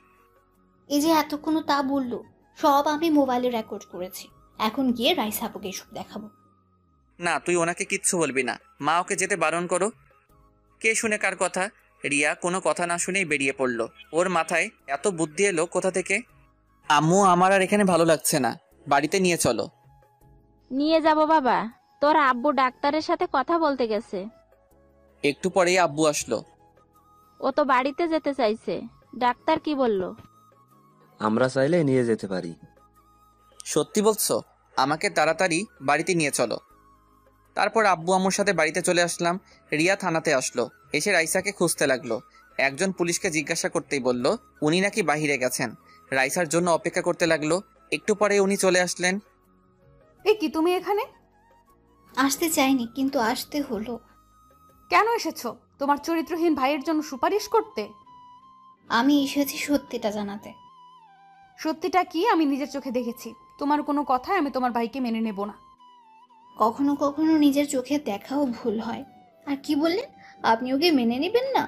এই যে এতক্ষণ তা বললো, সব আমি মোবাইলে রেকর্ড করেছি। এখন গিয়ে রাইসা আপুকে এসব দেখাবো। না, তুই ওনাকে কিচ্ছু বলবি না, মা ওকে যেতে বারণ করো। কে শুনে কার কথা? রিয়া কোনো কথা না শুনেই বেরিয়ে পড়লো। ওর মাথায় এত বুদ্ধি এলো কোথা থেকে? আম্মু, আমার আর এখানে ভালো লাগছে না, বাড়িতে নিয়ে চলো। নিয়ে যাব বাবা, তোর আব্বু ডাক্তারের সাথে কথা বলতে গেছে। একটু পরেই আব্বু আসলো। ও তো বাড়িতে যেতে চাইছে, ডাক্তার কি বলল? আমরা চাইলে নিয়ে যেতে পারি। সত্যি বলছো? আমাকে তাড়াতাড়ি বাড়িতে নিয়ে চলো। তারপর আব্বু আম্মুর সাথে বাড়িতে চলে আসলাম। রিয়া থানাতে আসলো, এসে রাইসাকে খুঁজতে লাগলো। একজন পুলিশকে জিজ্ঞাসা করতেই বলল উনি নাকি বাহিরে গেছেন। রাইসার জন্য অপেক্ষা করতে লাগলো। একটু পরে উনি চলে আসলেন। এ কি, তুমি এখানে? আসতে চাইনি, কিন্তু আসতে হলো। কেন এসেছো? তোমার চরিত্রহীন ভাইয়ের জন্য সুপারিশ করতে? আমি এসেছি সত্যিটা জানাতে। সত্যিটা কি আমি নিজের চোখে দেখেছি। তোমার কোনো কথাই আমি তোমার ভাইকে মেনে নেব না। কখনো কখনো নিজের চোখে দেখাও ভুল হয়। আর কি বললেন, আপনি ওকে মেনে নেবেন না?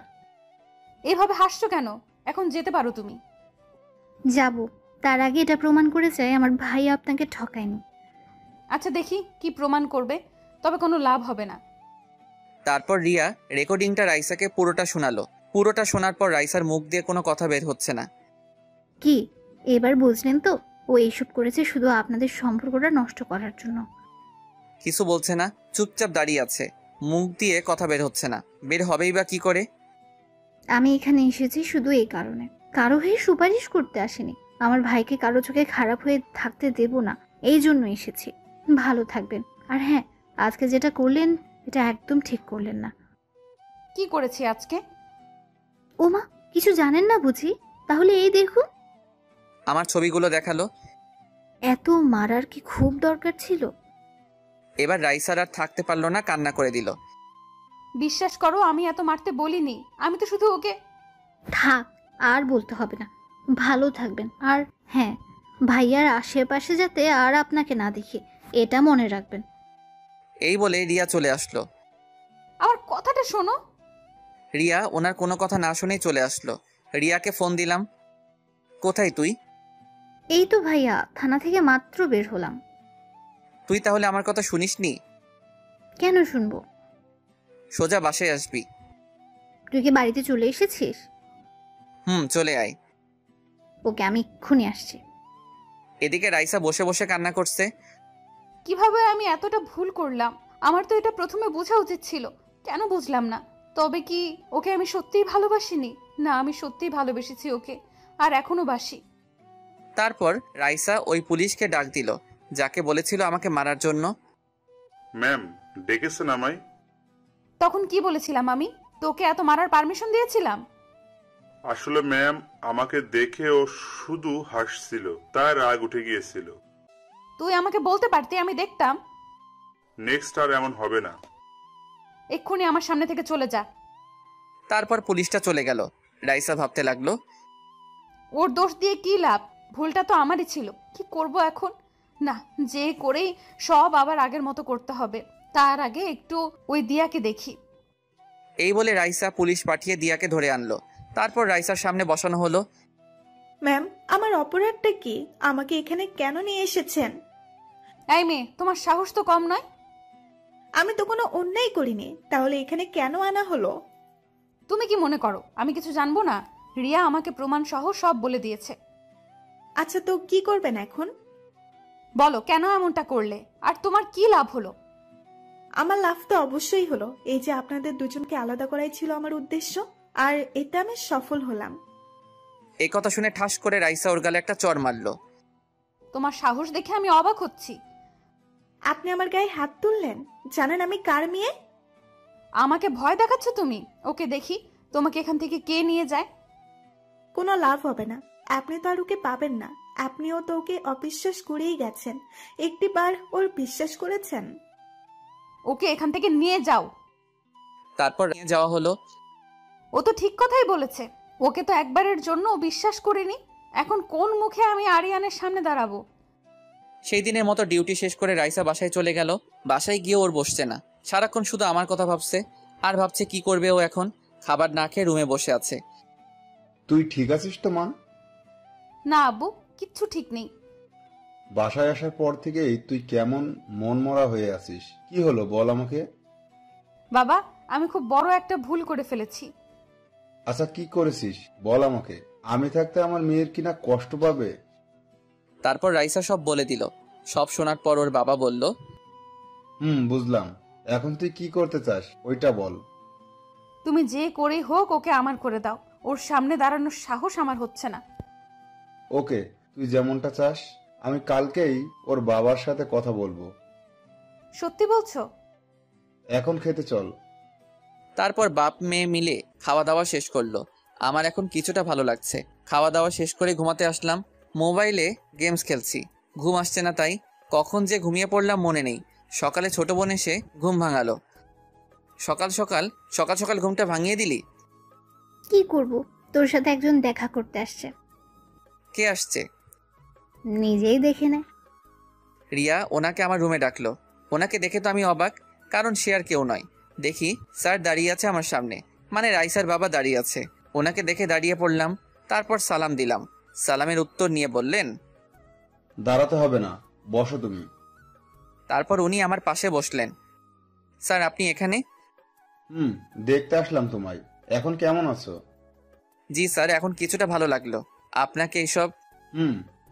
এভাবে হাসছো কেন? এখন যেতে পারো তুমি। যাব, তার আগে এটা প্রমাণ করে চাই আমার ভাই আপনাকে ঠকায়নি। আচ্ছা দেখি কি প্রমাণ করবে, তবে কোনো লাভ হবে না। তারপর রিয়া রেকর্ডিংটা রাইসাকে পুরোটা শোনালো। পুরোটা শোনার পর রাইসার মুখ দিয়ে কোনো কথা বের হচ্ছে না। কি এবার বুঝলেন তো, ও এইসব করেছে শুধু আপনাদের সম্পর্কটা নষ্ট করার জন্য। কিছু বলছে না, চুপচাপ দাঁড়িয়ে আছে, মুখ দিয়ে কথা বের হচ্ছে না। বের হবেই বা কি করে? আমি এখানে এসেছি শুধু এই কারণে, কারো হয়ে সুপারিশ করতে আসেনি। আমার ভাইকে কারো চোখে খারাপ হয়ে থাকতে দেব না, এই জন্য এসেছি। ভালো থাকবেন। আর হ্যাঁ, আজকে যেটা করলেন এটা একদম ঠিক করলেন না। কি করেছি আজকে? ওমা, কিছু জানেন না বুঝি? তাহলে এই দেখুন। আমার ছবিগুলো দেখালো। এত মারার কি খুব দরকার ছিল? এবার রাইসার আর থাকতে পারলো না, কান্না করে দিল। বিশ্বাস করো, আমি এত মারতে বলিনি। আমি তো শুধু ওকে। থাক, আর বলতে হবে না। ভালো থাকবেন। আর হ্যাঁ, ভাইয়ার আশেপাশে যাতে আর আপনাকে না দেখি, এটা মনে রাখবেন। এই বলে রিয়া চলে আসলো। আমার কথাটা শোনো। রিয়া ওনার কোনো কথা না শুনেই চলে আসলো। রিয়াকে ফোন দিলাম। কোথায় তুই? এই তো ভাইয়া, থানা থেকে মাত্র বের হলাম। তুই তাহলে আমার কথা শুনিসনি? কেন শুনবো? সোজা বাসায় আসবি। তুই কি বাড়িতে চলে এসেছিস? চলে আয়। ওকে, আমি এক্ষুনি আসছি। এদিকে রাইসা বসে বসে কান্না করছে। কিভাবে আমি এতটা ভুল করলাম? আমার তো এটা প্রথমে বোঝা উচিত ছিল, কেন বুঝলাম না? তবে কি ওকে আমি সত্যিই ভালোবাসিনি? না, আমি সত্যিই ভালোবেসেছি ওকে, আর এখনো বাসি। তারপর রাইসা ওই পুলিশকে ডাক দিল যাকে বলেছিল আমাকে মারার জন্য। ম্যাম, ডেকেছেন আমায়? তখন কি বলেছিলাম আমি? তোকে এত মারার পারমিশন দিয়েছিলাম? আসলে ম্যাম, আমাকে দেখে ও শুধু হাসছিল, তার রাগ উঠে গিয়েছিল। তুই আমাকে বলতে পারতি, আমি দেখতাম। নেক্সট আর এমন হবে না। এক্ষুনি আমার সামনে থেকে চলে যা। তারপর পুলিশটা চলে গেল। রাইসা ভাবতে লাগলো, ওর দোষ দিয়ে কি লাভ? ভুলটা তো আমারই ছিল। কি করব এখন? না, যে করেই সব আবার আগের মতো করতে হবে। তার আগে একটু ওই দিয়াকে দেখি। এই বলে রাইসা পুলিশ পাঠিয়ে দিয়াকে ধরে আনলো। তারপর রাইসার সামনে বসানো হলো। ম্যাম, আমার অপরাধটা কি? আমাকে এখানে কেন নিয়ে এসেছেন? এই মেয়ে, তোমার সাহস তো কম নয়। আমি তো কোনো অন্যায় করিনি, তাহলে এখানে কেন আনা হলো? তুমি কি মনে করো আমি কিছু জানবো না? রিয়া আমাকে প্রমাণ সহ সব বলে দিয়েছে। আচ্ছা, তো কি করবেন এখন? বলো কেন এমনটা করলে, আর তোমার কি লাভ হলো? আমার লাভ তো অবশ্যই হলো। এই যে আপনাদের দুজনকে আলাদা করাই ছিল আমার উদ্দেশ্য, আর এতে আমি সফল হলাম। এই কথা শুনে ঠাস করে রাইসা ওর গালে একটা চড় মারলো। তোমার সাহস দেখে আমি অবাক হচ্ছি। আপনি আমার গায়ে হাত তুললেন? জানেন আমি কার মেয়ে? আমাকে ভয় দেখাচ্ছ তুমি? ওকে দেখি তোমাকে এখান থেকে কে নিয়ে যায়। কোনো লাভ হবে না, আপনি তো আর ওকে পাবেন না। আপনিও তো ওকে অবিশ্বাস করেই গেছেন, একটিবার ওর বিশ্বাস করেছেন। ওকে এখান থেকে নিয়ে যাও। তারপর নিয়ে যাওয়া হলো। ও তো ঠিক কথাই বলেছে, ওকে তো একবারের জন্য বিশ্বাস করিনি। এখন কোন মুখে আমি আরিয়ানের সামনে দাঁড়াবো? সেই দিনের মতো ডিউটি শেষ করে রাইসা বাসায় চলে গেল। বাসায় গিয়ে ওর বসছে না, সারাক্ষণ শুধু আমার কথা ভাবছে আর ভাবছে কি করবে ও এখন। খাবার না খেয়ে রুমে বসে আছে। তুই ঠিক আছিস তো মা? না আব্বু, কিচ্ছু ঠিক নেই। বাসায় আসার পর থেকেই তুই কেমন মনমরা হয়ে আছিস, কি হলো বল আমাকে। বাবা, আমি খুব বড় একটা ভুল করে ফেলেছি। আচ্ছা, কি করেছিস বল আমাকে। আমি থাকতে আমার মেয়ের কিনা কষ্ট পাবে। তারপর রাইসা সব বলে দিল। সব শোনার পর ওর বাবা বলল, বুঝলাম। এখন তুই কি করতে চাস ওইটা বল। তুমি যে করেই হোক ওকে আমার করে দাও। ওর সামনে দাঁড়ানোর সাহস আমার হচ্ছে না। ওকে, তুই যেমনটা চাস। আমি কালকেই ওর বাবার সাথে কথা বলবো। সত্যি বলছো? এখন খেতে চল। তারপর বাপ মেয়ে মিলে খাওয়া দাওয়া শেষ করলো। আমার এখন কিছুটা ভালো লাগছে। খাওয়া দাওয়া শেষ করে ঘুমাতে আসলাম। মোবাইলে গেমস খেলছি, ঘুম আসছে না, তাই কখন যে ঘুমিয়ে পড়লাম মনে নেই। সকালে ছোট বোন এসে ঘুম ভাঙালো। সকাল সকাল ঘুমটা ভাঙিয়ে দিলি। কি করব, তোর সাথে একজন দেখা করতে আসছে। কে আসছে? নিজেই দেখে নে। রিয়া ওনাকে আমার রুমে ডাকলো। ওনাকে দেখে তো আমি অবাক, কারণ সে আর কেউ নয়। দেখি স্যার দাঁড়িয়ে আছে আমার সামনে, মানে রাইসার বাবা দাঁড়িয়ে আছে। ওনাকে দেখে দাঁড়িয়ে পড়লাম। তারপর সালাম দিলাম। সালামের উত্তর নিয়ে বললেন, দাঁড়াতে হবে না, বসো তুমি। তারপর উনি আমার পাশে বসলেন। স্যার আপনি এখানে? দেখতে আসলাম তোমায়। এখন কেমন আছো? জি স্যার, এখন কিছুটা ভালো লাগলো। আপনাকে এইসব?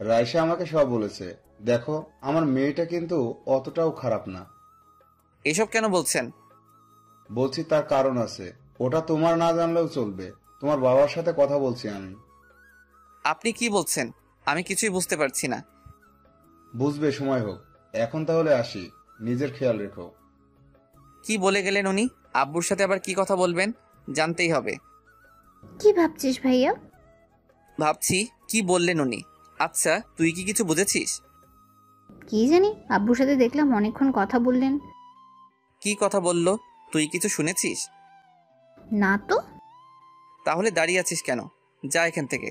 রাইসা আমাকে সব বলেছে। দেখো, আমার মেয়েটা কিন্তু অতটাও খারাপ না। এসব কেন বলছেন? বলছি তার কারণ আছে, ওটা তোমার না জানলেও চলবে। তোমার বাবার সাথে কথা বলছি আমি। আপনি কি বলছেন? আমি কিছুই বুঝতে পারছি না। বুঝবে, সময় হোক। এখন তাহলে আসি, নিজের খেয়াল রেখো। কি বলে গেলেন উনি? আব্বুর সাথে আবার কি কথা বলবেন? জানতেই হবে। কি ভাবছিস ভাইয়া? ভাবছি কি বললেন উনি। আচ্ছা, তুই কি কিছু বুঝেছিস? কি জানি, আব্বুর সাথে দেখলাম অনেকক্ষণ কথা বললেন। কি কথা বললো? তুই কিছু শুনেছিস? না তো। তাহলে দাঁড়িয়ে আছিস কেন? যা এখান থেকে।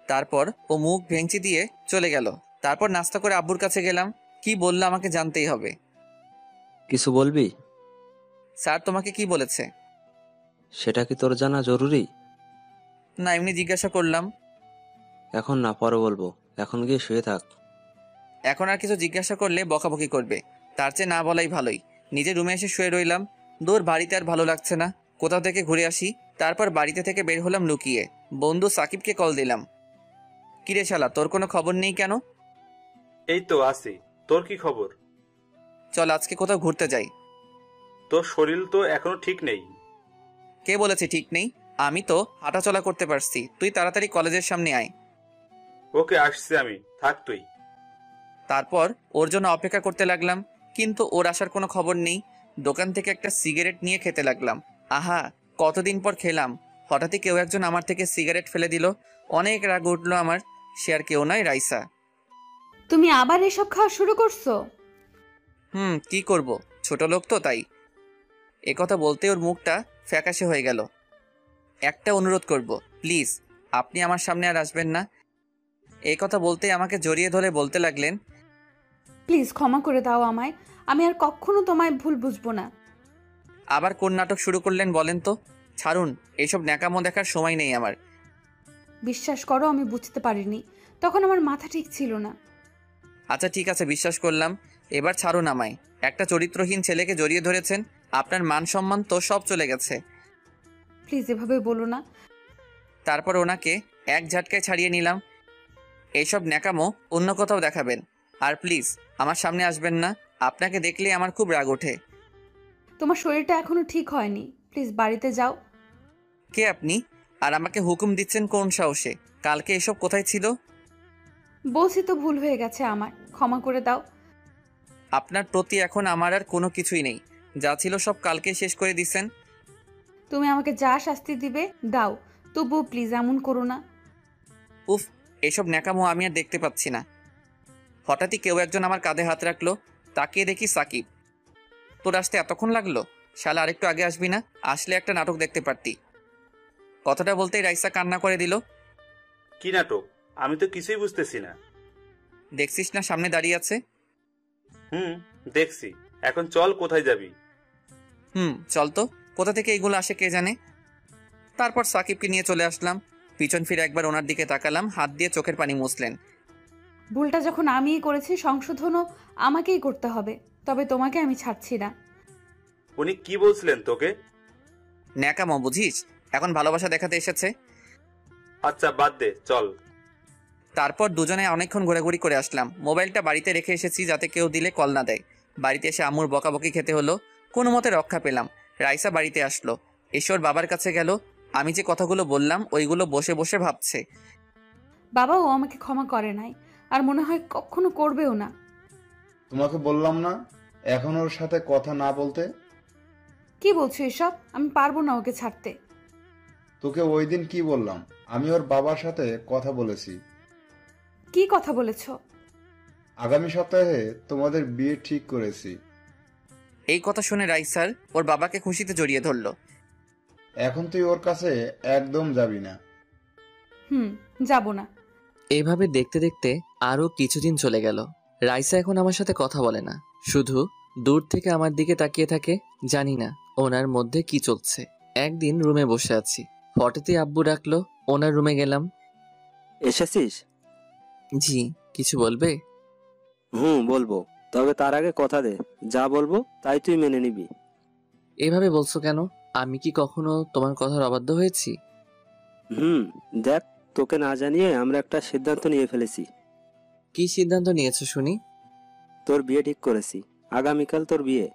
তারপর ও মুখ ভেঙচি দিয়ে চলে গেল। তারপর নাস্তা করে আব্বুর কাছে গেলাম। কি বললো আমাকে জানতেই হবে। কিছু বলবি? স্যার তোমাকে কি বলেছে? সেটা কি তোর জানা জরুরি? না, এমনি জিজ্ঞাসা করলাম। এখন না, পরে বলবো। এখন গিয়ে শুয়ে থাক। এখন আর কিছু জিজ্ঞাসা করলে বকাবকি করবে, তার চেয়ে না বলাই ভালোই। নিজের রুমে এসে শুয়ে রইলাম। দূর বাড়িতে আর ভালো লাগছে না, কোথাও থেকে ঘুরে আসি। তারপর বাড়িতে থেকে বের হলাম লুকিয়ে। বন্ধু সাকিবকে কল দিলাম। কিরে শালা, তোর কোনো খবর নেই কেন? এই তো আছি, তোর কি খবর? চল আজকে কোথাও ঘুরতে যাই। তোর শরীর তো এখনো ঠিক নেই। কে বলেছে ঠিক নেই? আমি তো হাঁটাচলা করতে পারছি। তুই তাড়াতাড়ি কলেজের সামনে আয়। ওকে, আসছি আমি, থাক তুই। তারপর ওর জন্য অপেক্ষা করতে লাগলাম, কিন্তু ওর আসার কোনো খবর নেই। দোকান থেকে একটা সিগারেট নিয়ে খেতে লাগলাম। আহা, কতদিন পর খেলাম। হঠাৎই কেউ একজন আমার থেকে সিগারেট ফেলে দিল। অনেক রাগ উঠলো আমার। সে আর কেউ নয়, রাইসা। তুমি আবার এসব খাওয়া শুরু করছো? কি করব, ছোট লোক তো তাই। একথা বলতে ওর মুখটা ফ্যাকাশে হয়ে গেল। একটা অনুরোধ করব, প্লিজ আপনি আমার সামনে আর আসবেন না। এই কথা বলতেই আমাকে জড়িয়ে ধরে বলতে লাগলেন, প্লিজ ক্ষমা করে দাও আমায়। আমি আর কখনো তোমায় ভুল বুঝবো না। আবার কোন নাটক শুরু করলেন বলেন তো? ছাড়ুন, এইসব ন্যাকামো দেখার সময় নেই আমার। বিশ্বাস করো, আমি বুঝতে পারিনি, তখন আমার মাথা ঠিক ছিল না। আচ্ছা ঠিক আছে, বিশ্বাস করলাম, এবার ছাড়ুন আমায়। একটা চরিত্রহীন ছেলেকে জড়িয়ে ধরেছেন, আপনার মান সম্মান তো সব চলে গেছে। প্লিজ এভাবে বলো না। তারপর ওনাকে এক ঝাটকায় ছাড়িয়ে নিলাম। এইসব ন্যাকামো অন্য কোথাও দেখাবেন, আর প্লিজ আমার সামনে আসবেন না। আপনাকে দেখলে আমার খুব রাগ ওঠে। তোমার শরীরটা এখনো ঠিক হয়নি, প্লিজ বাড়িতে যাও। কে আপনি, আর আমাকে হুকুম দিচ্ছেন কোন সাহসে? কালকে এসব কোথায় ছিল? বলছি তো ভুল হয়ে গেছে আমার, ক্ষমা করে দাও। আপনার প্রতি এখন আমার আর কোনো কিছুই নেই, যা ছিল সব কালকে শেষ করে দিছেন। তুমি আমাকে যা শাস্তি দিবে দাও, তবুও প্লিজ এমন করো না। উফ, এইসব ন্যাকামো আমি আর দেখতে পাচ্ছি না। হঠাৎই কেউ একজন আমার কাঁধে হাত রাখলো, তাকিয়ে দেখি সাকিব। তোর আসতে এতক্ষণ লাগলো? শালা আরেকটু আগে আসবি না? আসলে একটা নাটক দেখতে পারতি। কথাটা বলতেই রাইসা কান্না করে দিল। কি নাটক? আমি তো কিছুই বুঝতেছি না। দেখছিস না সামনে দাঁড়িয়ে আছে? দেখছি। এখন চল, কোথায় যাবি? চল তো। কোথা থেকে এইগুলো আসে কে জানে। তারপর সাকিবকে নিয়ে চলে আসলাম। পিছন ফিরে একবার ওনার দিকে তাকালাম, হাত দিয়ে চোখের পানি মুছলেন। ভুলটা যখন আমিই করেছি, সংশোধনও আমাকেই করতে হবে, তবে তোমাকে আমি ছাড়ছি না। উনি কি বলছিলেন তোকে? ন্যাকামো বুঝিস? এখন ভালোবাসা দেখাতে এসেছে। আচ্ছা বাদ দে, চল। তারপর দুজনে অনেকক্ষণ ঘোরাঘুরি করে আসলাম। মোবাইলটা বাড়িতে রেখে এসেছি যাতে কেউ দিলে কল না দেয়। বাড়িতে এসে আম্মুর বকাবকি খেতে হলো, কোনো মতে রক্ষা পেলাম। রাইসা বাড়িতে আসলো, এসে ওর বাবার কাছে গেল। আমি যে কথাগুলো বললাম ওইগুলো বসে বসে ভাবছে। বাবাও আমাকে ক্ষমা করে নাই, আর মনে হয় কখনো করবেও না। তোমাকে বললাম না এখন ওর সাথে কথা না বলতে? কি বলছো এসব? আমি পারবো না ওকে ছাড়তে। তোকে ওই দিন কি বললাম? আমি ওর বাবার সাথে কথা বলেছি। কি কথা বলেছো? আগামী সপ্তাহে তোমাদের বিয়ে ঠিক করেছি। এই কথা শুনে রাইসার ওর বাবাকে খুশিতে জড়িয়ে ধরলো। এখন তুই ওর কাছে একদম যাবি না। যাব না। এইভাবে দেখতে দেখতে আরো কিছুদিন চলে গেল। রাইসা এখন আমার সাথে কথা বলে না, শুধু দূর থেকে আমার দিকে তাকিয়ে থাকে। জানি না ওনার মধ্যে কি চলছে। একদিন রুমে বসে আছি, হঠাৎই আব্বু ডাকলো। ওনার রুমে গেলাম। এসেছিস? জি, কিছু বলবে? বলবো, তবে তার আগে কথা দে, যা বলবো তাই তুই মেনে নিবি। এভাবে বলছো কেন? আমি কি কখনো তোমার কথার অবাধ্য হয়েছি? দেখ, তোকে না জানিয়ে আমরা একটা সিদ্ধান্ত নিয়ে ফেলেছি। কি সিদ্ধান্ত নিয়েছো শুনি? তোর বিয়ে ঠিক করেছি, আগামীকাল তোর বিয়ে।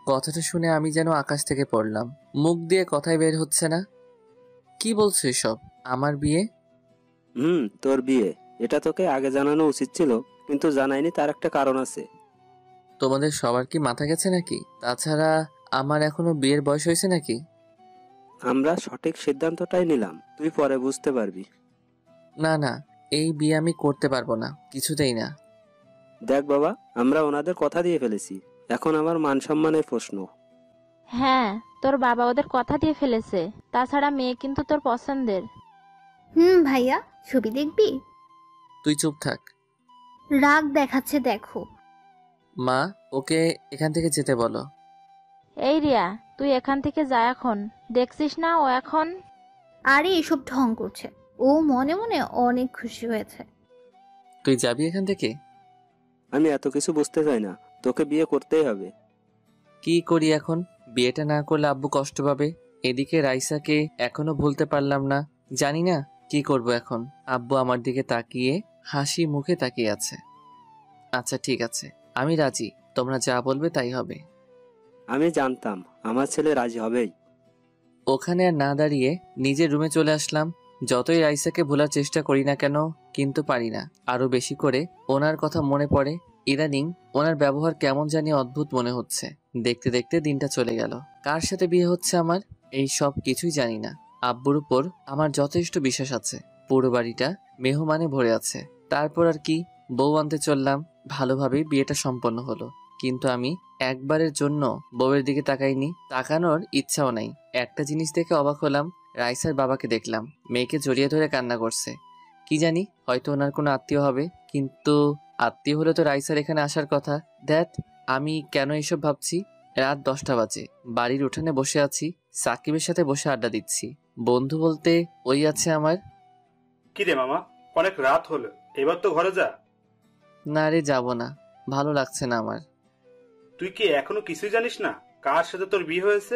কথাটা শুনে আমি যেন আকাশ থেকে পড়লাম, মুখ দিয়ে কথাই বের হচ্ছে না। কি বলছো এসব? আমার বিয়ে? তোর বিয়ে। এটা তোকে আগে জানানো উচিত ছিল, কিন্তু জানাইনি, তার একটা কারণ আছে। তোমাদের সবার কি মাথা গেছে নাকি? তাছাড়া আমার এখনো বিয়ের বয়স হয়েছে নাকি? আমরা সঠিক সিদ্ধান্তটাই নিলাম, তুই পরে বুঝতে পারবি। না না, এই বিয়ে আমি করতে পারবো না, কিছুতেই না। দেখ বাবা, আমরা ওনাদের কথা দিয়ে ফেলেছি, এখন আমার মান সম্মানের প্রশ্ন। হ্যাঁ, তোর বাবা ওদের কথা দিয়ে ফেলেছে। তাছাড়া মেয়ে কিন্তু তোর পছন্দের। ভাইয়া, ছবি দেখবি? তুই চুপ থাক। রাগ দেখাচ্ছে দেখো। মা, ওকে এখান থেকে যেতে বলো। এই রিয়া, তুই এখান থেকে যা এখন। দেখছিস না ও এখন? আরে এসব ঢং করছে, ও মনে মনে অনেক খুশি হয়েছে। তুই যাবি এখান থেকে? আমি এত কিছু বুঝতে চাই না, তোকে বিয়ে করতেই হবে। কি করি এখন? বিয়েটা না করলে আব্বু কষ্ট পাবে। এদিকে রাইসাকে এখনো ভুলতে পারলাম না। জানি না কি করব এখন। আব্বু আমার দিকে তাকিয়ে হাসি মুখে তাকিয়ে আছে। আচ্ছা ঠিক আছে, আমি রাজি, তোমরা যা বলবে তাই হবে। আমি জানতাম আমার ছেলে রাজি হবেই। ওখানে আর না দাঁড়িয়ে নিজের রুমে চলে আসলাম। যতই রাইসাকে ভোলার চেষ্টা করি না কেন, কিন্তু পারি না। আরো বেশি করে ওনার কথা মনে পড়ে। ইদানিং ওনার ব্যবহার কেমন জানি অদ্ভুত মনে হচ্ছে। দেখতে দেখতে দিনটা চলে গেল। কার সাথে বিয়ে হচ্ছে আমার, এই সব কিছুই জানি না। আব্বুর উপর আমার যথেষ্ট বিশ্বাস আছে। পুরো বাড়িটা মেহমানে ভরে আছে। তারপর আর কি, বউ আনতে চললাম। ভালোভাবেই বিয়েটা সম্পন্ন হলো, কিন্তু আমি একবারের জন্য বউয়ের দিকে তাকাইনি, তাকানোর ইচ্ছাও নাই। একটা জিনিস দেখে অবাক হলাম, রাইসার বাবাকে দেখলাম মেয়েকে জড়িয়ে ধরে কান্না করছে। কি জানি, হয়তো ওনার কোনো আত্মীয় হবে, কিন্তু আত্মীয় হলে তো রাইসার এখানে আসার কথা। দ্যাট, আমি কেন এসব ভাবছি? রাত 10টা বাজে, বাড়ির উঠানে বসে আছি, সাকিবের সাথে বসে আড্ডা দিচ্ছি। বন্ধু বলতে ওই আছে আমার। কি রে মামা, অনেক রাত হলো, এবার তো ঘরে যা। না রে, যাবো না। ভালো লাগছে না আমার। তুই কি এখনো কিছুই জানিস না কার সাথে তোর বিয়ে হয়েছে?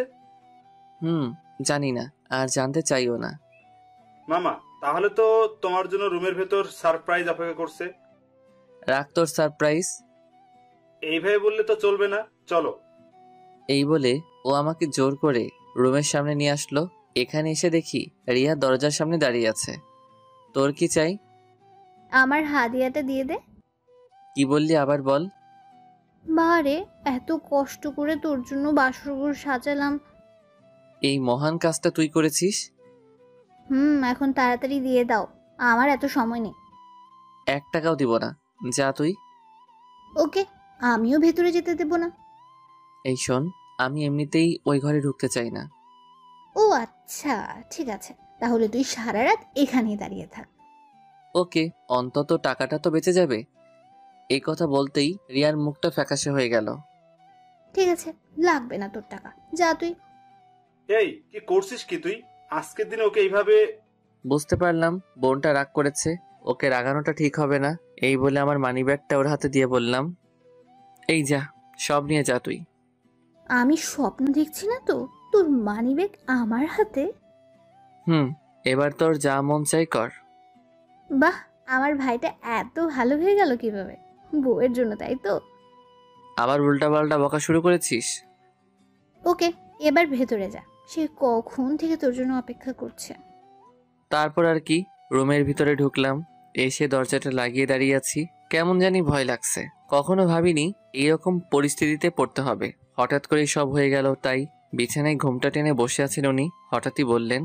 জানি না, আর জানতে চাইও না। মামা, তাহলে তো তোমার জন্য রুমের ভেতর সারপ্রাইজ অপেক্ষা করছে। রাখ তোর সারপ্রাইজ। এইভাবে বললে তো চলবে না, চলো। এই বলে ও আমাকে জোর করে রুমের সামনে নিয়ে আসলো। এখানে এসে দেখি রিয়া দরজার সামনে দাঁড়িয়ে আছে। তোর কি চাই? আমার হাদিয়াটা দিয়ে দে। কি বললি আবার বল। বারে, এত কষ্ট করে তোর জন্য বাসরঘর সাজালাম। এই মহান কাজটা তুই করেছিস? এখন তাড়াতাড়ি দিয়ে দাও, আমার এত সময় নেই। 1 টাকাও দিব না, যা তুই। ওকে, আমিও ভেতরে যেতে দেব না। এই শোন, আমি এমনিতেই ওই ঘরে ঢুকতে চাই না। ও আচ্ছা, ঠিক আছে, তাহলে তুই সারা রাত এখানেই দাঁড়িয়ে থাক। ওকে, অন্তত টাকাটা তো বেঁচে যাবে। এই কথা বলতেই রিয়ার মুখটা ফ্যাকাশে হয়ে গেল। ঠিক আছে, লাগবে না তোর টাকা, যা তুই। এই কি করছিস কি তুই? আজকের দিনে ওকে এইভাবে? বুঝতে পারলাম বোনটা রাগ করেছে, ওকে রাগানোটা ঠিক হবে না। এই বলে আমার মানিব্যাগটা ওর হাতে দিয়ে বললাম, এই যা, সব নিয়ে যা তুই। আমি স্বপ্ন দেখছি না তো, তোর মানিব্যাগ আমার হাতে? এবার তোর যা মন চাই কর। বাহ, আমার ভাইটা এত ভালো হয়ে গেল কিভাবে? বউয়ের জন্য, তাই তো? আবার উল্টাপাল্টা বকা শুরু করেছিস? ওকে, এবার ভেতরে যা, সে কখন থেকে তোর জন্য অপেক্ষা করছে। তারপর আর কি, রুমের ভিতরে ঢুকলাম। এসে দরজাটা লাগিয়ে দাঁড়িয়ে আছি। কেমন জানি ভয় লাগছে। কখনো ভাবিনি এইরকম পরিস্থিতিতে পড়তে হবে। হঠাৎ করেই সব হয়ে গেল। তাই বিছানায় ঘুমটা টেনে বসে আছেন উনি, হঠাৎই বললেন,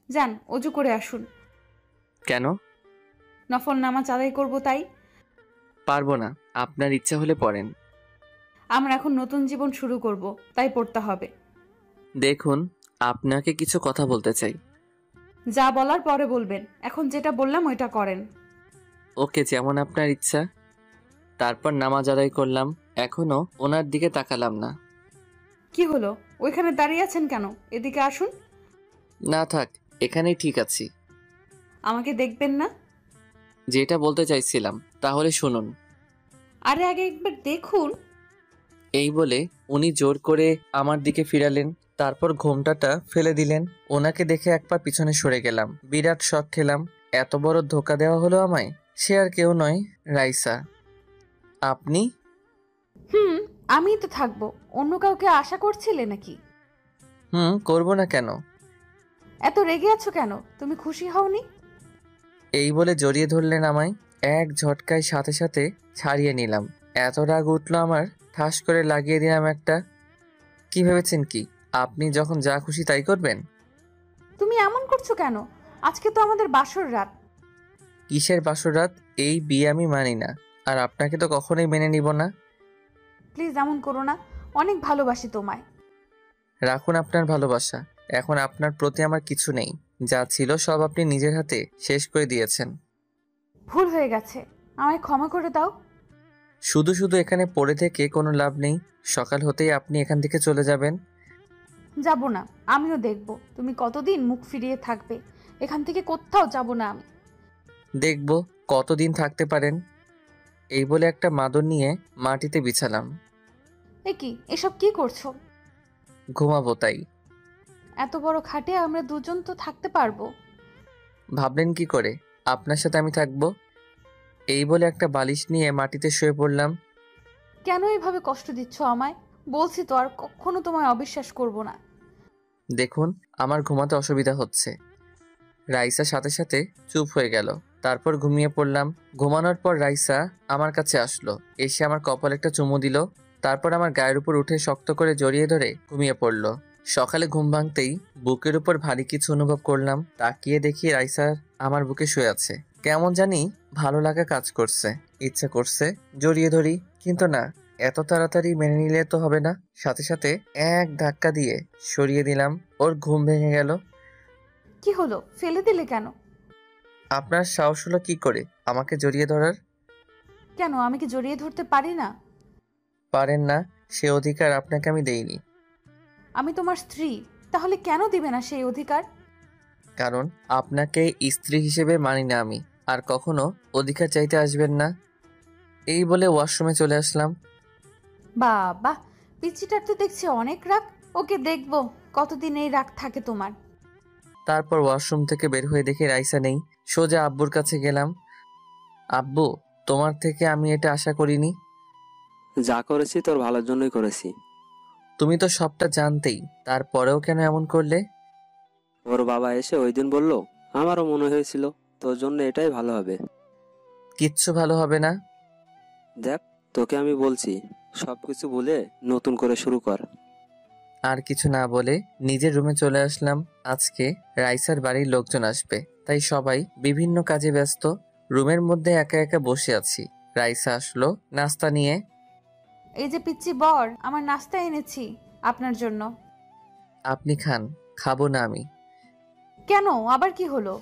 যান অজু করে আসুন। কেন? নফল নামাজ আদায় করব তাই। পারবো না, আপনার ইচ্ছা হলে পড়েন। আমরা এখন নতুন জীবন শুরু করব, তাই পড়তে হবে। দেখুন, আপনাকে কিছু কথা বলতে চাই। যা বলার পরে বলবেন, এখন যেটা বললাম ওইটা করেন। ওকে, যেমন আপনার ইচ্ছা। তারপর নামাজ আদায় করলাম। এখনো ওনার দিকে তাকালাম না। কি হলো, ওইখানে দাঁড়িয়ে আছেন কেন? এদিকে আসুন। না থাক, এখানেই ঠিক আছি। আমাকে দেখবেন না? যেটা বলতে চাইছিলাম তাহলে শুনুন। আরে আগে একবার দেখুন। এই বলে উনি জোর করে আমার দিকে ফিরালেন। তারপর ঘোমটাটা ফেলে দিলেন। ওনাকে দেখে এক পা পিছনে সরে গেলাম। বিরাট শক খেলাম। এত বড় ধোকা দেওয়া হলো আমায়। সে আর কেউ নয়, রাইসা। আপনি? আমি তো থাকবো, অন্য কাউকে আশা করছিলে নাকি? করবো না কেন? এত রেগে আছো কেন? তুমি খুশি হওনি? এই বলে জড়িয়ে ধরলেন আমায়। এক ঝটকায় সাথে সাথে ছাড়িয়ে নিলাম। এত রাগ উঠলো আমার, ঠাস করে লাগিয়ে দিলাম একটা। কি ভেবেছেন কি আপনি যখন যা খুশি তাই করবেন? তুমি এমন করছো কেন? আজকে তো আমাদের বাসর রাত। কিসের বাসর রাত? এই বিয়ে আমি মানি না, আর আপনাকে তো কখনোই মেনে নিব না। প্লিজ এমন করো না, অনেক ভালোবাসি তোমায়। রাখুন আপনার ভালোবাসা। এখন আপনার প্রতি আমার কিছু নেই। যা ছিল সব আপনি নিজের হাতে শেষ করে দিয়েছেন। ভুল হয়ে গেছে, আমায় ক্ষমা করে দাও। শুধু শুধু এখানে পড়ে থেকে কোনো লাভ নেই। সকাল হতেই আপনি এখান থেকে চলে যাবেন। যাব না, আমিও দেখব তুমি কতদিন মুখ ফিরিয়ে থাকবে। এখান থেকে কোথাও যাব না আমি। দেখব কতদিন থাকতে পারেন। এই বলে একটা মাদুর নিয়ে মাটিতে বিছালাম। এ কি, এসব কি করছো? ঘুমাবো তাই। এত বড় খাটে আমরা দুজন তো থাকতে পারবো। ভাবলেন কি করে আপনার সাথে আমি থাকবো? এই বলে একটা বালিশ নিয়ে মাটিতে শুয়ে পড়লাম। কেন এইভাবে কষ্ট দিচ্ছ আমায়? বলছি তো আর কখনো তোমায় অবিশ্বাস করব না। দেখুন, আমার ঘুমাতে অসুবিধা হচ্ছে। রাইসা সাথে সাথে চুপ হয়ে গেল। তারপর ঘুমিয়ে পড়লাম। ঘুমানোর পর রাইসা আমার কাছে আসলো। এসে আমার কপালে একটা চুমু দিল। তারপর আমার গায়ের উপর উঠে শক্ত করে জড়িয়ে ধরে ঘুমিয়ে পড়ল। সকালে ঘুম ভাঙতেই বুকের উপর ভারী কিছু অনুভব করলাম। তাকিয়ে দেখি রাইসা আমার বুকে শুয়ে আছে। কেমন জানি ভালো লাগা কাজ করছে। ইচ্ছা করছে জড়িয়ে ধরি, কিন্তু না, এত তাড়াতাড়ি মেনে নিলে তো হবে না। সাথে সাথে এক ধাক্কা দিয়ে সরিয়ে দিলাম। ওর ঘুম ভেঙে গেল। কি হলো, ফেলে দিলে কেন? আপনার সাহস হলো কি করে আমাকে জড়িয়ে ধরার? কেন, আমি কি জড়িয়ে ধরতে পারি না? পারেন না, সে অধিকার আপনাকে আমি দেইনি। আমি তোমার স্ত্রী, তাহলে কেন দিবে না সেই অধিকার? কারণ আপনাকে স্ত্রী হিসেবে মানি না আমি। আর কখনো অধিকার চাইতে আসবেন না। এই বলে ওয়াশরুমে চলে আসলাম। বাবা, পিচ্চিটার তো দেখছি অনেক রাগ। ওকে দেখবো কতদিন এই রাগ থাকে তোমার। তারপর ওয়াশরুম থেকে বের হয়ে দেখি রাইসা নেই। সোজা আব্বুর কাছে গেলাম। আব্বু, তোমার থেকে আমি এটা আশা করিনি। যা করেছি তোর ভালোর জন্যই করেছি। তুমি তো সবটা জানতেই, তারপরেও কেন এমন করলে? ওর বাবা এসে ওই দিন বলল, আমারও মনে হয়েছিল তোর জন্য এটাই ভালো হবে। কিচ্ছু ভালো হবে না। দেখ, তোকে আমি বলছি, সবকিছু ভুলে নতুন করে শুরু কর। আর কিছু না বলে নিজের রুমে চলে আসলাম। আজকে রাইসার বাড়ির লোকজন আসবে, তাই সবাই বিভিন্ন কাজে ব্যস্ত। রুমের মধ্যে একা একা বসে আছি। রাইসা আসলো নাস্তা নিয়ে। এই যে পিচ্চি বর, আমার নাস্তা এনেছি আপনার জন্য। আপনি খান। খাবো না আমি। কেন, আবার কি হলো?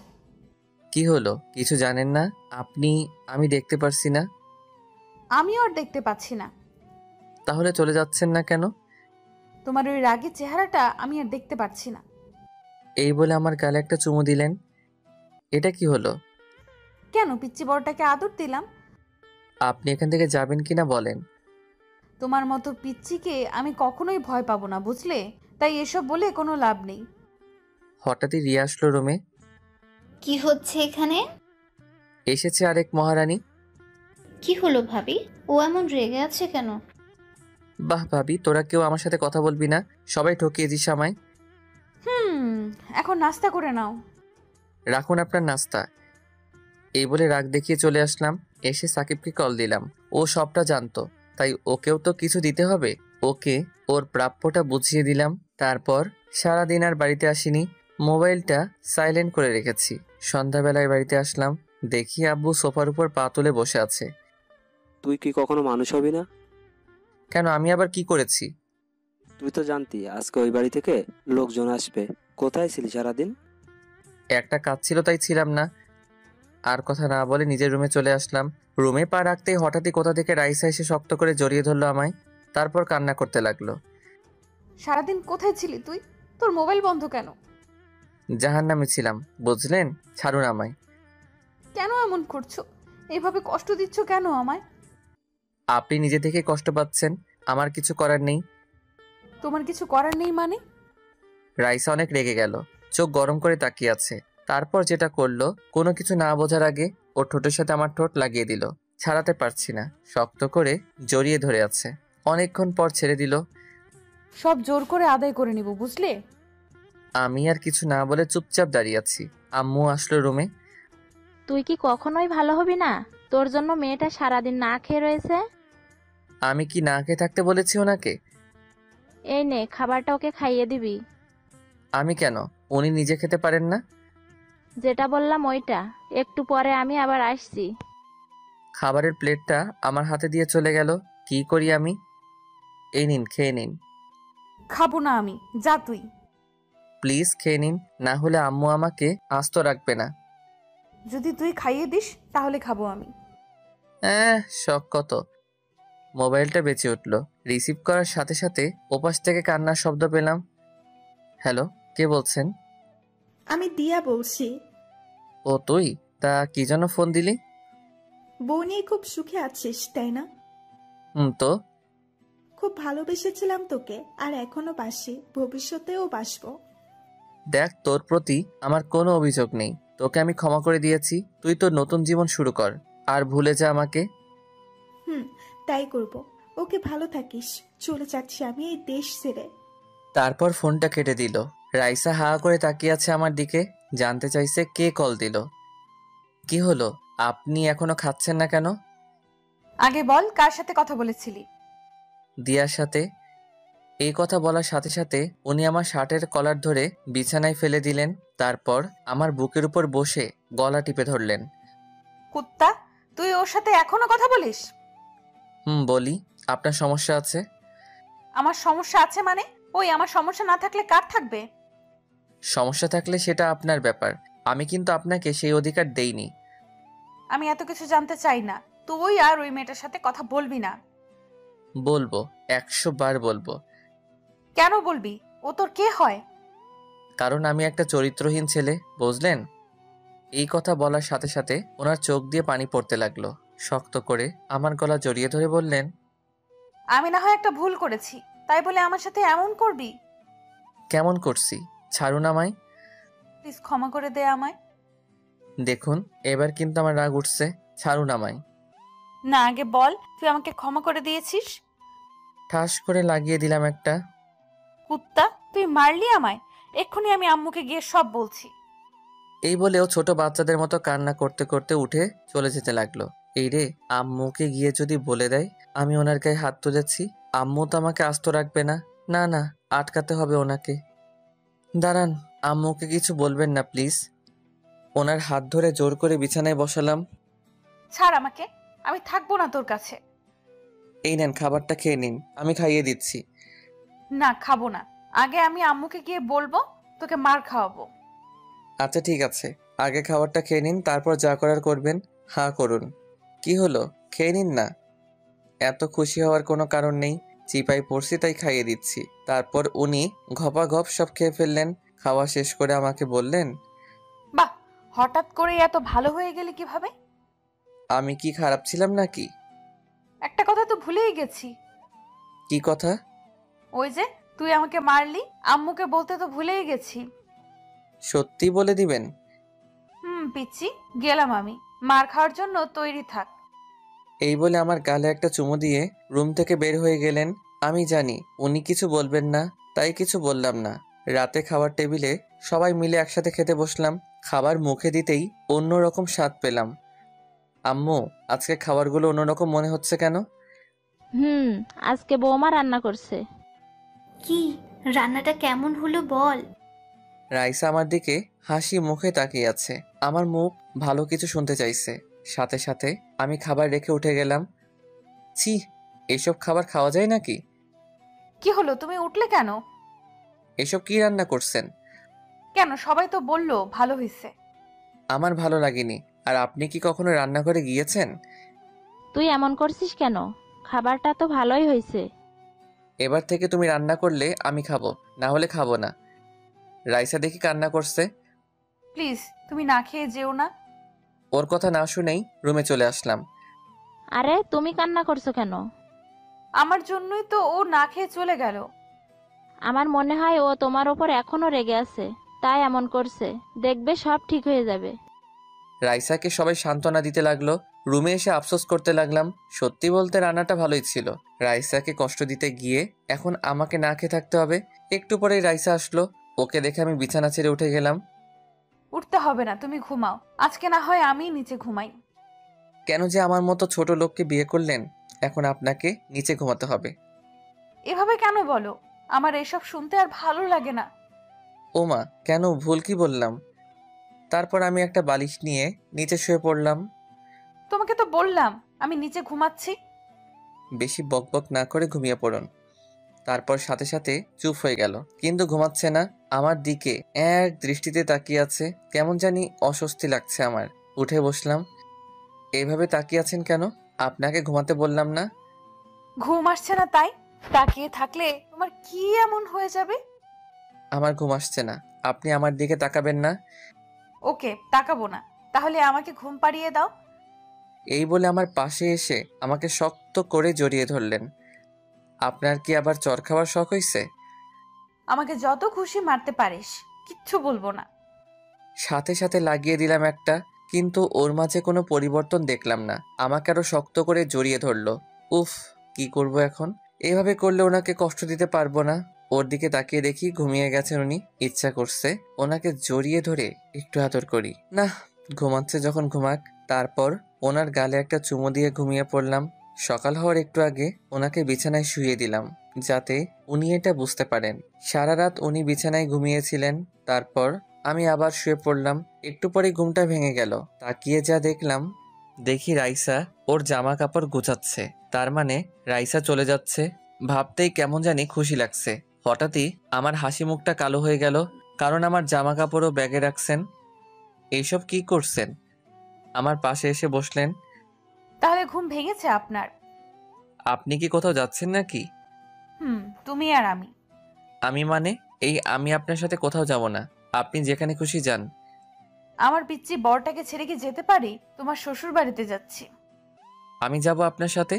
কি হলো কিছু জানেন না আপনি? আমি দেখতে পারছি না। আমিও আর দেখতে পাচ্ছি না। তাহলে চলে যাচ্ছেন না কেন? তোমার ওই রাগের চেহারাটা আমি আর দেখতে পাচ্ছি না। এই বলে আমার গালে একটা চুমু দিলেন। এটা কি হলো? কেন, পিচ্চি বরটাকে আদর দিলাম। আপনি এখান থেকে যাবেন কিনা বলেন। তোমার মতো পিচ্চিকে আমি কখনোই ভয় পাবো না, বুঝলে? তাই এসব বলে কোনো লাভ নেই। হঠাৎই রিয়া আসলো রুমে। কি হচ্ছে এখানে? এসেছে আরেক মহারানী। কি হলো ভাবি, ও এমন রেগে আছে কেন? বাহ ভাবি, তোরা কেউ আমার সাথে কথা বলবি না, সবাই ঠকিয়েছিস আমায়। এখন নাস্তা করে নাও। রাখুন আপনার নাস্তা। এই বলে রাগ দেখিয়ে চলে আসলাম। এসে সাকিবকে কল দিলাম। ও সবটা জানতো, তাই ওকেও তো কিছু দিতে হবে। ওকে ওর প্রাপ্যটা বুঝিয়ে দিলাম। তারপর সারাদিন আর বাড়িতে আসিনি। মোবাইলটা সাইলেন্ট করে রেখেছি। সন্ধ্যাবেলায় বাড়িতে আসলাম, দেখি আব্বু সোফার উপর পা তুলে বসে আছে। তুই কি কখনো মানুষ হবি না? কেন, আমি আবার কি করেছি? তুই তো জানতি আজকে ওই বাড়ি থেকে লোকজন আসবে। কোথায় ছিলি সারাদিন? একটা কাজ ছিল তাই ছিলাম না। আর কথা না বলে নিজের রুমে চলে আসলাম। রুমে পা রাখতেই হঠাৎই কোথা থেকে রাইসা এসে শক্ত করে জড়িয়ে ধরলো আমায়। তারপর কান্না করতে লাগলো। সারাদিন কোথায় ছিলি তুই? তোর মোবাইল বন্ধ কেন? জাহান্নামে ছিলাম, বুঝলেন? ছাড়ুন আমায়। কেন এমন করছো? এভাবে কষ্ট দিচ্ছ কেন আমায়? আপনি নিজে থেকে কষ্ট পাচ্ছেন, আমার কিছু করার নেই। তোমার কিছু করার নেই মানে? রাইসা অনেক রেগে গেল, চোখ গরম করে তাকিয়ে আছে। তারপর যেটা করলো, কোনো কিছু না বোঝার আগে ওর ঠোঁটের সাথে আমার ঠোঁট লাগিয়ে দিল। ছাড়াতে পারছি না, শক্ত করে জড়িয়ে ধরে আছে। অনেকক্ষণ পর ছেড়ে দিল। সব জোর করে আদায় করে নিব, বুঝলে? আমি আর কিছু না বলে চুপচাপ দাঁড়িয়ে আছি। আম্মু আসলো রুমে। তুই কি কখনোই ভালো হবি না? তোর জন্য মেয়েটা সারাদিন না খেয়ে রয়েছে। আমি কি না খেয়ে থাকতে বলেছি ওনাকে? এই নে, খাবারটা ওকে খাইয়ে দিবি। আমি কেন? উনি নিজে খেতে পারেন না? যেটা বললাম ওইটা। একটু পরে আমি আবার আসছি। খাবারের প্লেটটা আমার হাতে দিয়ে চলে গেল। কি করি আমি? এই নিন, খেয়ে নিন। খাবো না আমি, যা তুই। প্লিজ খেয়ে নিন, না হলে আম্মু আমাকে আস্ত রাখবে না। যদি তুই খাইয়ে দিস তাহলে খাবো আমি। শখ কত। মোবাইলটা বেঁচে উঠল। রিসিভ করার সাথে সাথে ওপাশ থেকে কান্নার শব্দ পেলাম। হ্যালো, কে বলছেন? আমি দিয়া বলছি। ও তুই? তা কি জন্য ফোন দিলি? বউ নিয়ে খুব সুখে আছিস তাই না? তো খুব ভালোবেসেছিলাম তোকে, আর এখনো বাসি, ভবিষ্যতেও বাসবো। দেখ, তোর প্রতি আমার কোনো অভিযোগ নেই। তোকে আমি ক্ষমা করে দিয়েছি। তুই তোর নতুন জীবন শুরু কর, আর ভুলে যা আমাকে। তাই করব। ওকে, ভালো থাকিস। চলে যাচ্ছি আমি এই দেশ ছেড়ে। তারপর ফোনটা কেটে দিল। রাইসা হা করে তাকিয়ে আছে আমার দিকে, জানতে চাইছে কে কল দিল। কি হলো, আপনি এখনো খাচ্ছেন না কেন? আগে বল, কার সাথে কথা বলেছিলি? দিয়ার সাথে। এই কথা বলার সাথে সাথে উনি আমার শার্টের কলার ধরে বিছানায় ফেলে দিলেন। তারপর আমার বুকের উপর বসে গলা টিপে ধরলেন। কুত্তা, তুই ওর সাথে এখনো কথা বলিস? বলি। আপনার সমস্যা আছে? আমার সমস্যা আছে মানে? ওই, আমার সমস্যা না থাকলে কার থাকবে? সমস্যা থাকলে সেটা আপনার ব্যাপার, আমি কিন্তু আপনাকে সেই অধিকার দেইনি। আমি এত কিছু জানতে চাই না। তুই আর ওই মেয়েটার সাথে কথা বলবি না। বলবো, 100 বার বলবো। কেন বলবি? ও তোর কে হয়? কারণ আমি একটা চরিত্রহীন ছেলে, বুঝলেন? এই কথা বলার সাথে সাথে ওনার চোখ দিয়ে পানি পড়তে লাগলো। শক্ত করে আমার গলা জড়িয়ে ধরে বললেন, আমি না হয় একটা ভুল করেছি, তাই বলে আমার সাথে এমন করবি? কেমন করছি? ছাড়ুন আমায়। প্লিজ ক্ষমা করে দে আমায়। দেখুন এবার কিন্তু আমার রাগ উঠছে, ছাড়ুন আমায়। না, আগে বল তুই আমাকে ক্ষমা করে দিয়েছিস। ঠাস করে লাগিয়ে দিলাম একটা। কুত্তা, তুই মারলি আমায়। এক্ষুনি আমি আম্মুকে গিয়ে সব বলছি। এই বলেও ছোট বাচ্চাদের মতো কান্না করতে করতে উঠে চলে যেতে লাগলো। এই রে, আম্মুকে গিয়ে যদি বলে দেয় আমি ওনার গায়ে হাত তুলেছি, আম্মু তো আমাকে আস্ত রাখবে না। না না, আটকাতে হবে ওনাকে। দাঁড়ান, আম্মুকে কিছু বলবেন না প্লিজ। ওনার হাত ধরে জোর করে বিছানায় বসালাম। ছাড় আমাকে, আমি থাকবো না তোর কাছে। এই নেন, খাবারটা খেয়ে নিন, আমি খাইয়ে দিচ্ছি। না, খাবো না। আগে আমি আম্মুকে গিয়ে বলবো, তোকে মার খাওয়াবো। আচ্ছা ঠিক আছে, আগে খাবারটা খেয়ে নিন, তারপর যা করার করবেন। হ্যাঁ করুন। কি হলো, খেয়ে নিন না। এত খুশি হওয়ার কোনো কারণ নেই, চিপাই পড়ছি তাই খাইয়ে দিচ্ছি। তারপর উনি ঘপাঘপ সব খেয়ে ফেললেন। খাওয়া শেষ করে আমাকে বললেন, বাহ, হঠাৎ করে এত ভালো হয়ে গেলি কিভাবে? আমি কি খারাপ ছিলাম নাকি? একটা কথা তো ভুলেই গেছি। কি কথা? ওই যে তুই আমাকে মারলি, আম্মুকে বলতে তো ভুলেই গেছি। সত্যি বলে দিবেন? পিচ্ছি, গেলাম আমি। মার খাওয়ার জন্য তৈরি থাক। এই বলে আমার গালে একটা চুমু দিয়ে রুম থেকে বের হয়ে গেলেন। আমি জানি উনি কিছু বলবেন না, তাই কিছু বললাম না। রাতে খাবার টেবিলে সবাই মিলে একসাথে খেতে বসলাম। খাবার মুখে দিতেই অন্যরকম স্বাদ পেলাম। আম্মু, আজকে খাবারগুলো অন্যরকম মনে হচ্ছে কেন? আজকে বৌমা রান্না করছে। কি রান্নাটা কেমন হলো বল? রাইসা আমার দিকে হাসি মুখে তাকিয়ে আছে, আমার মুখ ভালো কিছু শুনতে চাইছে। সাথে সাথে আমি খাবার রেখে উঠে গেলাম। ছি, এসব খাবার খাওয়া যায় নাকি? কি হলো, তুমি উঠলে কেন? এসব কি রান্না করছেন? কেন, সবাই তো বললো ভালো হয়েছে। আমার ভালো লাগেনি। আর আপনি কি কখনো রান্নাঘরে গিয়েছেন? তুই এমন করছিস কেন? খাবারটা তো ভালোই হয়েছে। এবার থেকে তুমি রান্না করলে আমি খাবো, না হলে খাবো না। রাইসা দেখি কান্না করছে। প্লিজ তুমি না খেয়ে যেও না। ওর কথা না শুনেই রুমে চলে আসলাম। আরে তুমি কান্না করছো কেন? আমার জন্যই তো ও না খেয়ে চলে গেল। আমার মনে হয় ও তোমার ওপর এখনো রেগে আছে, তাই এমন করছে। দেখবে সব ঠিক হয়ে যাবে। রাইসাকে সবাই সান্ত্বনা দিতে লাগলো। রুমে এসে আফসোস করতে লাগলাম। সত্যি বলতে রান্নাটা ভালোই ছিল। রাইসাকে কষ্ট দিতে গিয়ে এখন আমাকে না খেয়ে থাকতে হবে। একটু পরেই রাইসা আসলো। ওকে দেখে আমি বিছানা ছেড়ে উঠে গেলাম। উঠতে হবে না, তুমি ঘুমাও। আজকে না হয় আমি নিচে ঘুমাই। কেন যে আমার মতো ছোট লোককে বিয়ে করলেন? এখন আপনাকে নিচে ঘুমাতে হবে। এভাবে কেন বলো? আমার এসব শুনতে আর ভালো লাগে না। ওমা, কেন, ভুল কি বললাম? তারপর আমি একটা বালিশ নিয়ে নিচে শুয়ে পড়লাম। তোমাকে তো বললাম আমি নিচে ঘুমাচ্ছি। বেশি বকবক না করে ঘুমিয়ে পড়ুন। তারপর সাথে সাথে চুপ হয়ে গেল, কিন্তু ঘুমাচ্ছে না। আমার দিকে এক দৃষ্টিতে তাকিয়ে আছে। কেমন জানি অস্বস্তি লাগছে আমার। উঠে বসলাম। এইভাবে তাকিয়ে আছেন কেন? আপনাকে ঘুমাতে বললাম না? ঘুম আসছে না তাই? তাকিয়ে থাকলে তোমার কি এমন হয়ে যাবে? আমার ঘুম আসছে না, আপনি আমার দিকে তাকাবেন না। ওকে, তাকাবো না। তাহলে আমাকে ঘুম পাড়িয়ে দাও। এই বলে আমার পাশে এসে আমাকে শক্ত করে জড়িয়ে ধরলেন। আপনার কি আবার চর খাওয়ার শখ হয়েছে? আমাকে যত খুশি মারতে পারিস, কিচ্ছু বলবো না। সাথে সাথে লাগিয়ে দিলাম একটা, কিন্তু ওর মাঝে কোনো পরিবর্তন দেখলাম না। আমাকে আরো শক্ত করে জড়িয়ে ধরলো। উফ, কি করব এখন? এভাবে করলে ওনাকে কষ্ট দিতে পারবো না। ওর দিকে তাকিয়ে দেখি ঘুমিয়ে গেছেন উনি। ইচ্ছা করছে ওনাকে জড়িয়ে ধরে একটু আদর করি। না, ঘুমাচ্ছে যখন ঘুমাক। তারপর ওনার গালে একটা চুমু দিয়ে ঘুমিয়ে পড়লাম। সকাল হওয়ার একটু আগে ওনাকে বিছানায় শুইয়ে দিলাম, যাতে উনি এটা বুঝতে পারেন। সারা রাত উনি বিছানায় ঘুমিয়েছিলেন। তারপর আমি আবার শুয়ে পড়লাম। একটু পরে ঘুমটা ভেঙে গেল। তাকিয়ে যা দেখি রাইসা ওর জামা কাপড় গুছাচ্ছে। তার মানে রাইসা চলে যাচ্ছে। ভাবতেই কেমন জানি খুশি লাগছে। হঠাৎই আমার হাসি মুখটা কালো হয়ে গেল, কারণ আমার জামা কাপড়ও ব্যাগে রাখছেন। এইসব কি করছেন? আমার পাশে এসে বসলেন। তাহলে ঘুম ভেঙেছে আপনার? আপনি কি কোথাও যাচ্ছেন নাকি? তুমি আর আমি। আমি মানে? আমি আপনার সাথে কোথাও যাব না। আপনি যেখানে খুশি যান। আমার পিচ্চি বরটাকে ছেড়ে কি যেতে পারি? তোমার শ্বশুর বাড়িতে যাচ্ছি। আমি যাব আপনার সাথে?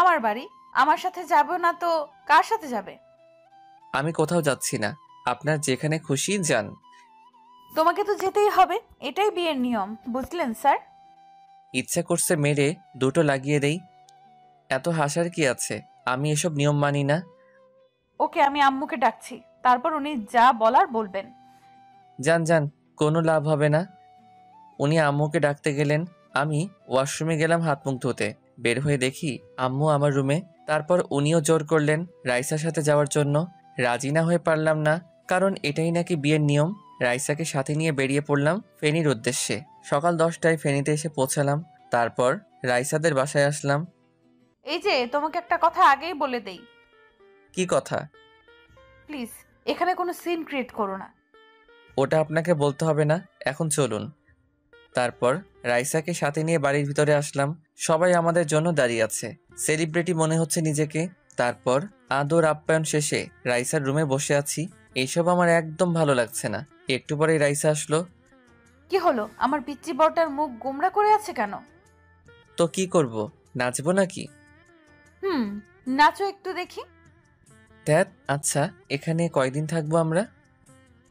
আমার বাড়ি, আমার সাথে যাব না তো কার সাথে যাবে? আমি কোথাও যাচ্ছি না, আপনার যেখানে খুশি যান। তোমাকে তো যেতেই হবে, এটাই বিয়ের নিয়ম, বুঝলেন স্যার? ইচ্ছা করছে মেরে দুটো লাগিয়ে দেই। এত হাসার কি আছে? আমি এসব নিয়ম মানি না। ওকে, আমি আম্মুকে ডাকছি, তারপর উনি যা বলার বলবেন। যান যান, কোনো লাভ হবে না। উনি আম্মুকে ডাকতে গেলেন, আমি ওয়াশরুমে গেলাম হাত মুখ ধুতে। বের হয়ে দেখি আম্মু আমার রুমে। তারপর উনিও জোর করলেন রাইসার সাথে যাওয়ার জন্য। রাজি না হয়ে পারলাম না, কারণ এটাই নাকি বিয়ের নিয়ম। রাইসাকে সাথে নিয়ে বেরিয়ে পড়লাম ফেনীর উদ্দেশ্যে। সকাল 10টায় ফেনীতে এসে পৌঁছালাম। তারপর রাইসাদের বাসায় আসলাম। এই যে, তোমাকে একটা কথা আগেই বলে দেই, কি কথা? প্লিজ এখানে কোনো সিন ক্রিয়েট করো না। ওটা আপনাকে বলতে হবে না, এখন চলুন। তারপর রাইসাকে সাথে নিয়ে বাড়ির ভিতরে আসলাম। সবাই আমাদের জন্য দাঁড়িয়ে আছে, সেলিব্রিটি মনে হচ্ছে নিজেকে। তারপর আদর আপ্যায়ন শেষে রাইসার রুমে বসে আছি। এইসব আমার একদম ভালো লাগছে না। একটু পরেই রাইসা আসলো। কি হলো? আমার পিচ্চি বরটার মুখ গোমড়া করে আছে কেন? তো কি করব, নাচবো নাকি? নাচো একটু দেখি। ধ্যাত, আচ্ছা এখানে কয়দিন থাকবো আমরা?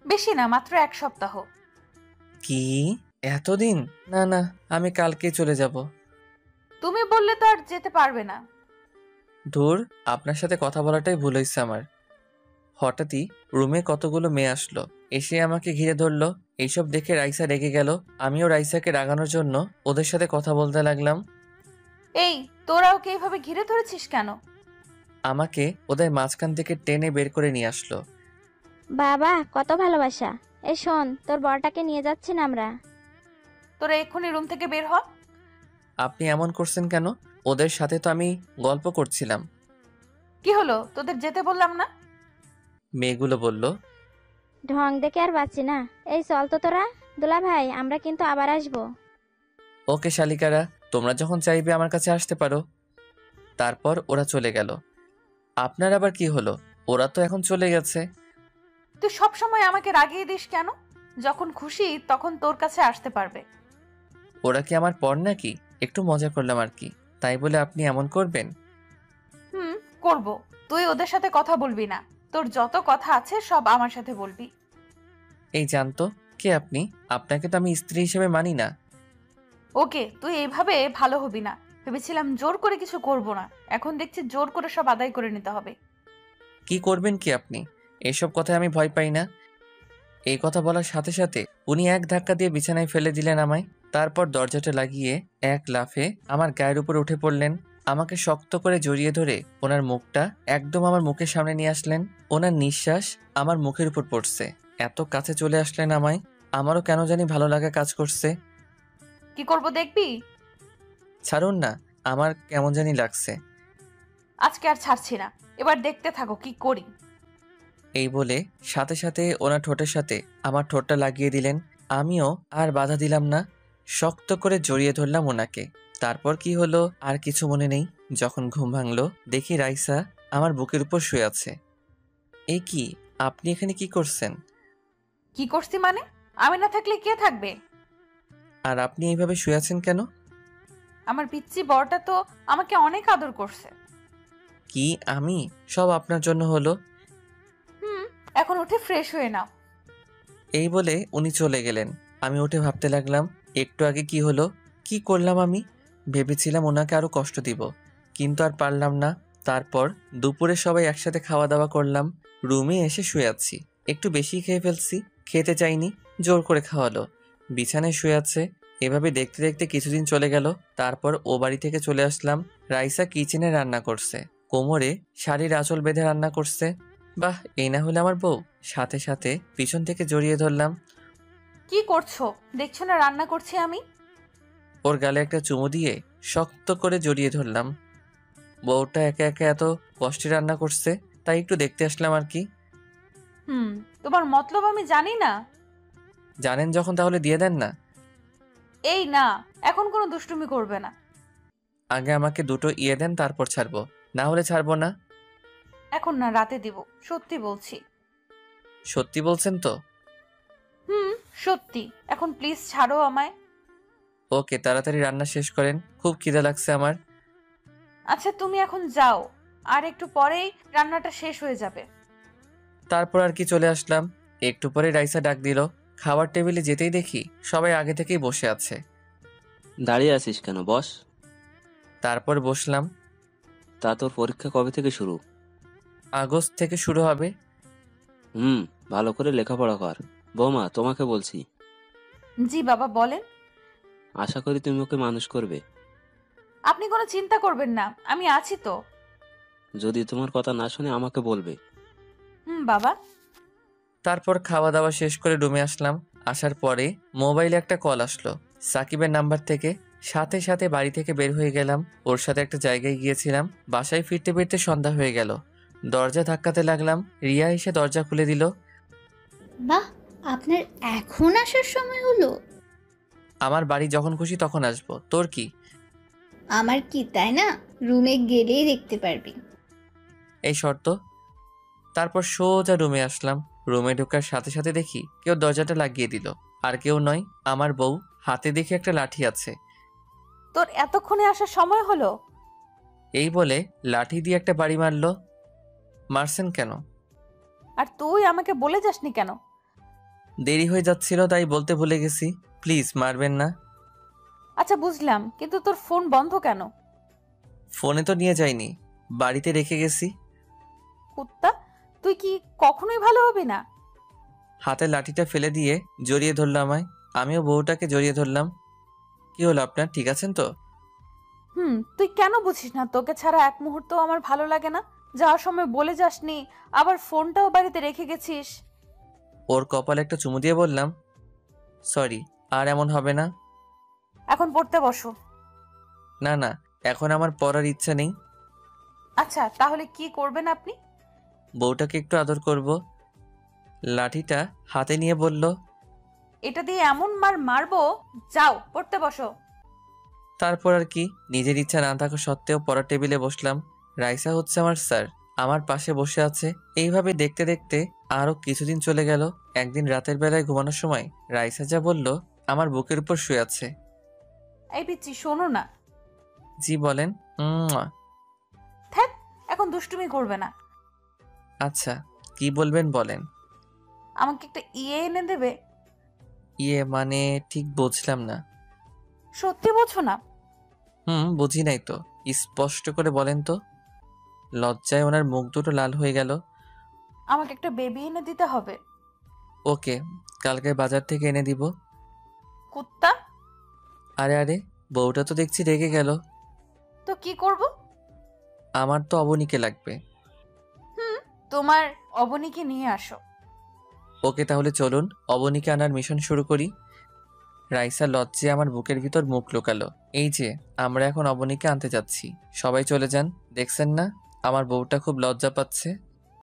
বেশি না, মাত্র 1 সপ্তাহ। কি এতদিন? না না, আমি কালকেই চলে যাব। তুমি বললে তো আর যেতে পারবে না। ধুর, আপনার সাথে কথা বলাটাই ভুল হয়েছে আমার। হঠাৎই রুমে কতগুলো মেয়ে আসলো, এসে আমাকে ঘিরে ধরলো। এইসব দেখে রাইসা রেগে গেল। আমিও রাইসাকে রাগানোর জন্য ওদের সাথে কথা বলতে লাগলাম। এই, তোরা ওকে এইভাবে ঘিরে ধরেছিস কেন? আমাকে ওদের মাঝখান থেকে টেনে বের করে নিয়ে আসলো। বাবা, কত ভালোবাসা। এই শোন, তোর বরটাকে নিয়ে যাচ্ছি না আমরা। তোরা এক্ষুনি রুম থেকে বের হ। আপনি এমন করছেন কেন? ওদের সাথে তো আমি গল্প করছিলাম। কি হলো? তোদের যেতে বললাম না? মেয়েগুলো বলল। ঢং দেখে আর বাঁচি না। এই চল তো তোরা। দুলা ভাই, আমরা কিন্তু আবার আসবো। ওকে শালিকারা, তোমরা যখন চাইবে আমার কাছে আসতে পারো। তারপর ওরা চলে গেল। আপনার আবার কি হলো? ওরা তো এখন চলে গেছে। তুই সব সময় আমাকে রাগিয়ে দিস কেন? যখন খুশি তখন তোর কাছে আসতে পারবে। ওরা কি আমার পর নাকি? একটু মজা করলাম আর কি, তাই বলে আপনি এমন করবেন? করব। তুই ওদের সাথে কথা বলবি না, তোর যত কথা আছে সব আমার সাথে বলবি। এই জানতো কে আপনি? আপনাকে তো আমি স্ত্রী হিসেবে মানি না। ওকে, তুই এইভাবে ভালো হবি না। ভেবেছিলাম জোর করে কিছু করব না, এখন দেখছি জোর করে সব আদায় করে নিতে হবে। কি করবেন কি আপনি? এসব কথায় আমি ভয় পাই না। এই কথা বলার সাথে সাথে উনি এক ধাক্কা দিয়ে বিছানায় ফেলে দিলেন আমায়। তারপর দরজাটা লাগিয়ে এক লাফে আমার গায়ের উপর উঠে পড়লেন। আমাকে শক্ত করে জড়িয়ে ধরে ওনার মুখটা একদম আমার মুখের সামনে নিয়ে আসলেন। ওনার নিঃশ্বাস আমার মুখের উপর পড়ছে। এত কাছে চলে আসলেন আমায়। আমারও কেন জানি ভালো লাগা কাজ করছে। কি করব দেখবি? ছাড়ুন না, আমার কেমন জানি লাগছে। আজকে আর ছাড়ছি না, এবার দেখতে থাকো কি করি। এই বলে সাথে সাথে ওনার ঠোঁটের সাথে আমার ঠোঁটটা লাগিয়ে দিলেন। আমিও আর বাধা দিলাম না, শক্ত করে জড়িয়ে ধরলাম ওনাকে। তারপর কি হলো আর কিছু মনে নেই। যখন ঘুম ভাঙলো দেখি রাইসা আমার বুকের উপর শুয়ে আছে। এই কি, আপনি এখানে কি করছেন? কি করছি মানে? আমি না থাকলে কে থাকবে? আর আপনি এইভাবে শুয়ে আছেন কেন? আমার পিচ্চি বরটা তো আমাকে অনেক আদর করছে। কি আমি? সব আপনার জন্য হলো। এখন উঠে ফ্রেশ হয়ে নাও। এই বলে উনি চলে গেলেন। আমি উঠে ভাবতে লাগলাম, একটু আগে কি হলো, কি করলাম আমি? ভেবেছিলাম ওনাকে আরো কষ্ট দিব, কিন্তু আর পারলাম না। তারপর দুপুরে সবাই একসাথে খাওয়া দাওয়া করলাম। রুমে এসে শুয়ে আছি, একটু বেশি খেয়ে ফেলছি। খেতে চাইনি, জোর করে খাওয়ালো। বিছানায় শুয়ে আছে। এভাবে দেখতে দেখতে কিছুদিন চলে গেল। তারপর ও বাড়ি থেকে চলে আসলাম। রাইসা কিচেনে রান্না করছে, কোমরে শাড়ির আঁচল বেঁধে রান্না করছে। বাহ, এই না হলে আমার বউ। সাথে সাথে পিছন থেকে জড়িয়ে ধরলাম। কি করছো? দেখছো না রান্না করছি আমি? ওর গালে একটা চুমু দিয়ে শক্ত করে জড়িয়ে ধরলাম। বউটা একা একা এত কষ্টে রান্না করছে, তাই একটু দেখতে আসলাম আর কি। তোমার মতলব আমি জানি না। জানেন যখন, তাহলে দিয়ে দেন না। এই না, এখন কোনো দুষ্টুমি করবে না। আগে আমাকে দুটো ইয়ে দেন, তারপর ছাড়বো, না হলে ছাড়বো না। এখন না, রাতে দিব, সত্যি বলছি। সত্যি বলছেন তো? সত্যি। এখন প্লিজ ছাড়ো আমায়। ওকে, তাড়াতাড়ি রান্না শেষ করেন, খুব খিদে লাগছে আমার। আচ্ছা তুমি এখন যাও, আর একটু পরেই রান্নাটা শেষ হয়ে যাবে। তারপর আর কি চলে আসলাম। একটু পরে রাইসা ডাক দিল। খাবার টেবিলে যেতেই দেখি সবাই আগে থেকেই বসে আছে। দাঁড়িয়ে আছিস কেন, বস। তারপর বসলাম। তা তোর পরীক্ষা কবে থেকে শুরু? আগস্ট থেকে শুরু হবে। ভালো করে লেখাপড়া কর। বৌমা, তোমাকে বলছি। জি বাবা বলেন। আশা করি তুমি ওকে মানুষ করবে। আপনি কোনো চিন্তা করবেন না, আমি আছি তো। যদি তোমার কথা না শুনে আমাকে বলবে। বাবা। তারপর খাওয়া দাওয়া শেষ করে রুমে আসলাম। আসার পরে মোবাইলে একটা কল আসলো সাকিবের নাম্বার থেকে। সাথে সাথে বাড়ি থেকে বের হয়ে গেলাম। ওর সাথে একটা জায়গায় গিয়েছিলাম। বাসায় ফিরতে ফিরতে সন্ধ্যা হয়ে গেল। দরজা ধাক্কাতে লাগলাম। রিয়া এসে দরজা খুলে দিল। বাহ, আপনার এখন আসার সময় হলো? আমার বাড়ি যখন খুশি তখন আসবো, তোর কি? আমার কি, তাই না? রুমে গেলেই দেখতে পারবি। এই শর্ত। তারপর সোজা রুমে আসলাম। রুমে ঢোকার সাথে সাথে দেখি কেউ দরজাটা লাগিয়ে দিল। আর কেউ নয়, আমার বউ। হাতে দেখি একটা লাঠি আছে। তোর এতক্ষণে আসার সময় হলো? এই বলে লাঠি দিয়ে একটা বাড়ি মারলো। মারছেন কেন? আর তুই আমাকে বলে যাসনি কেন? দেরি হয়ে যাচ্ছিল তাই বলতে ভুলে গেছি। প্লিজ মারবেন না। আচ্ছা বুঝলাম, কিন্তু তোর ফোন বন্ধ কেন? ফোনে তো নিয়ে যাইনি, বাড়িতে রেখে গেছি। কুত্তা, তুই কি কখনোই ভালো হবে না? হাতে লাঠিটা ফেলে দিয়ে জড়িয়ে ধরলো আমায়। আমিও বউটাকে জড়িয়ে ধরলাম। কি হলো আপনার, ঠিক আছেন তো? তুই কেন বুঝিস না তোকে ছাড়া এক মুহূর্ত আমার ভালো লাগে না? যাওয়ার সময় বলে যাসনি, আবার ফোনটাও বাড়িতে রেখে গেছিস। ওর কপালে একটা চুমু দিয়ে বললাম, সরি, আর এমন হবে না। এখন পড়তে বসো। না না, এখন আমার পড়ার ইচ্ছা নেই। আচ্ছা তাহলে কি করবেন আপনি? বউটাকে একটু আদর করব। লাঠিটা হাতে নিয়ে বলল, এটা দিয়ে এমন মারবো, যাও পড়তে বসো। তারপর আর কি, নিজের ইচ্ছা না থাকা সত্ত্বেও পড়ার টেবিলে বসলাম। রাইসা হচ্ছে আমার স্যার, আমার পাশে বসে আছে। এইভাবে দেখতে দেখতে আরো কিছুদিন চলে গেল। একদিন রাতের বেলায় ঘুমানোর সময় রাইসা যা বলল, আমার বুকের উপর শুয়ে আছে। এই পিচ্ছি, শোনো না। জি বলেন। ধ্যাৎ, এখন দুষ্টুমি করবে না। আচ্ছা, কি বলবেন বলেন। আমাকে একটা এনে দেবে? ইয়ে মানে ঠিক বুঝলাম না। সত্যি বোঝো না? বুঝি নাই তো, স্পষ্ট করে বলেন তো। লজ্জায় ওনার মুখ দুটো লাল হয়ে গেল। আমাকে একটা বেবি এনে দিতে হবে। ওকে, কালকে বাজার থেকে এনে দিব। কুত্তা। আরে আরে, বউটা তো দেখছি রেগে গেল। তো কি করব? আমার তো অবনীকে লাগবে। তোমার অবনীকে নিয়ে আসো। ওকে, তাহলে চলুন অবনীকে আনার মিশন শুরু করি। রাইসা লজ্জে আমার বুকের ভিতর মুখ লুকালো। এই যে আমরা এখন অবনীকে আনতে যাচ্ছি, সবাই চলে যান। দেখছেন না আমার বউটা খুব লজ্জা পাচ্ছে।